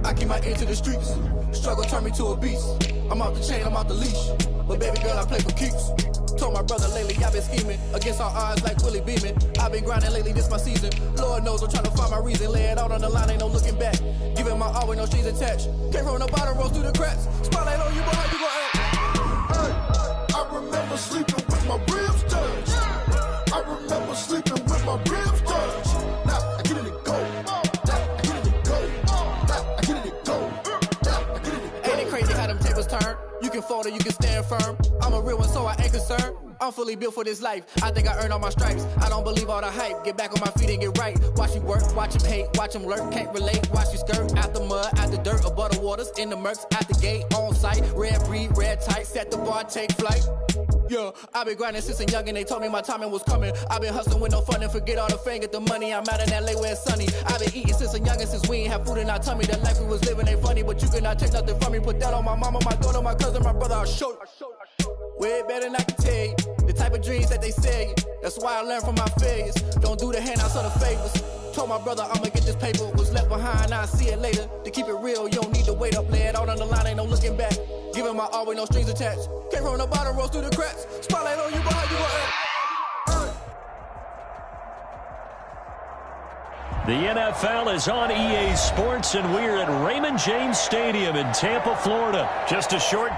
I keep my ear to the streets, struggle turn me to a beast. I'm off the chain, I'm off the leash, but baby girl I play for keeps. Told my brother lately I've been scheming against all odds like Willie Beeman. I've been grinding lately, this my season. Lord knows I'm trying to find my reason. Lay it out on the line, ain't no looking back. Giving my all with no strings attached. Came from the bottom, rose through the cracks. Spotlight on you, boy, how you gon' act? Hey, I remember sleeping with my ribs touched. I remember sleeping with my ribs touched. Now I get it and go. Now I get it and go. Now I get it and go. Now I get it and go. Ain't it crazy how them tables turn? You can fold or you can stand firm. I'm a real one, so I ain't concerned. I'm fully built for this life. I think I earned all my stripes. I don't believe all the hype. Get back on my feet and get right. Watch you work, watch him hate, watch him lurk. Can't relate, watch you skirt. Out the mud, out the dirt, above the waters, in the murks, at the gate, on site. Red breed, red tight, set the bar, take flight. Yeah, I've been grinding since a young and they told me my timing was coming. I've been hustling with no fun and forget all the fame, get the money. I'm out in LA where it's sunny. I've been eating since a young and since we ain't have food in our tummy. The life we was living ain't funny, but you cannot take nothing from me. Put that on my mama, my daughter, my cousin, my brother, I'll show you. Way better than I can tell you. The type of dreams that they sell you. That's why I learned from my failures. Don't do the handouts or the favors. Told my brother I'ma get this paper. Was left behind, I'll see it later. To keep it real, you don't need to wait up. Lay it out on the line, ain't no looking back. Giving my all with no strings attached. Came from the bottom, rose through the cracks. Spotlight on you, boy, how you gon' act? The NFL is on EA Sports, and we're at Raymond James Stadium in Tampa, Florida. Just a short...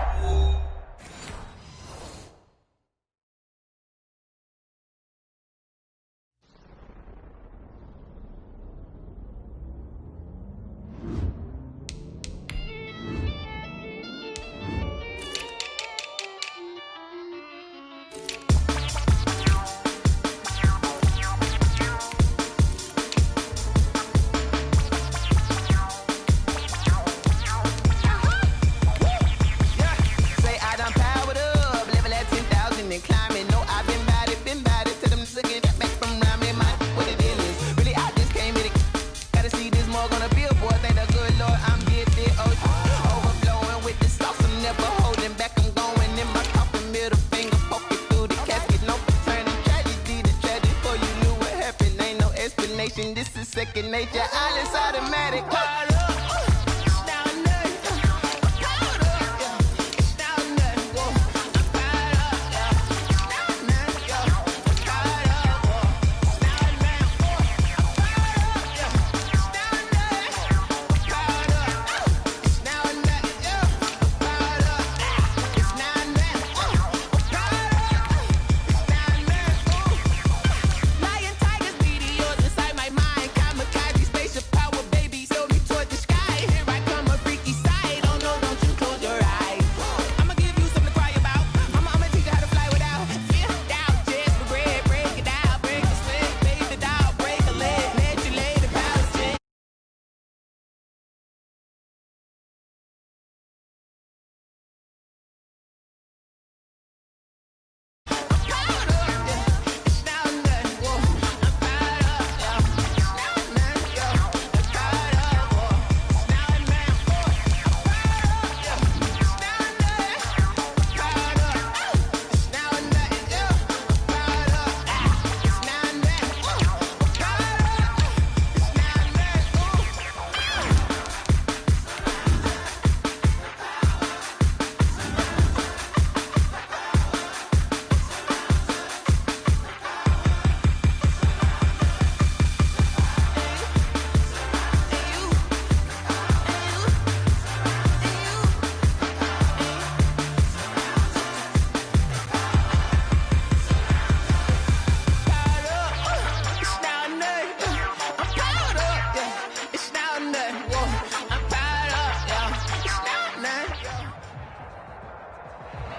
This is second nature, all is automatic. Lion, tigers, meteors inside my mind. Kamikaze, spaceship power, baby. Tell me torch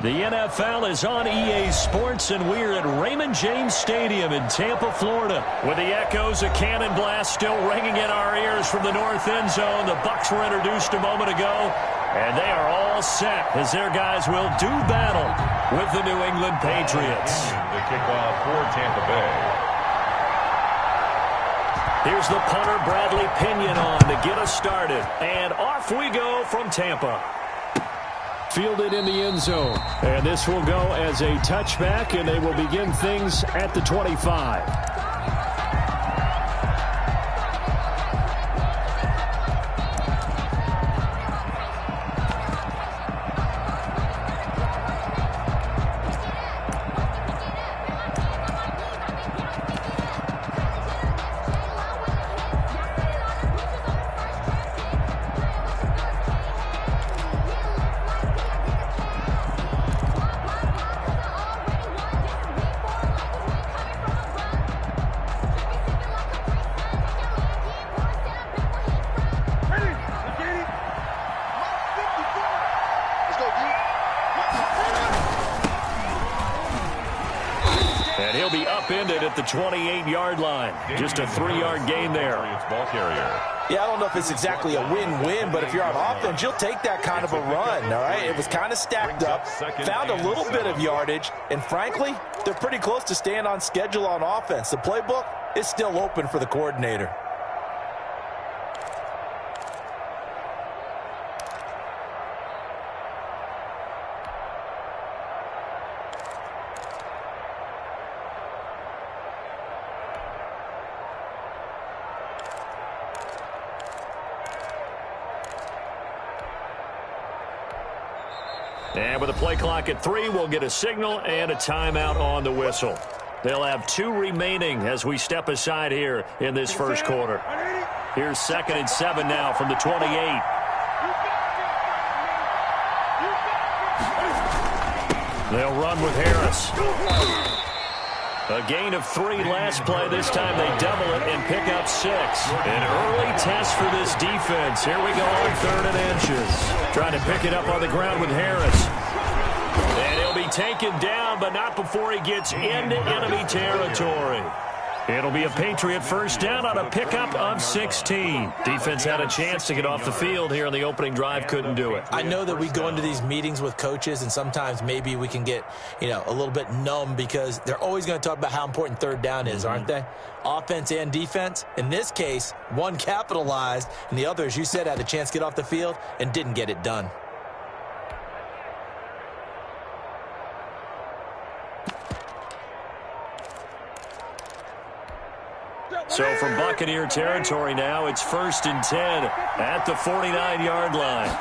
The NFL is on EA Sports, and we're at Raymond James Stadium in Tampa, Florida. With the echoes of Cannon Blast still ringing in our ears from the north end zone. The Bucs were introduced a moment ago, and they are all set as their guys will do battle with the New England Patriots. The kickoff for Tampa Bay. Here's the punter, Bradley Pinion, on to get us started. And off we go from Tampa. Fielded in the end zone. And this will go as a touchback, and they will begin things at the 25. And he'll be upended at the 28-yard line. Just a 3-yard gain there. Ball carrier. Yeah, I don't know if it's exactly a win-win, but if you're on offense, you'll take that kind of a run, all right? It was kind of stacked up, found a little bit of yardage, and frankly, they're pretty close to staying on schedule on offense. The playbook is still open for the coordinator. And with the play clock at 3, we'll get a signal and a timeout on the whistle. They'll have 2 remaining as we step aside here in this first quarter. Here's 2nd and 7 now from the 28. They'll run with Harris. A gain of 3 last play. This time they double it and pick up 6. An early test for this defense. Here we go on 3rd and inches. Trying to pick it up on the ground with Harris. And he'll be taken down, but not before he gets into enemy territory. It'll be a Patriot first down on a pickup of 16. Defense had a chance to get off the field here in the opening drive, couldn't do it. I know that we go into these meetings with coaches, and sometimes maybe we can get, a little bit numb because they're always going to talk about how important 3rd down is, aren't they? Offense and defense. In this case, one capitalized, and the other, as you said, had a chance to get off the field and didn't get it done. So from Buccaneer territory now, it's 1st and 10 at the 49-yard line.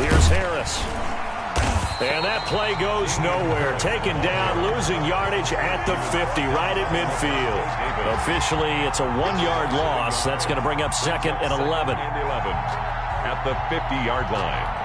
Here's Harris. And that play goes nowhere. Taken down, losing yardage at the 50, right at midfield. Officially, it's a 1-yard loss. That's going to bring up 2nd and 11. At the 50-yard line.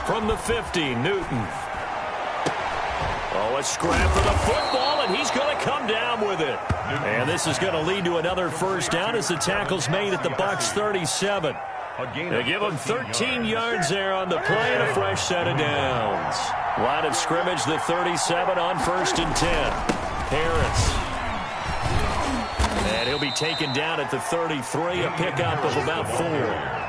From the 50, Newton. Oh, a scrap for the football, and he's going to come down with it. And this is going to lead to another first down as the tackle's made at the Bucs 37. They give him 13 yards there on the play and a fresh set of downs. Line of scrimmage, the 37 on 1st and 10. Harris. And he'll be taken down at the 33, a pickup of about 4.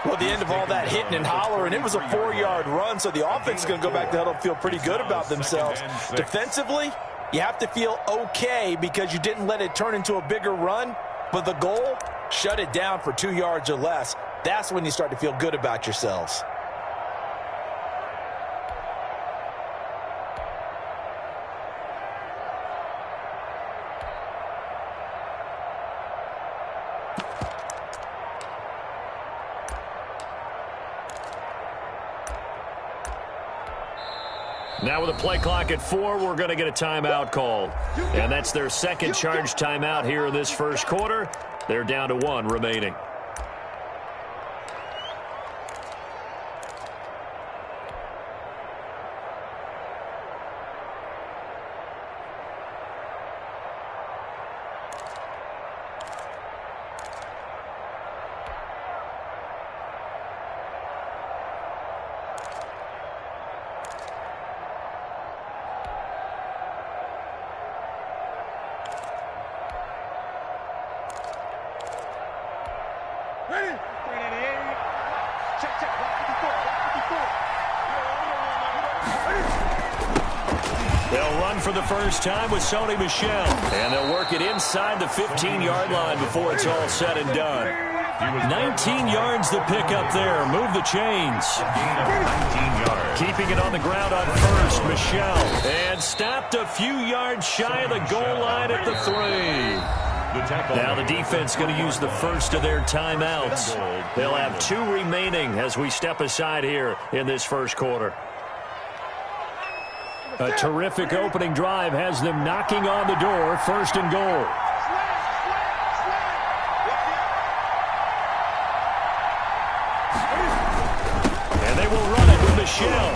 Well, at the end of all that hitting and hollering, it was a 4-yard run, so the offense is going to go back to huddle and feel pretty good about themselves. Defensively, you have to feel okay because you didn't let it turn into a bigger run, but the goal, shut it down for 2 yards or less. That's when you start to feel good about yourselves. Now with a play clock at 4, we're going to get a timeout called. And that's their second charge timeout here in this first quarter. They're down to 1 remaining. Ready? 398. Check, check. Watch 54. Watch 54. They'll run for the first time with Sony Michel. And they'll work it inside the 15-yard line before it's all said and done. 19 yards to pick up there. Move the chains. Gain of 19 yards. Keeping it on the ground on first, Michel. And stopped a few yards shy of the goal line at the 3. Now the defense going to use the first of their timeouts. They'll have 2 remaining as we step aside here in this first quarter. A terrific opening drive has them knocking on the door. First and goal. And they will run it with Michel.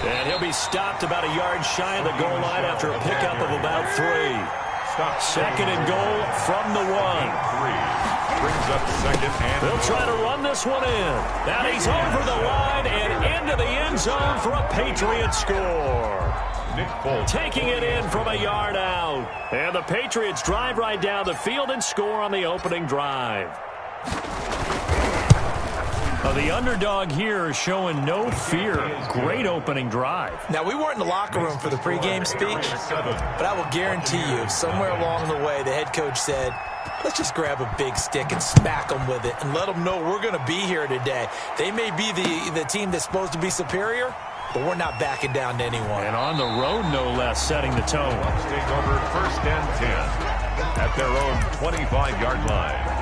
And he'll be stopped about a yard shy of the goal line after a pickup of about 3. Second and goal from the 1. Brings up second and they'll try to run this one in. Now he's over the line and into the end zone for a Patriot score. Taking it in from a yard out. And the Patriots drive right down the field and score on the opening drive. The underdog here is showing no fear. Great opening drive. Now, we weren't in the locker room for the pregame speech, but I will guarantee you, somewhere along the way, the head coach said, let's just grab a big stick and smack them with it and let them know we're going to be here today. They may be the team that's supposed to be superior, but we're not backing down to anyone. And on the road, no less, setting the tone. Let's take over first and 10 at their own 25-yard line.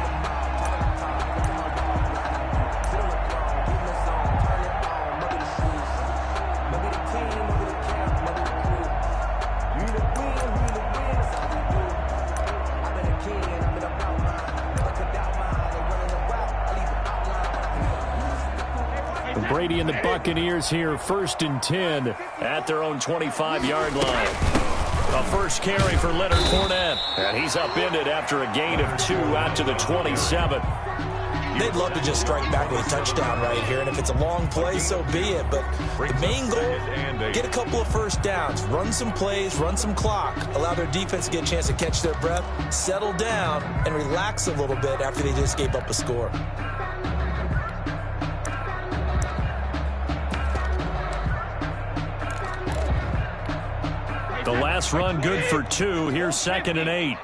Brady and the Buccaneers here, first and 10 at their own 25-yard line. A first carry for Leonard Fournette. And he's upended after a gain of 2 out to the 27. They'd love to just strike back with a touchdown right here, and if it's a long play, so be it. But the main goal, get a couple of first downs, run some plays, run some clock, allow their defense to get a chance to catch their breath, settle down, and relax a little bit after they just gave up a score. The last run good for 2. Here's second and 8.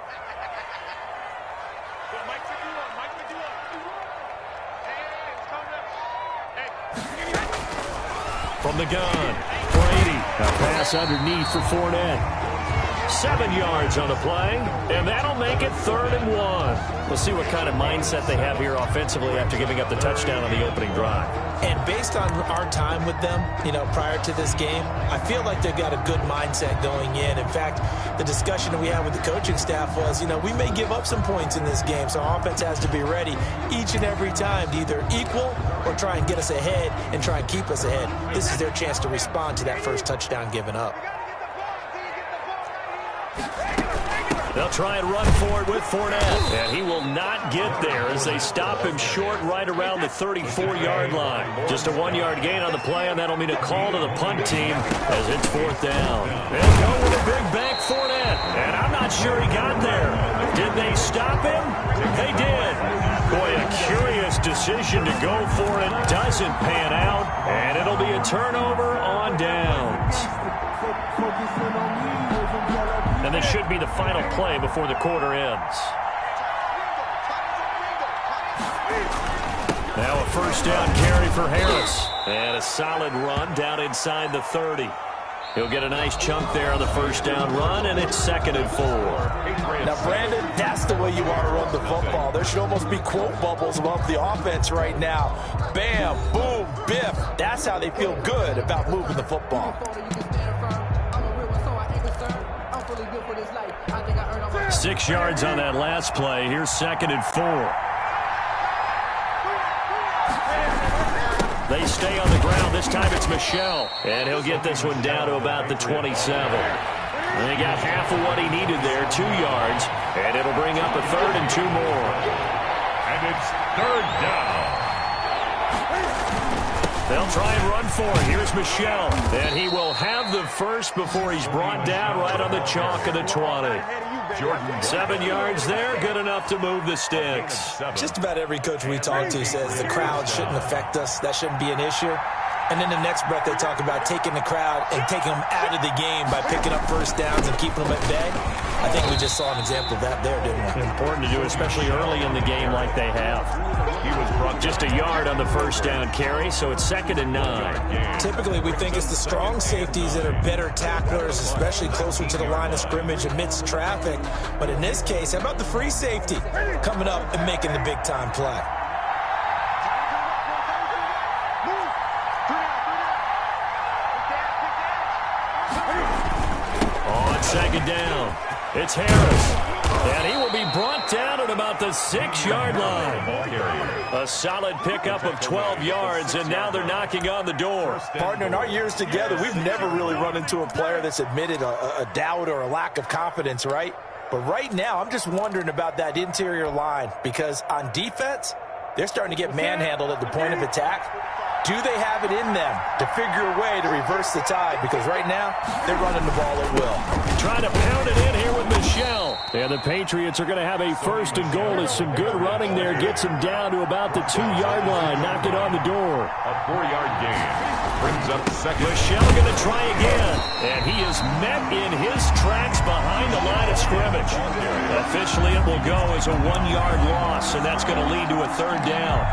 From the gun, Brady. A pass underneath for Fournette. 7 yards on the play, and that'll make it 3rd and 1. We'll see what kind of mindset they have here offensively after giving up the touchdown on the opening drive. And based on our time with them, prior to this game, I feel like they've got a good mindset going in. In fact, the discussion that we had with the coaching staff was, we may give up some points in this game, so our offense has to be ready each and every time to either equal or try and get us ahead and try and keep us ahead. This is their chance to respond to that first touchdown given up. They'll try and run for it with Fournette. And he will not get there as they stop him short right around the 34-yard line. Just a 1-yard gain on the play, and that'll mean a call to the punt team as it's 4th down. They'll go with a big bank Fournette. And I'm not sure he got there. Did they stop him? They did. Boy, a curious decision to go for it. Doesn't pan out, and it'll be a turnover on downs. And this should be the final play before the quarter ends. Now a first down carry for Harris. And a solid run down inside the 30. He'll get a nice chunk there on the first down run, and it's 2nd and 4. Now, Brandon, that's the way you want to run the football. There should almost be quote bubbles above the offense right now. Bam, boom, biff. That's how they feel good about moving the football. 6 yards on that last play. Here's 2nd and 4. They stay on the ground. This time it's Michel. And he'll get this one down to about the 27. And he got half of what he needed there, 2 yards. And it'll bring up a 3rd and 2 more. And it's 3rd down. They'll try and run for it. Here's Michel. And he will have the first before he's brought down right on the chalk of the 20. Jordan. 7 yards there, good enough to move the sticks. Just about every coach we talk to says the crowd shouldn't affect us. That shouldn't be an issue. And then the next breath they talk about taking the crowd and taking them out of the game by picking up first downs and keeping them at bay. I think we just saw an example of that there, didn't we? Important to do, especially early in the game like they have. He was brought just a yard on the first down carry, so it's 2nd and 9. Typically, we think it's the strong safeties that are better tacklers, especially closer to the line of scrimmage amidst traffic. But in this case, how about the free safety coming up and making the big-time play? On 2nd down, it's Harris. And he will be brought down at about the 6-yard line. A solid pickup of 12 yards, and now they're knocking on the door. Partner, in our years together, we've never really run into a player that's admitted a doubt or a lack of confidence, right? But right now, I'm just wondering about that interior line, because on defense, they're starting to get manhandled at the point of attack. Do they have it in them to figure a way to reverse the tide? Because right now, they're running the ball at will. Trying to pound it in here with Michelle. And the Patriots are going to have a 1st and goal. As some good running there gets him down to about the 2-yard line. Knock it on the door. A 4-yard gain. Brings up 2nd. Michelle going to try again. And he is met in his tracks behind the line of scrimmage. Officially, it will go as a 1-yard loss, and that's going to lead to a 3rd down.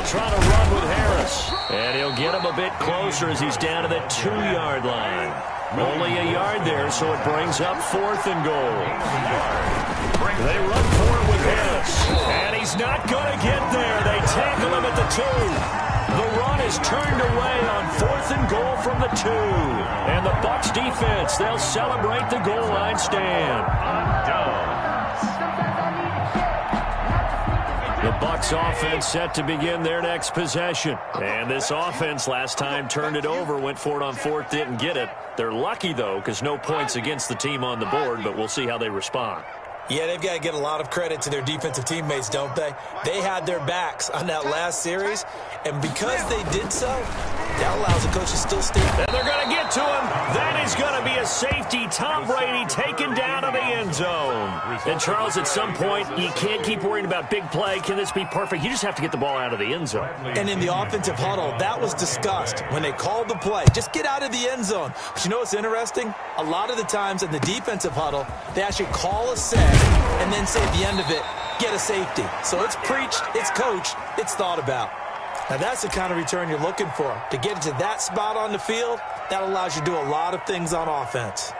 Trying to run with Harris. And he'll get him a bit closer as he's down to the 2-yard line. Only a yard there, so it brings up 4th and goal. They run for it with Harris. And he's not going to get there. They tackle him at the 2. The run is turned away on 4th and goal from the 2. And the Bucs defense, they'll celebrate the goal line stand. The Bucs offense set to begin their next possession. And this offense last time turned it over, went for it on 4th, didn't get it. They're lucky, though, because no points against the team on the board, but we'll see how they respond. Yeah, they've got to get a lot of credit to their defensive teammates, don't they? They had their backs on that last series, and because they did so, that allows the coach to still stay. And they're going to get to him. That is going to be a safety. Tom Brady taken down to the end zone. And, Charles, at some point, you can't keep worrying about big play. Can this be perfect? You just have to get the ball out of the end zone. And in the offensive huddle, that was discussed when they called the play. Just get out of the end zone. But you know what's interesting? A lot of the times in the defensive huddle, they actually call a set and then say at the end of it, get a safety. So it's preached, it's coached, it's thought about. Now that's the kind of return you're looking for. To get into that spot on the field, that allows you to do a lot of things on offense.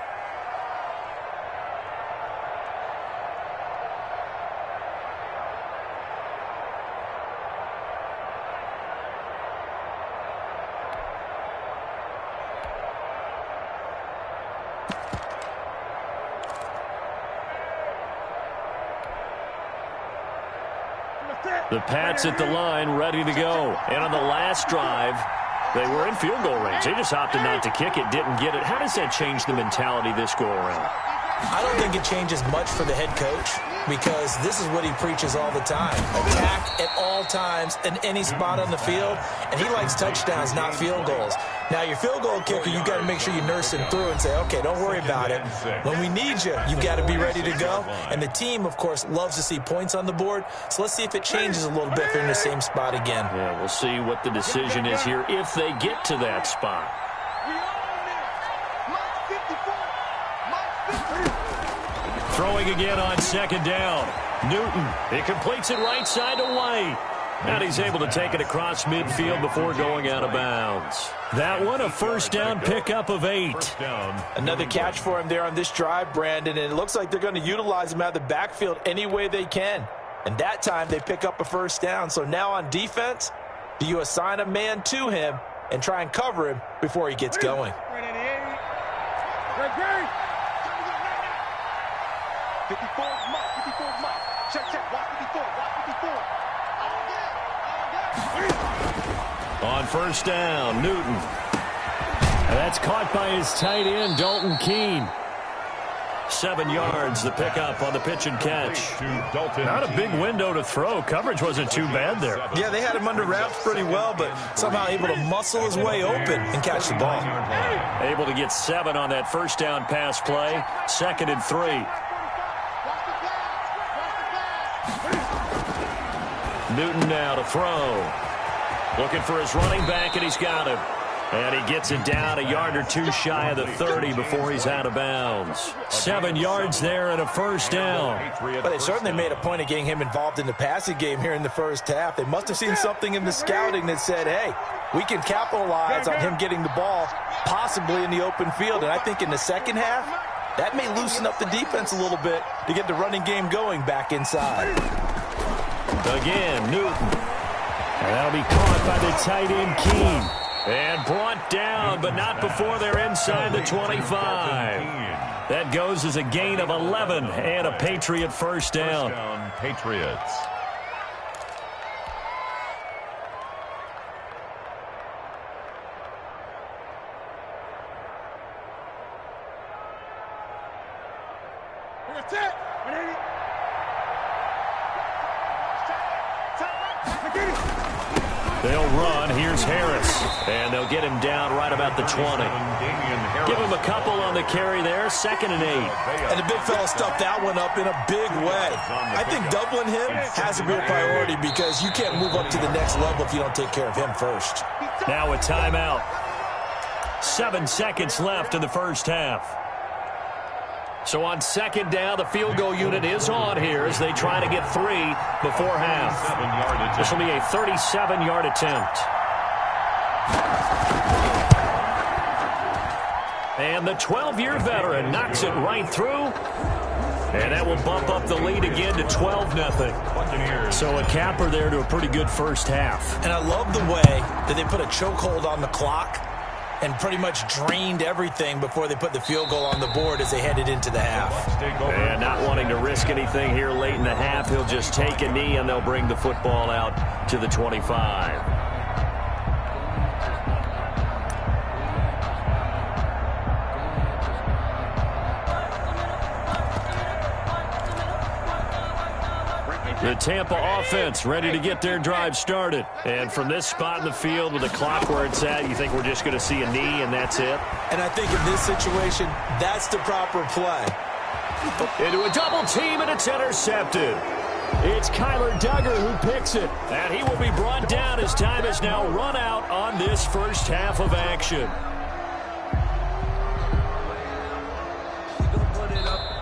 The Pats at the line, ready to go. And on the last drive, they were in field goal range. They just opted not to kick it, didn't get it. How does that change the mentality this go-around? I don't think it changes much for the head coach because this is what he preaches all the time. Attack at all times in any spot on the field, and he likes touchdowns, not field goals. Now, your field goal kicker, you got to make sure you nurse him through and say, okay, don't worry about it. When we need you, you got to be ready to go. And the team, of course, loves to see points on the board. So let's see if it changes a little bit if they're in the same spot again. Yeah, we'll see what the decision is here if they get to that spot. Throwing again on 2nd down. Newton, he completes it right side to White. And he's able to take it across midfield before going out of bounds. That one, a 1st down pickup of 8. Another catch for him there on this drive, Brandon, and it looks like they're going to utilize him out of the backfield any way they can. And that time they pick up a 1st down. So now on defense, do you assign a man to him and try and cover him before he gets going? 54 is Mike. 54 is Mike. Check. Watch 54. Watch 54. On 1st down, Newton. And that's caught by his tight end, Dalton Keene. 7 yards, the pickup on the pitch and catch. Not a big window to throw. Coverage wasn't too bad there. Yeah, they had him under wraps pretty well, but somehow able to muscle his way open and catch the ball. Able to get 7 on that first down pass play. 2nd and 3. Newton now to throw. Looking for his running back, and he's got him. And he gets it down a yard or two shy of the 30 before he's out of bounds. 7 yards there and a first down. But they certainly made a point of getting him involved in the passing game here in the first half. They must have seen something in the scouting that said, hey, we can capitalize on him getting the ball possibly in the open field. And I think in the second half, that may loosen up the defense a little bit to get the running game going back inside. Again, Newton. And that'll be caught by the tight end, Keene. And brought down, but not before they're inside the 25. That goes as a gain of 11 and a Patriot first down. Patriots. That's it. They'll run. Here's Harris. And they'll get him down right about the 20. Give him a couple on the carry there. 2nd and 8. And the big fella stuffed that one up in a big way. I think doubling him has to be a priority because you can't move up to the next level if you don't take care of him first. Now a timeout. 7 seconds left in the first half. So on 2nd down, the field goal unit is on here as they try to get 3 before half. This will be a 37-yard attempt. And the 12-year veteran knocks it right through. And that will bump up the lead again to 12-0. So a capper there to a pretty good first half. And I love the way that they put a chokehold on the clock and pretty much drained everything before they put the field goal on the board as they headed into the half. And not wanting to risk anything here late in the half, he'll just take a knee and they'll bring the football out to the 25. The Tampa offense ready to get their drive started. And from this spot in the field with the clock where it's at, you think we're just going to see a knee and that's it? And I think in this situation, that's the proper play. Into a double team, and it's intercepted. It's Kyler Duggar who picks it. And he will be brought down as time has now run out on this first half of action.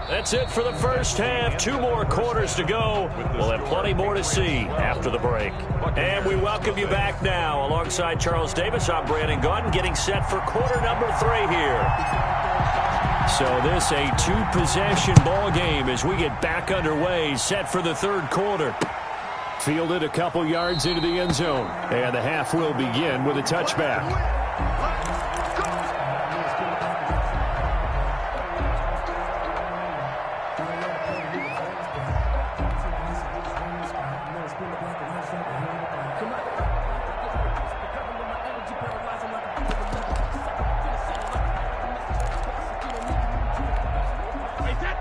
That's it for the first half. 2 more quarters to go. We'll have plenty more to see after the break. And we welcome you back now. Alongside Charles Davis, I'm Brandon Gunn, getting set for quarter number 3 here. So this a 2-possession ball game as we get back underway, set for the 3rd quarter. Fielded a couple yards into the end zone. And the half will begin with a touchback.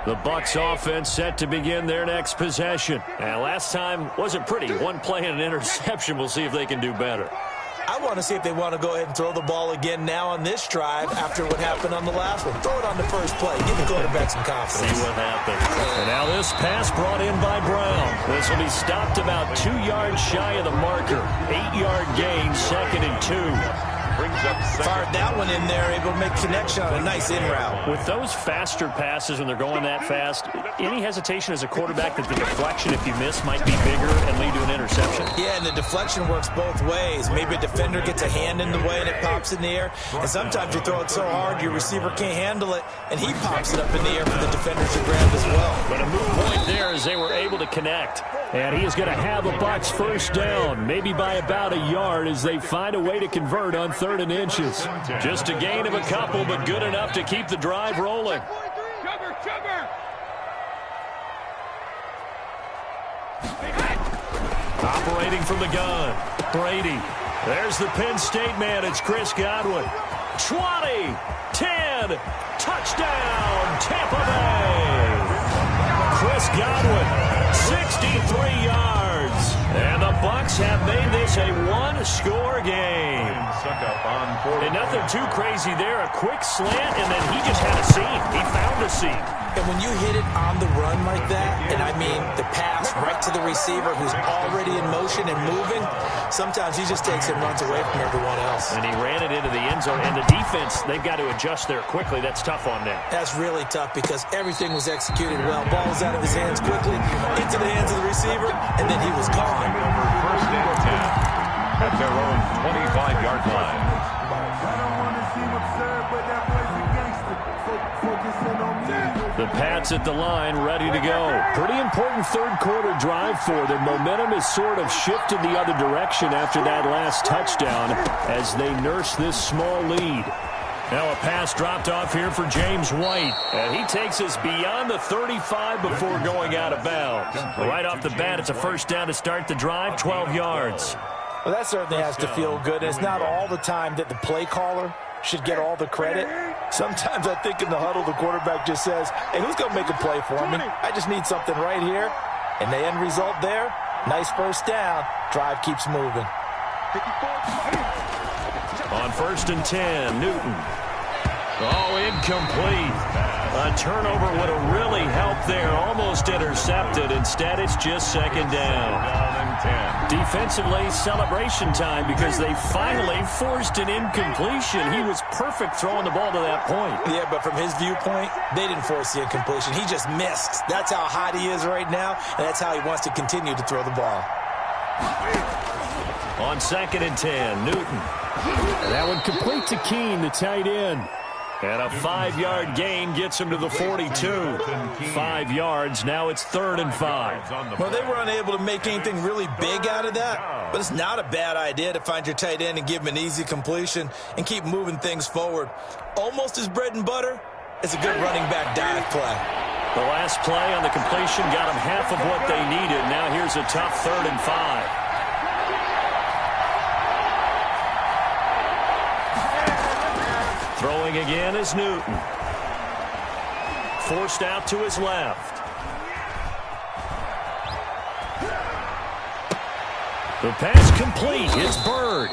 The Bucs offense set to begin their next possession. And last time wasn't pretty. One play and an interception. We'll see if they can do better. I want to see if they want to go ahead and throw the ball again now on this drive after what happened on the last one. Throw it on the first play. Give the quarterback some confidence. See what happens. And now this pass brought in by Brown. This will be stopped about 2 yards shy of the marker. 8-yard gain, 2nd and 2. Fired that one in there, able to make connection on a nice in route. With those faster passes when they're going that fast, any hesitation as a quarterback that the deflection, if you miss, might be bigger and lead to an interception? Yeah, and the deflection works both ways. Maybe a defender gets a hand in the way and it pops in the air. And sometimes you throw it so hard your receiver can't handle it, and he pops it up in the air for the defender to grab as well. But a move point there as they were able to connect. And he is going to have a Bucs first down, maybe by about a yard as they find a way to convert on 3rd and inches. Just a gain of a couple, but good enough to keep the drive rolling. Operating from the gun, Brady. There's the Penn State man. It's Chris Godwin. 20, 10, touchdown, Tampa Bay. Chris Godwin, 63 yards. And the Bucs have made this a one-score game. And nothing too crazy there. A quick slant, and then he just had a seam. He found a seam. And when you hit it on the run like that, and I mean the pass right to the receiver who's already in motion and moving, sometimes he just takes and runs away from everyone else. And he ran it into the end zone. And the defense, they've got to adjust there quickly. That's tough on them. That's really tough because everything was executed well. Ball was out of his hands quickly, into the hands of the receiver, and then he was gone. First and 10 at their own 25-yard line. The Pats at the line, ready to go. Pretty important third-quarter drive for them. Momentum has sort of shifted the other direction after that last touchdown as they nurse this small lead. Now a pass dropped off here for James White. And he takes us beyond the 35 before going out of bounds. Right off the bat, it's a first down to start the drive, 12 yards. Well, that certainly has to feel good. It's not all the time that the play caller should get all the credit. Sometimes I think in the huddle, the quarterback just says, hey, who's going to make a play for me? I just need something right here. And the end result there, nice first down. Drive keeps moving. On first and 10, Newton. Oh, incomplete. A turnover would have really helped there. Almost intercepted. Instead, it's just second down. Defensively, celebration time because they finally forced an incompletion. He was perfect throwing the ball to that point. Yeah, but from his viewpoint, they didn't force the incompletion. He just missed. That's how hot he is right now, and that's how he wants to continue to throw the ball. On second and 10, Newton. And that one complete to Keene, the tight end. And a 5-yard gain gets him to the 42. 5 yards. Now it's 3rd and 5. Well, they were unable to make anything really big out of that, but it's not a bad idea to find your tight end and give him an easy completion and keep moving things forward. Almost as bread and butter as a good running back dive play. The last play on the completion got them half of what they needed. Now here's a tough 3rd and 5. Throwing again is Newton. Forced out to his left. The pass complete. It's Bird.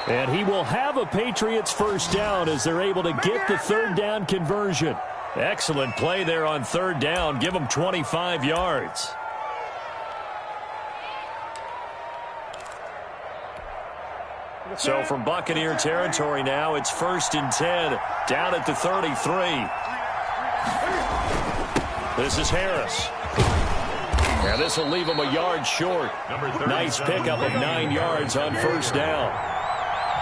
And he will have a Patriots first down as they're able to get the 3rd down conversion. Excellent play there on 3rd down. Give them 25 yards. So from Buccaneer territory now, it's 1st and 10, down at the 33. This is Harris. Now this will leave him a yard short. Nice pickup of 9 yards on first down.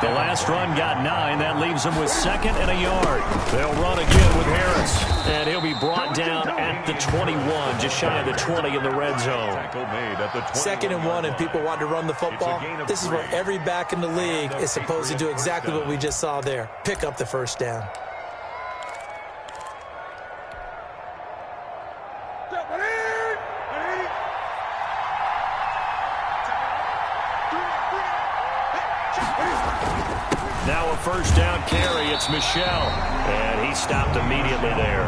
The last run got 9. That leaves him with 2nd and a yard. They'll run again with Harris. And he'll be brought down at the 21, just shy of the 20 in the red zone. 2nd and 1, and people want to run the football. This is where every back in the league is supposed to do exactly what we just saw there. Pick up the first down. Now a first down carry. It's Michel. And he stopped immediately there.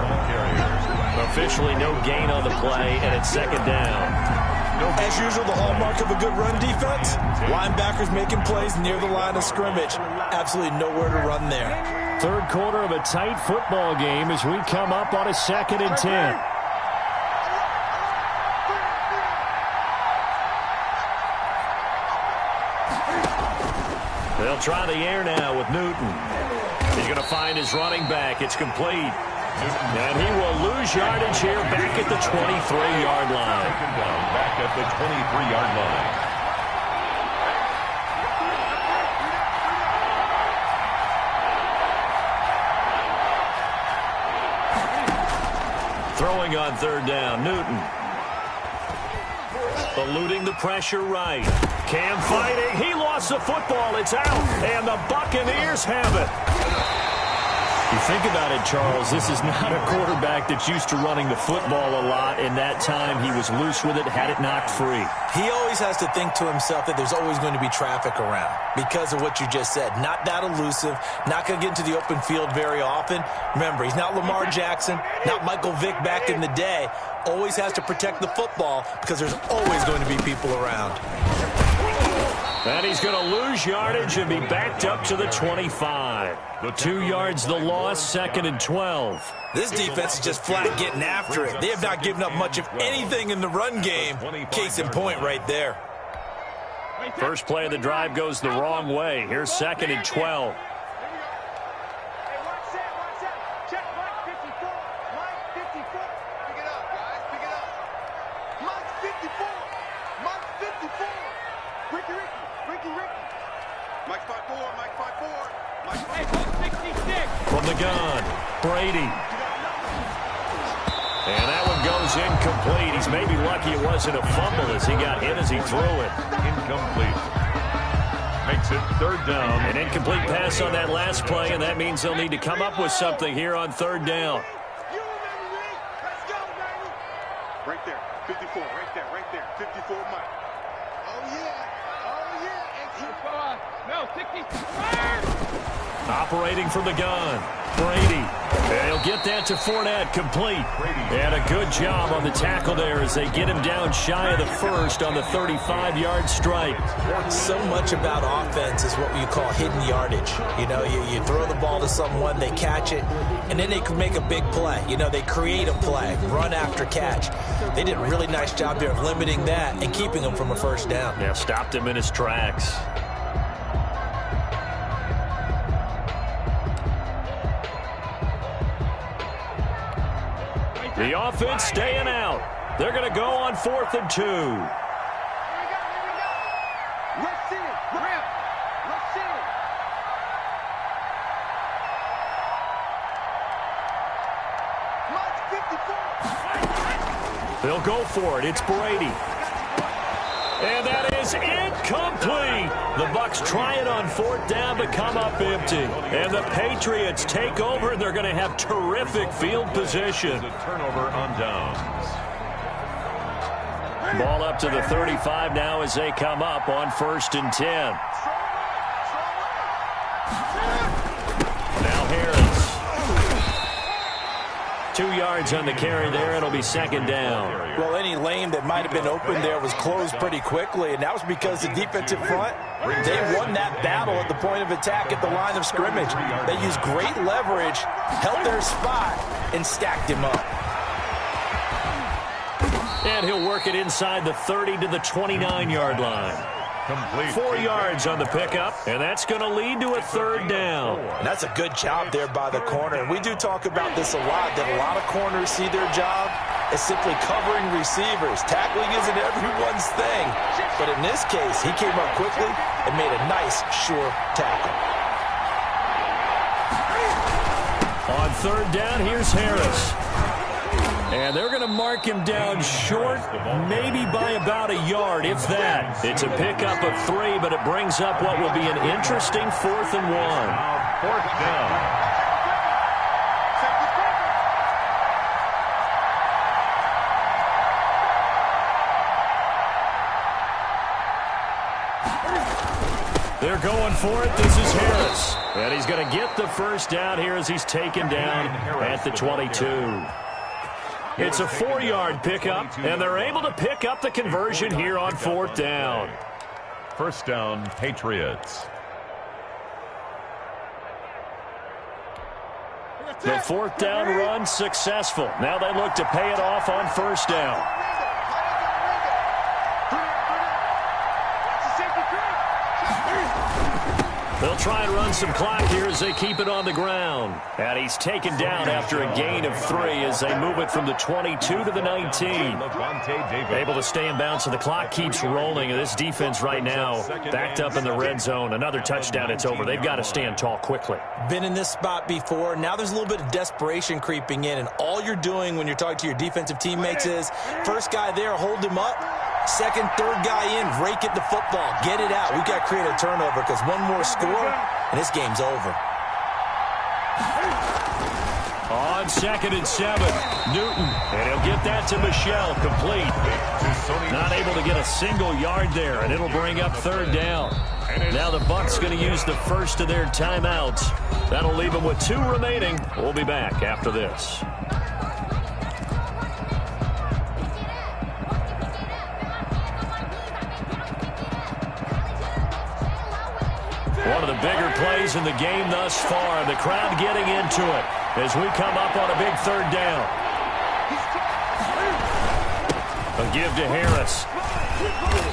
Officially no gain on the play, and it's 2nd down. As usual, the hallmark of a good run defense, linebackers making plays near the line of scrimmage. Absolutely nowhere to run there. 3rd quarter of a tight football game as we come up on a 2nd and 10. They'll try the air now with Newton. He's going to find his running back. It's complete. And he will lose yardage here back at the 23-yard line. Back at the 23-yard line. Throwing on 3rd down, Newton. Eluding the pressure right. Cam fighting. He lost the football. It's out. And the Buccaneers have it. You think about it, Charles, this is not a quarterback that's used to running the football a lot. In that time, he was loose with it, had it knocked free. He always has to think to himself that there's always going to be traffic around because of what you just said. Not that elusive, not going to get into the open field very often. Remember, he's not Lamar Jackson, not Michael Vick back in the day. Always has to protect the football because there's always going to be people around. And he's going to lose yardage and be backed up to the 25. 2 yards the loss, 2nd and 12. This defense is just flat getting after it. They have not given up much of anything in the run game. Case in point right there. First play of the drive goes the wrong way. Here's 2nd and 12. From the gun, Brady. And that one goes incomplete. He's maybe lucky it wasn't a fumble as he got hit as he threw it. Incomplete. Makes it 3rd down. An incomplete pass on that last play, and that means they'll need to come up with something here on 3rd down. Right there, 54, right there, 54, Mike. Oh, yeah, and no, 60. Operating from the gun, Brady. And he'll get that to Fournette, complete. And a good job on the tackle there as they get him down shy of the first on the 35-yard strike. So much about offense is what you call hidden yardage. You know, you throw the ball to someone, they catch it, and then they can make a big play. You know, they create a play, run after catch. They did a really nice job there of limiting that and keeping him from a first down. Yeah, stopped him in his tracks. The offense staying out. They're going to go on 4th and 2. They'll go for it. It's Brady. And that is incomplete. The Bucs try it on 4th down but come up empty. And the Patriots take over, and they're going to have terrific field position. A turnover on downs. Ball up to the 35 now as they come up on 1st and 10. Now Harris. 2 yards on the carry there. It'll be 2nd down. Well, any lane that might have been open there was closed pretty quickly, and that was because the defensive front, they won that battle at the point of attack at the line of scrimmage. They used great leverage, held their spot, and stacked him up. And he'll work it inside the 30 to the 29-yard line. Complete. 4 yards on the pickup, and that's going to lead to a 3rd down. And that's a good job there by the corner. And we do talk about this a lot, that a lot of corners see their job as simply covering receivers. Tackling isn't everyone's thing. But in this case, he came up quickly and made a nice, sure tackle. On 3rd down, here's Harris. And they're going to mark him down short, maybe by about a yard, if that. It's a pickup of 3, but it brings up what will be an interesting 4th and 1. 4th down. They're going for it. This is Harris. And he's going to get the first down here as he's taken down at the 22. It's a 4-yard pickup, and they're able to pick up the conversion here on 4th down. 1st down, Patriots. The 4th down run successful. Now they look to pay it off on 1st down. They'll try and run some clock here as they keep it on the ground. And he's taken down after a gain of 3 as they move it from the 22 to the 19. Able to stay in bounds, so the clock keeps rolling. And this defense right now backed up in the red zone. Another touchdown, it's over. They've got to stand tall quickly. Been in this spot before. Now there's a little bit of desperation creeping in. And all you're doing when you're talking to your defensive teammates is, first guy there, hold him up. Second, third guy in, rake it the football. Get it out. We've got to create a turnover because one more score, and this game's over. On 2nd and 7, Newton, and he'll get that to Michelle, complete. Not able to get a single yard there, and it'll bring up 3rd down. Now the Bucs going to use the first of their timeouts. That'll leave them with 2 remaining. We'll be back after this. One of the bigger plays in the game thus far. The crowd getting into it as we come up on a big 3rd down. A give to Harris.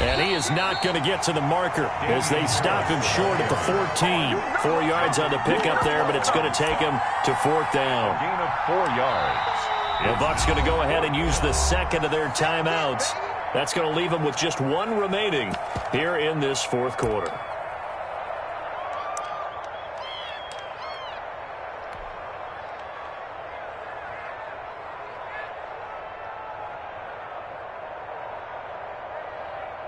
And he is not going to get to the marker as they stop him short at the 14. 4 yards on the pickup there, but it's going to take him to 4th down. Gain of 4 yards. The Bucs going to go ahead and use the second of their timeouts. That's going to leave them with just 1 remaining here in this 4th quarter.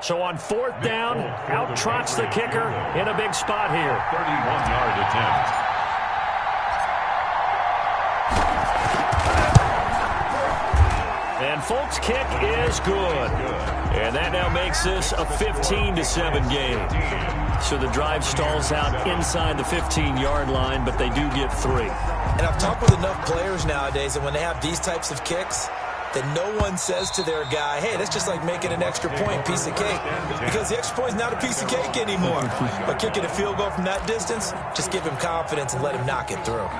So on 4th down, out trots the kicker in a big spot here. 31-yard attempt. And Folk's kick is good. And that now makes this a 15-7 game. So the drive stalls out inside the 15-yard line, but they do get 3. And I've talked with enough players nowadays, and when they have these types of kicks, that no one says to their guy, hey, that's just like making an extra point, piece of cake. Because the extra point is not a piece of cake anymore. But kicking a field goal from that distance, just give him confidence and let him knock it through.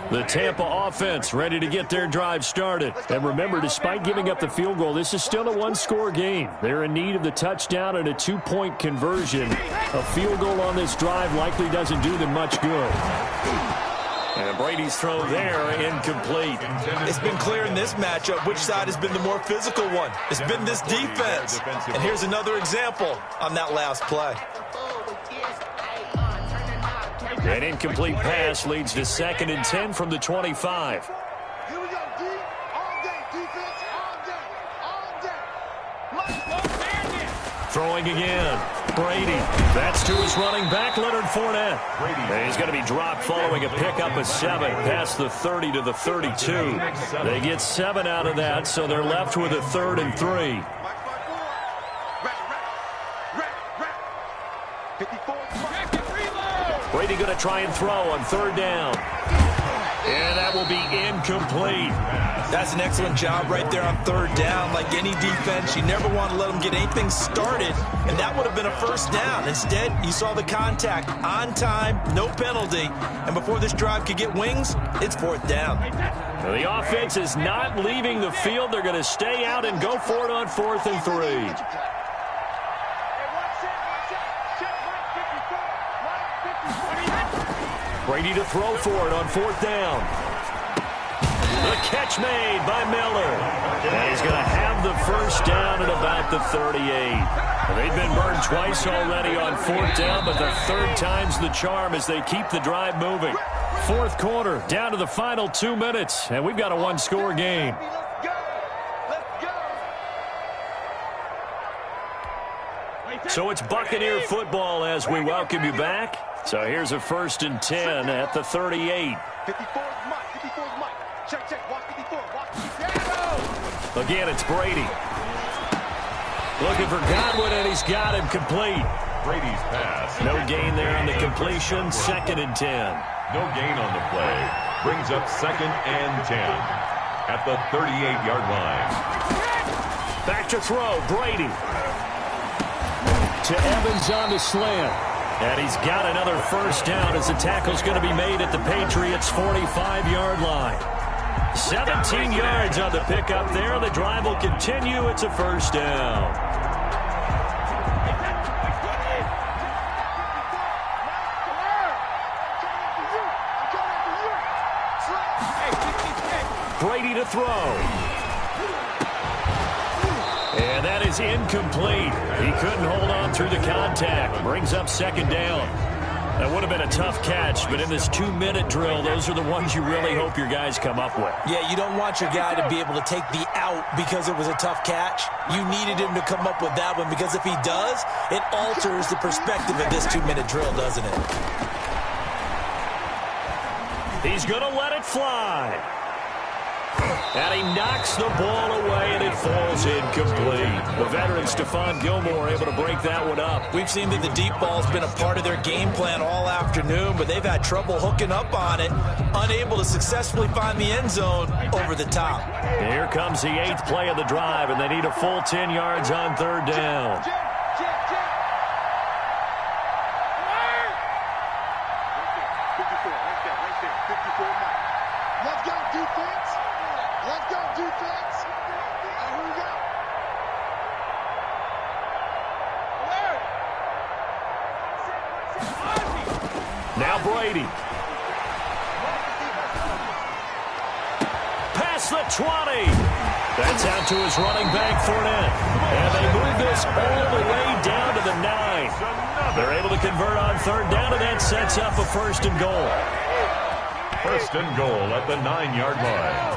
The Tampa offense ready to get their drive started. And remember, despite giving up the field goal, this is still a 1-score game. They're in need of the touchdown and a 2-point conversion. A field goal on this drive likely doesn't do them much good. And Brady's throw there, incomplete. It's been clear in this matchup which side has been the more physical one. It's been this defense. And here's another example on that last play. An incomplete pass leads to 2nd and 10 from the 25. Here we go, D. All day, defense, all day. Throwing again. Brady. That's to his running back, Leonard Fournette. And he's going to be dropped following a pickup of 7 past the 30 to the 32. They get 7 out of that, so they're left with a 3rd and 3. Brady going to try and throw on 3rd down. And that will be incomplete. That's an excellent job right there on 3rd down. Like any defense, you never want to let them get anything started, and that would have been a 1st down. Instead, you saw the contact on time, no penalty, and before this drive could get wings, it's 4th down. Now, the offense is not leaving the field. They're going to stay out and go for it on 4th and 3. Brady to throw for it on 4th down. The catch made by Miller. And he's going to have the 1st down at about the 38. They've been burned twice already on 4th down, but the 3rd time's the charm as they keep the drive moving. 4th quarter, down to the final 2 minutes, and we've got a 1-score game. So it's Buccaneer football as we welcome you back. So here's a 1st and 10 at the 38. 54's Mike. 54's Mike. Check, check. Watch 54. Watch 54. Again, it's Brady. Looking for Godwin, and he's got him complete. Brady's pass. No gain there on the completion. 2nd and 10. No gain on the play. Brings up 2nd and 10 at the 38-yard line. Back to throw. Brady. To Evans on the slant. And he's got another 1st down as the tackle's going to be made at the Patriots' 45-yard line. 17 yards on the pickup there. The drive will continue. It's a 1st down. Brady to throw. And that is incomplete. He couldn't hold on through the contact. Brings up 2nd down. That would have been a tough catch, but in this 2-minute drill, those are the ones you really hope your guys come up with. Yeah, you don't want your guy to be able to take the out because it was a tough catch. You needed him to come up with that one because if he does, it alters the perspective of this 2-minute drill, doesn't it? He's going to let it fly. And he knocks the ball away, and it falls incomplete. The veteran Stephon Gilmore able to break that one up. We've seen that the deep ball's been a part of their game plan all afternoon, but they've had trouble hooking up on it, unable to successfully find the end zone over the top. Here comes the 8th play of the drive, and they need a full 10 yards on 3rd down. Let's go, defense. Let's go, defense. And here we go. Now Brady. Past the 20. That's out to his running back, Fournette. And they move this all the way down to the 9. They're able to convert on 3rd down, and that sets up a 1st and goal. 1st and goal at the 9-yard line.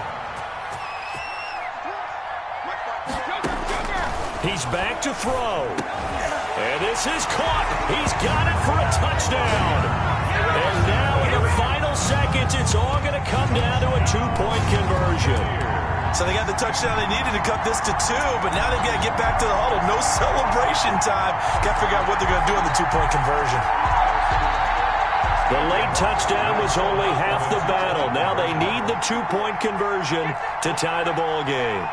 He's back to throw. And this is caught. He's got it for a touchdown. And now in the final seconds, it's all going to come down to a 2-point conversion. So they got the touchdown they needed to cut this to 2, but now they've got to get back to the huddle. No celebration time. Got to figure out what they're going to do on the 2-point conversion. The late touchdown was only half the battle. Now they need the 2-point conversion to tie the ball game.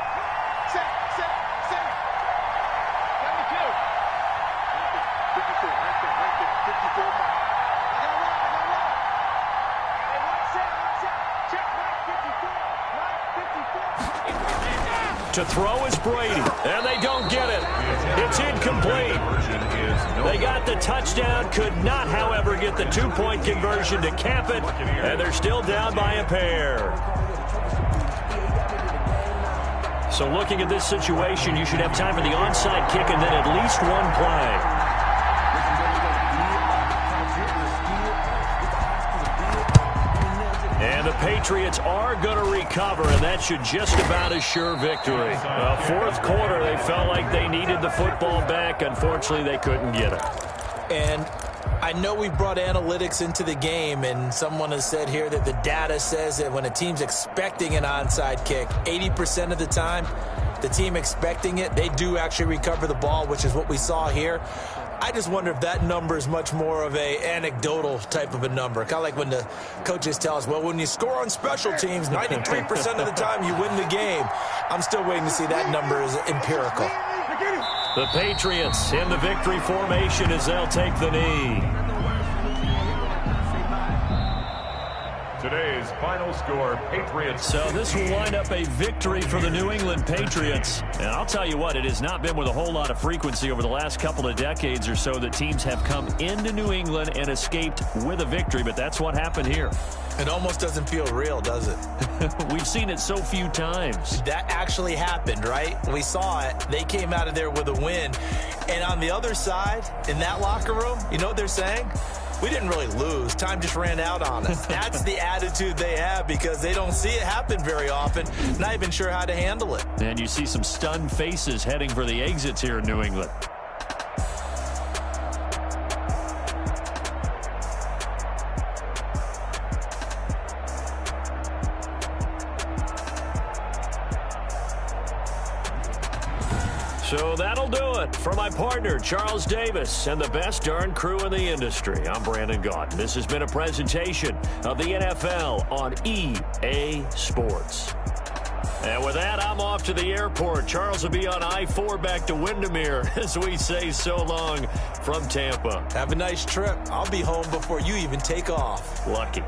To throw is Brady, and they don't get it. It's incomplete. They got the touchdown, could not, however, get the 2-point conversion to cap it, and they're still down by a pair. So looking at this situation, you should have time for the onside kick and then at least one play. And the Patriots are going to recover, and that should just about assure victory. 4th quarter, they felt like they needed the football back. Unfortunately, they couldn't get it. And I know we brought analytics into the game, and someone has said here that the data says that when a team's expecting an onside kick, 80% of the time, the team expecting it, they do actually recover the ball, which is what we saw here. I just wonder if that number is much more of a anecdotal type of a number. Kind of like when the coaches tell us, well, when you score on special teams, 93% of the time you win the game. I'm still waiting to see that number is empirical. The Patriots in the victory formation as they'll take the knee. Today's final score, Patriots. So this will wind up a victory for the New England Patriots. And I'll tell you what, it has not been with a whole lot of frequency over the last couple of decades or so that teams have come into New England and escaped with a victory, but that's what happened here. It almost doesn't feel real, does it? We've seen it so few times. That actually happened, right? We saw it. They came out of there with a win. And on the other side, in that locker room, you know what they're saying? We didn't really lose. Time just ran out on us. That's the attitude they have because they don't see it happen very often. Not even sure how to handle it. And you see some stunned faces heading for the exits here in New England. So that'll do it for my partner, Charles Davis, and the best darn crew in the industry. I'm Brandon Gaudin. This has been a presentation of the NFL on EA Sports. And with that, I'm off to the airport. Charles will be on I-4 back to Windermere as we say so long from Tampa. Have a nice trip. I'll be home before you even take off. Lucky.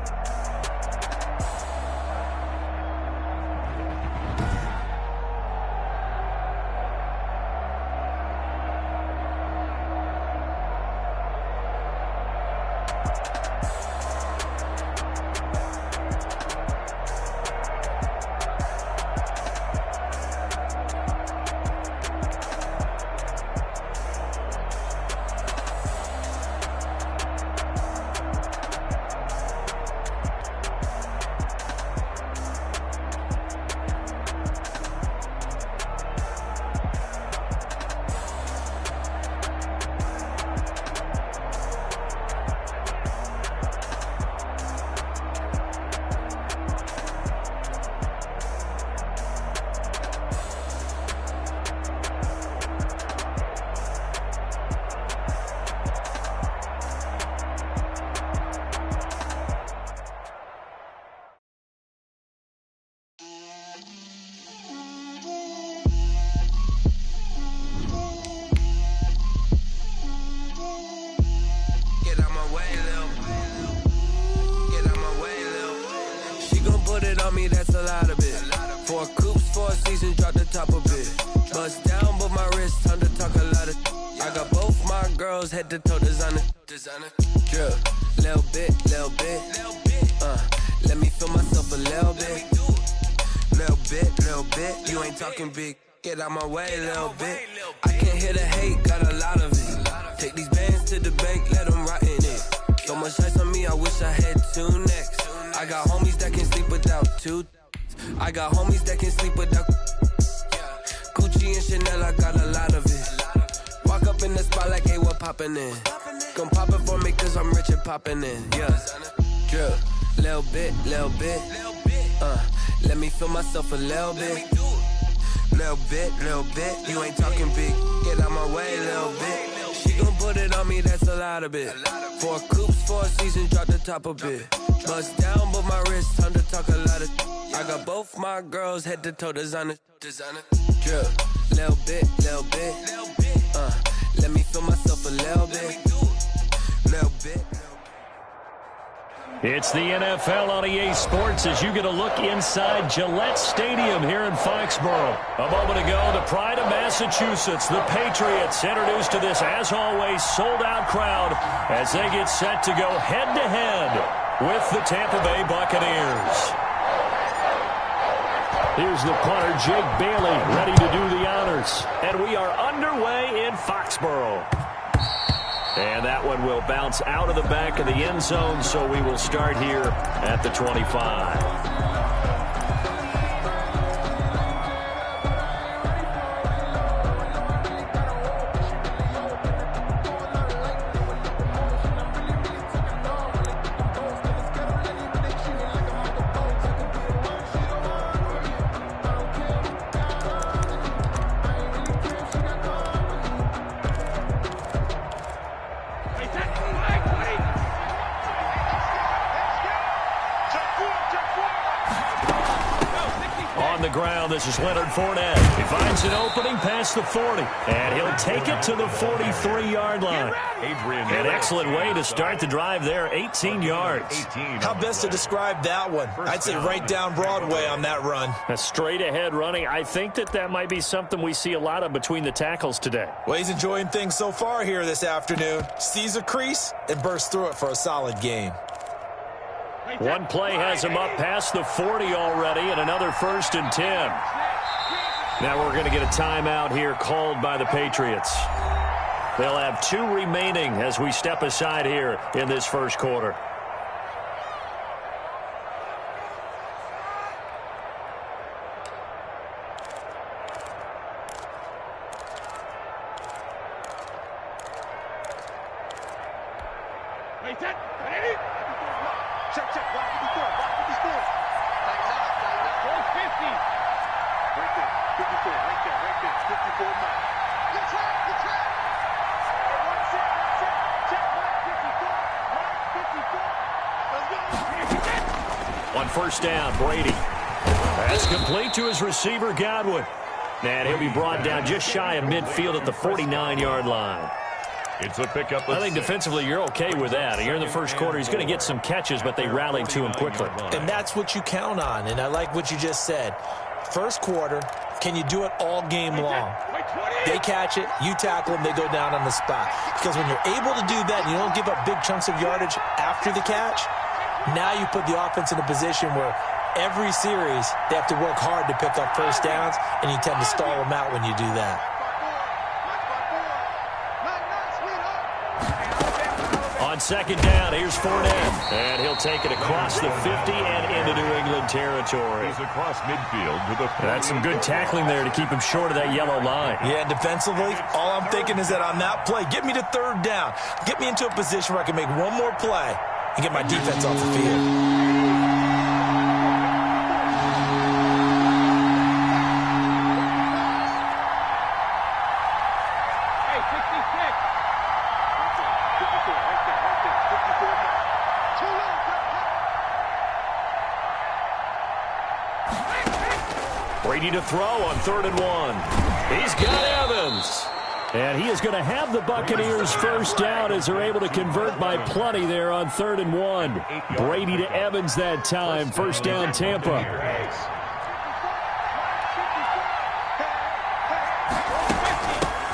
on me, that's a lot of it. 4 coops, 4 seasons, drop the top a bit. Bust down, but my wrist, time to talk a lot of. I got both my girls head to toe designer. Drip, little bit. Let me feel myself a little bit. Little bit. You ain't talking big. Get out my way, little bit. I can't hear the hate, got a lot of it. Take these bands to the bank, let them rot in it. So much ice on me, I wish I had 2 necks. I got homies that can sleep without 2. I got homies that can sleep without. Gucci and Chanel, I got a lot of it. Walk up in the spot like, hey, what poppin' in? Gon' pop it for me cause I'm rich and poppin' in. Yeah, drip, little bit. Let me feel myself a little bit. Little bit. You ain't talking big. Get out my way, little bit. She gon' put it on me, that's a lot of it. 4 coops, 4 seasons, drop the top a bit. Bust down, but my wrist, time to talk a lot of. I got both my girls head to toe designer. Drip, little bit. Let me feel myself a little bit. It's the NFL on EA Sports as you get a look inside Gillette Stadium here in Foxborough. A moment ago, the pride of Massachusetts, the Patriots, introduced to this, as always, sold-out crowd as they get set to go head-to-head with the Tampa Bay Buccaneers. Here's the punter, Jake Bailey, ready to do the honors. And we are underway in Foxborough. And that one will bounce out of the back of the end zone, so we will start here at the 25. This is Leonard Fournette. He finds an opening past the 40, and he'll take it to the 43-yard line. An excellent way to start the drive there, 18 yards. How best to describe that one? I'd say right down Broadway on that run. A straight-ahead running. I think that might be something we see a lot of between the tackles today. Well, he's enjoying things so far here this afternoon. Sees a crease and bursts through it for a solid game. One play has him up past the 40 already, and another 1st and 10. Now we're going to get a timeout here called by the Patriots. They'll have 2 remaining as we step aside here in this first quarter. On first down, Brady. That's complete to his receiver, Godwin. And he'll be brought down just shy of midfield at the 49-yard line. It's a pickup. I think defensively you're okay with that. Here in the first quarter, he's going to get some catches, but they rallied to him quickly. And that's what you count on, and I like what you just said. First quarter, can you do it all game long? They catch it, you tackle them, they go down on the spot. Because when you're able to do that and you don't give up big chunks of yardage after the catch, now you put the offense in a position where every series they have to work hard to pick up first downs, and you tend to stall them out when you do that. On second down, here's Fournette. And he'll take it across the 50 and into New England territory. He's across midfield to the 40. That's some good tackling there to keep him short of that yellow line. Yeah, and defensively, all I'm thinking is that on that play, get me to third down. Get me into a position where I can make one more play and get my defense off the field. Brady to throw on 3rd and 1. He's got Evans. And he is going to have the Buccaneers first down as they're able to convert by plenty there on 3rd and 1. Brady to Evans that time. First down, Tampa.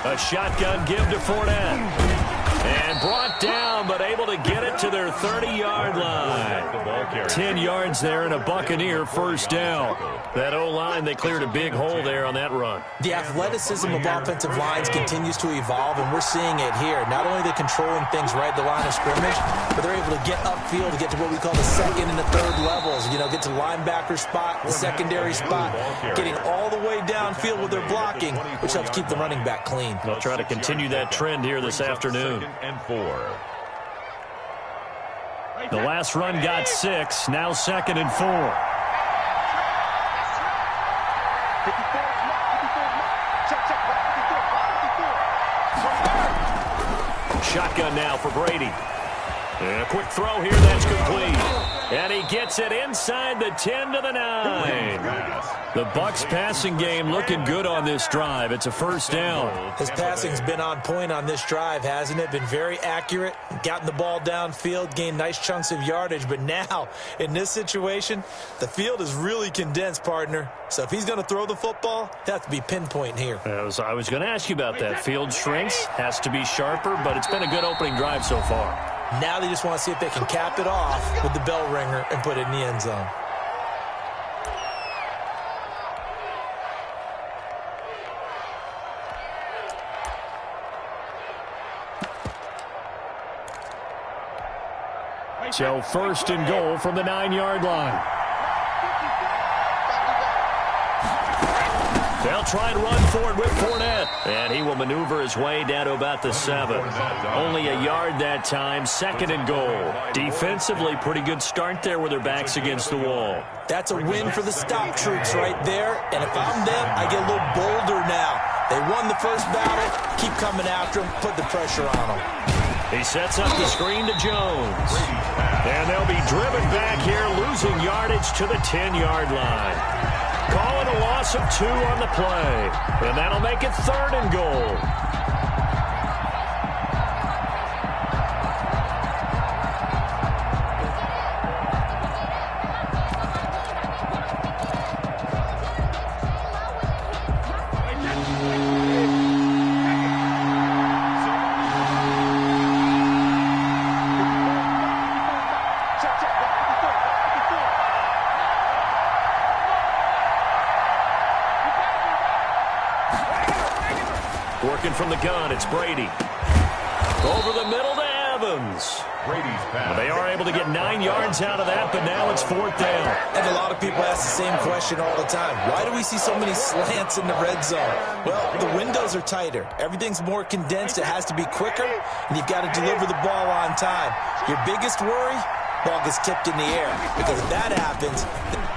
A shotgun give to Fournette. And brought down, but able to get it to their 30-yard line. 10 yards there and a Buccaneer first down. That O-line, they cleared a big hole there on that run. The athleticism of offensive lines continues to evolve, and we're seeing it here. Not only are they controlling things right at the line of scrimmage, but they're able to get upfield to get to what we call the second and the third levels. You know, get to linebacker spot, the secondary spot, getting all the way downfield with their blocking, which helps keep the running back clean. They'll try to continue that trend here this afternoon. And 4. The last run got 6. Now 2nd and 4. Shotgun now for Brady. And a quick throw here, that's complete. And he gets it inside the 10 to the 9. The Bucs passing game looking good on this drive. It's a first down. His passing's been on point on this drive, hasn't it? Been very accurate, gotten the ball downfield, gained nice chunks of yardage. But now, in this situation, the field is really condensed, partner. So if he's going to throw the football, that has to be pinpoint here. I was going to ask you about that. Field shrinks, has to be sharper, but it's been a good opening drive so far. Now they just want to see if they can cap it off with the bell ringer and put it in the end zone. So 1st and goal from the 9-yard line. They'll try and run for it with Fournette. And he will maneuver his way down to about the 7. Only a yard that time, 2nd and goal. Defensively, pretty good start there with their backs against the wall. That's a win for the stop troops right there. And if I'm them, I get a little bolder now. They won the first battle. Keep coming after them. Put the pressure on them. He sets up the screen to Jones. And they'll be driven back here, losing yardage to the 10-yard line. Call it a loss of 2 on the play. And that'll make it 3rd and goal. Working from the gun, it's Brady. Over the middle to Evans. Brady's pass. They are able to get 9 yards out of that, but now it's 4th down. And a lot of people ask the same question all the time. Why do we see so many slants in the red zone? Well, the windows are tighter. Everything's more condensed. It has to be quicker, and you've got to deliver the ball on time. Your biggest worry? Ball gets tipped in the air, because if that happens...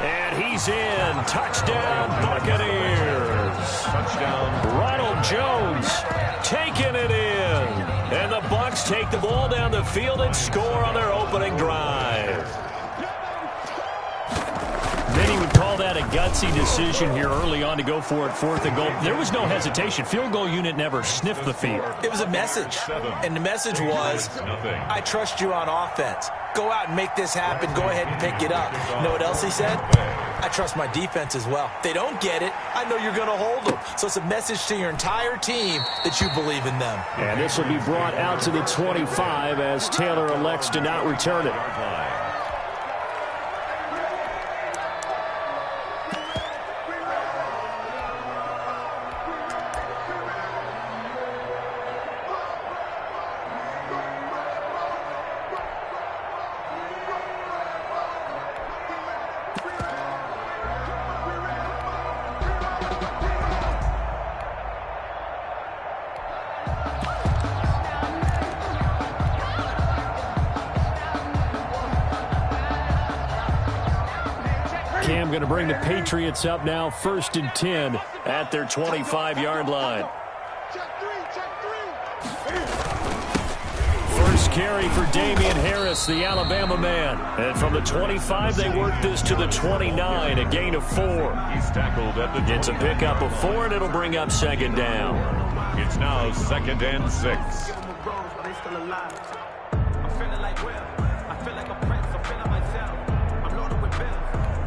And he's in. Touchdown, Buccaneers. Touchdown. Ronald Jones taking it in. And the Bucs take the ball down the field and score on their opening drive. Many would call that a gutsy decision here early on to go for it, 4th and goal. There was no hesitation. Field goal unit never sniffed the field. It was a message, and the message was, I trust you on offense. Go out and make this happen. Go ahead and pick it up. You know what else he said? I trust my defense as well. If they don't get it, I know you're going to hold them. So it's a message to your entire team that you believe in them. And this will be brought out to the 25 as Taylor elects to not return it. Cam going to bring the Patriots up now, 1st and 10 at their 25-yard line. First carry for Damian Harris, the Alabama man. And from the 25, they work this to the 29, a gain of 4. He's tackled at the 29. It's a pickup of 4, and it'll bring up 2nd down. It's now 2nd and 6. I'm feeling like Will. I feel like a prince. I'm feeling myself. I'm loaded with bills.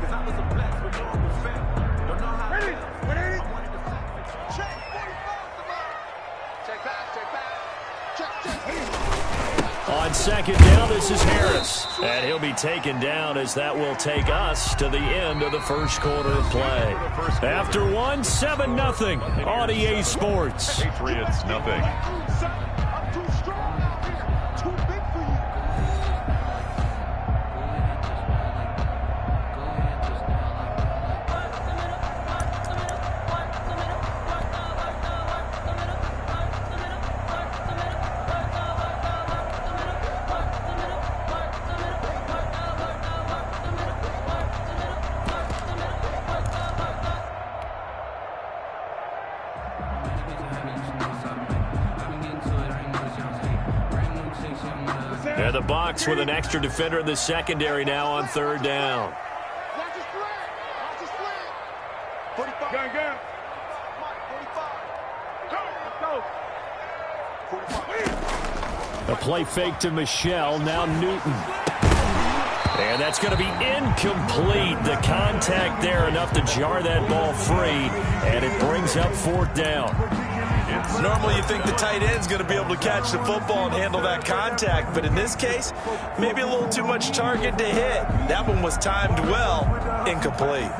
Because I was a blessed with no one fail. Don't know how I feel. I wanted to flex. Check 45 the ball. Check back. Check. On 2nd down, this is Harris. And he'll be taken down as that will take us to the end of the first quarter of play. After one, 7-0 on EA Sports. Patriots nothing. I'm too strong out here. Too big for you. And the Bucs with an extra defender in the secondary now on 3rd down. Watch his flag. Watch his flag. 45. Gang. Mike, 45. Go. A play fake to Michelle, now Newton. And that's going to be incomplete. The contact there enough to jar that ball free, and it brings up 4th down. Normally you think the tight end's going to be able to catch the football and handle that contact, but in this case, maybe a little too much target to hit. That one was timed well, incomplete.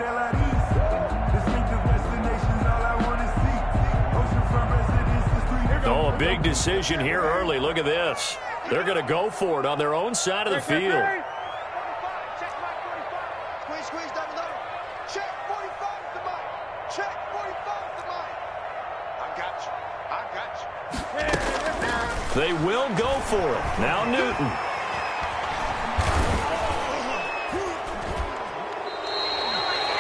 Oh, a big decision here early. Look at this. They're going to go for it on their own side of the field. Squeeze down the middle. Check 45 is the mic. Check 45 is the mic. I got you. They will go for it. Now Newton.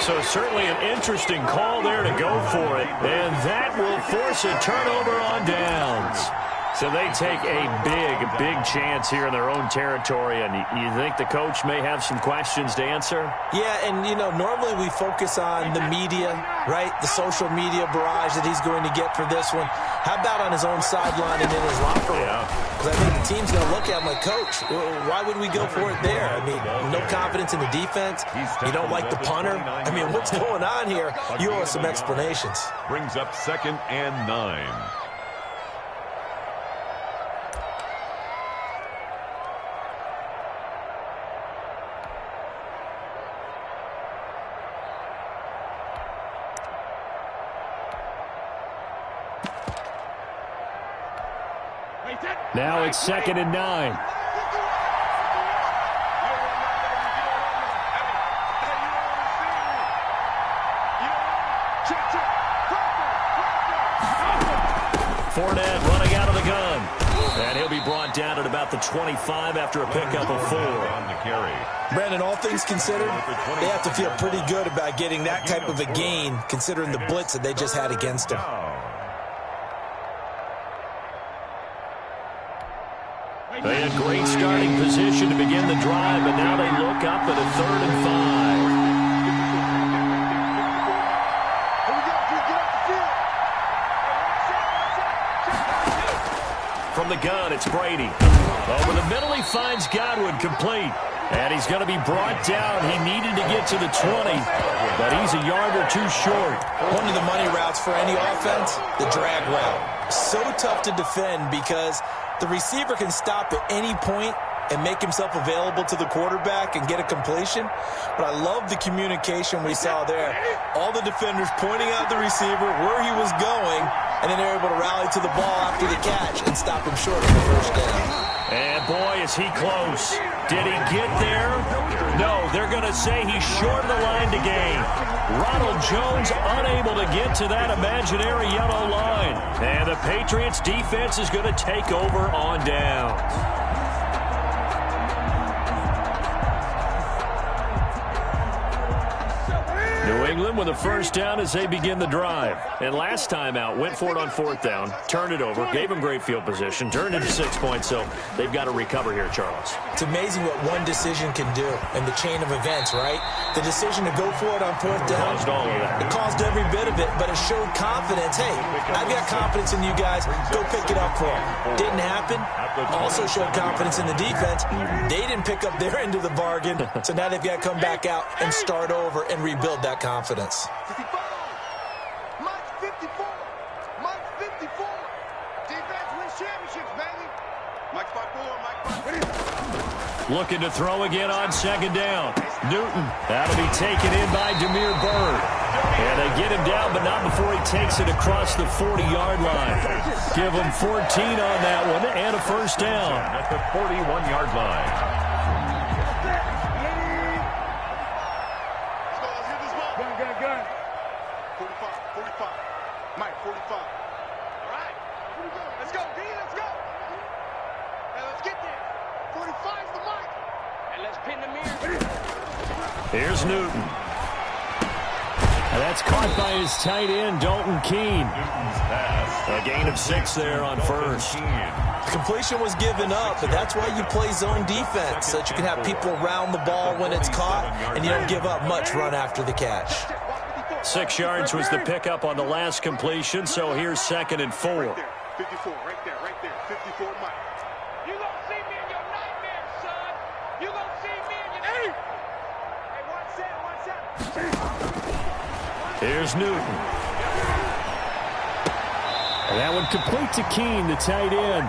So certainly an interesting call there to go for it. And that will force a turnover on downs. So they take a big chance here in their own territory. And you think the coach may have some questions to answer? Yeah, and, normally we focus on the media, right? The social media barrage that he's going to get for this one. How about on his own sideline and in his locker room? Because I think the team's going to look at him like, Coach, why would we go for it there? I mean, no confidence in the defense. You don't like the punter. I mean, what's going on here? You owe us some explanations. Brings up 2nd and 9. Now it's 2nd and 9. Fournette running out of the gun. And he'll be brought down at about the 25 after a pickup of 4. On the carry. Brandon, all things considered, they have to feel pretty good about getting that type of a gain, considering the blitz that they just had against him. They had great starting position to begin the drive, but now they look up at a 3rd and 5. From the gun, it's Brady. Over the middle, he finds Godwin complete. And he's going to be brought down. He needed to get to the 20, but he's a yard or two short. One of the money routes for any offense, the drag route. So tough to defend because the receiver can stop at any point and make himself available to the quarterback and get a completion. But I love the communication we saw there. All the defenders pointing out the receiver, where he was going, and then they're able to rally to the ball after the catch and stop him short of the 1st down. And boy, is he close. Did he get there? No, they're going to say he's short of the line to gain. Ronald Jones unable to get to that imaginary yellow line. And the Patriots defense is going to take over on downs. New England with a first down as they begin the drive. And last time out, went for it on fourth down, turned it over, gave them great field position, turned into 6 points, so they've got to recover here, Charles. It's amazing what one decision can do in the chain of events, right? The decision to go for it on fourth down. Caused all of that. It caused every bit of it, but it showed confidence. Hey, I've got confidence in you guys. Go pick it up for them. Didn't happen. Also showed confidence in the defense. They didn't pick up their end of the bargain, so now they've got to come back out and start over and rebuild that confidence. Mike 54. Mike 54. Defense wins championships, baby. Mike 5-4. Mike 5-4. Looking to throw again on second down. Newton. That'll be taken in by Demir Bird. And they get him down, but not before he takes it across the 40-yard line. Give him 14 on that one and a first down. At the 41-yard line. Gun. 45. Mike, 45. All right. Let's go, D. Let's go. Hey, let's get there. 45's the Mike. And let's pin the mirror. Here's Newton. And that's caught by his tight end, Dalton Keene. A gain of 6 there on first. Completion was given up, but that's why you play zone defense, so that you can have people around the ball when it's caught, and you don't give up much run after the catch. 6 yards was the pickup on the last completion, so here's 2nd and 4. 54, right there. 54, Mike. You gonna see me in your nightmares, son. You gonna see me in your... Hey! Hey, 1-7. Here's Newton. And that one complete to Keene, the tight end.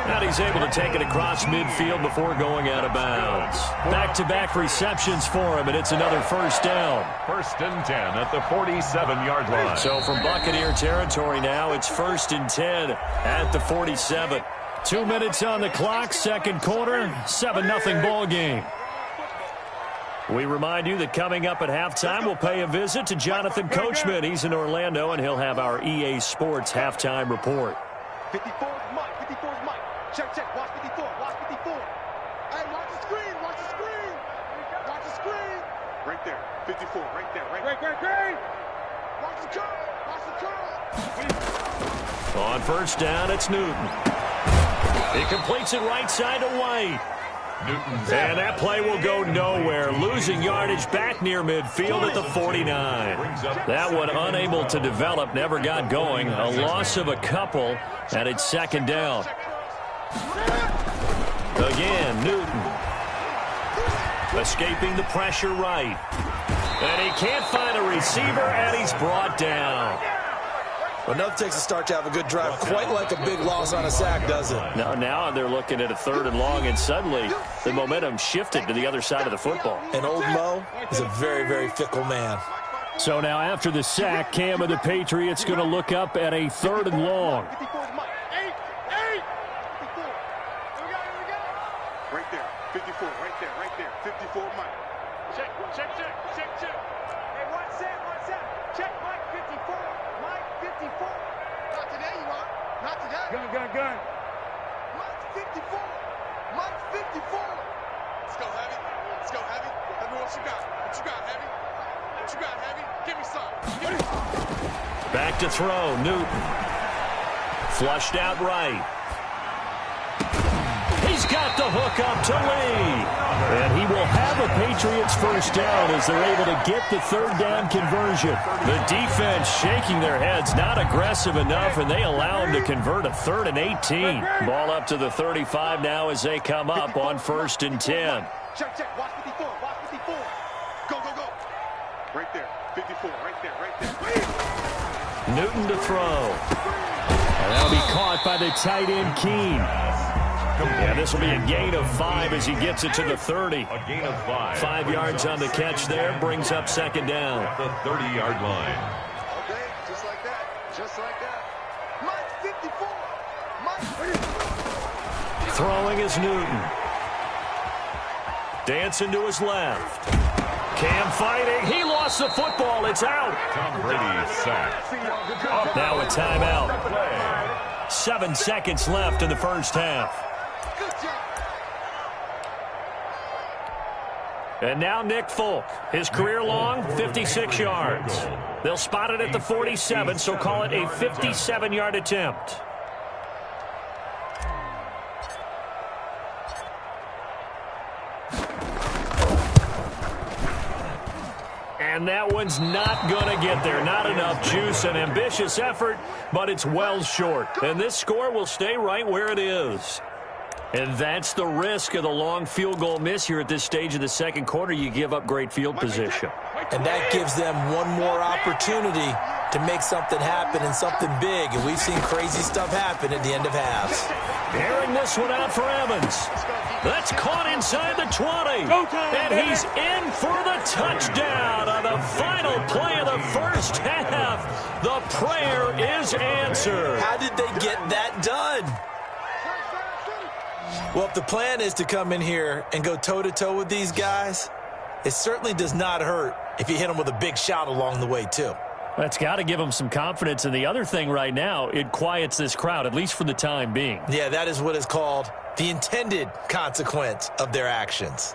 And he's able to take it across midfield before going out of bounds. Back-to-back receptions for him, and it's another first down. 1st and 10 at the 47-yard line. So from Buccaneer territory now, it's 1st and 10 at the 47. 2 minutes on the clock, second quarter, 7-0 ball game. We remind you that coming up at halftime, we'll pay a visit to Jonathan Coachman. He's in Orlando, and he'll have our EA Sports halftime report. 54's Mike. Check. Watch 54. Hey, watch the screen. Watch the screen. Right there. 54. Right there. Great. Watch the curl. On first down, it's Newton. He completes it right side to White. And that play will go nowhere. Losing yardage back near midfield at the 49. That one unable to develop, never got going. A loss of a couple, and it's 2nd down. Again, Newton. Escaping the pressure right. And he can't find a receiver, and he's brought down. Well, enough takes a start to have a good drive. Quite like a big loss on a sack, does it? Now they're looking at a 3rd and long, and suddenly the momentum shifted to the other side of the football. And old Mo is a very, very fickle man. So now after the sack, Cam of the Patriots going to look up at a 3rd and long. Right there. 54. Right there. 54, Mike. Check. Hey, 1-7. Check Mike 54. Mike 54. Not today, you are. Not today. Gun. Mike 54. Mike 54. Let's go, Heavy. Let me what you got. What you got, Heavy? Give me some. Back to throw, Newton. Flushed out right. He's got the hook up to Lee. And he will have a Patriots first down as they're able to get the 3rd down conversion. The defense shaking their heads, not aggressive enough, and they allow him to convert a 3rd and 18. Ball up to the 35 now as they come up on 1st and 10. Check. Watch 54. Go. Right there. 54. Right there. Newton to throw. And that'll be caught by the tight end, Keene. Yeah, this will be a gain of 5 as he gets it to the 30. A gain of 5. 5 yards on the catch there, brings up 2nd down. At the 30-yard line. Okay, just like that. Mike 54. Throwing is Newton. Dancing to his left. Cam fighting. He lost the football. It's out. Tom Brady sacked. Now a timeout. 7 seconds left in the first half. Good job. And now Nick Folk. His career long, 56 yards. They'll spot it at the 47, so call it a 57-yard attempt. And that one's not going to get there. Not enough juice. An ambitious effort, but it's well short. And this score will stay right where it is. And that's the risk of the long field goal miss here at this stage of the second quarter. You give up great field position. And that gives them one more opportunity to make something happen and something big. And we've seen crazy stuff happen at the end of halves. Airing this one out for Evans. That's caught inside the 20. And he's in for the touchdown on the final play of the first half. The prayer is answered. How did they get that done? Well, if the plan is to come in here and go toe-to-toe with these guys, it certainly does not hurt if you hit them with a big shot along the way, too. That's got to give them some confidence. And the other thing right now, it quiets this crowd, at least for the time being. Yeah, that is what is called the intended consequence of their actions.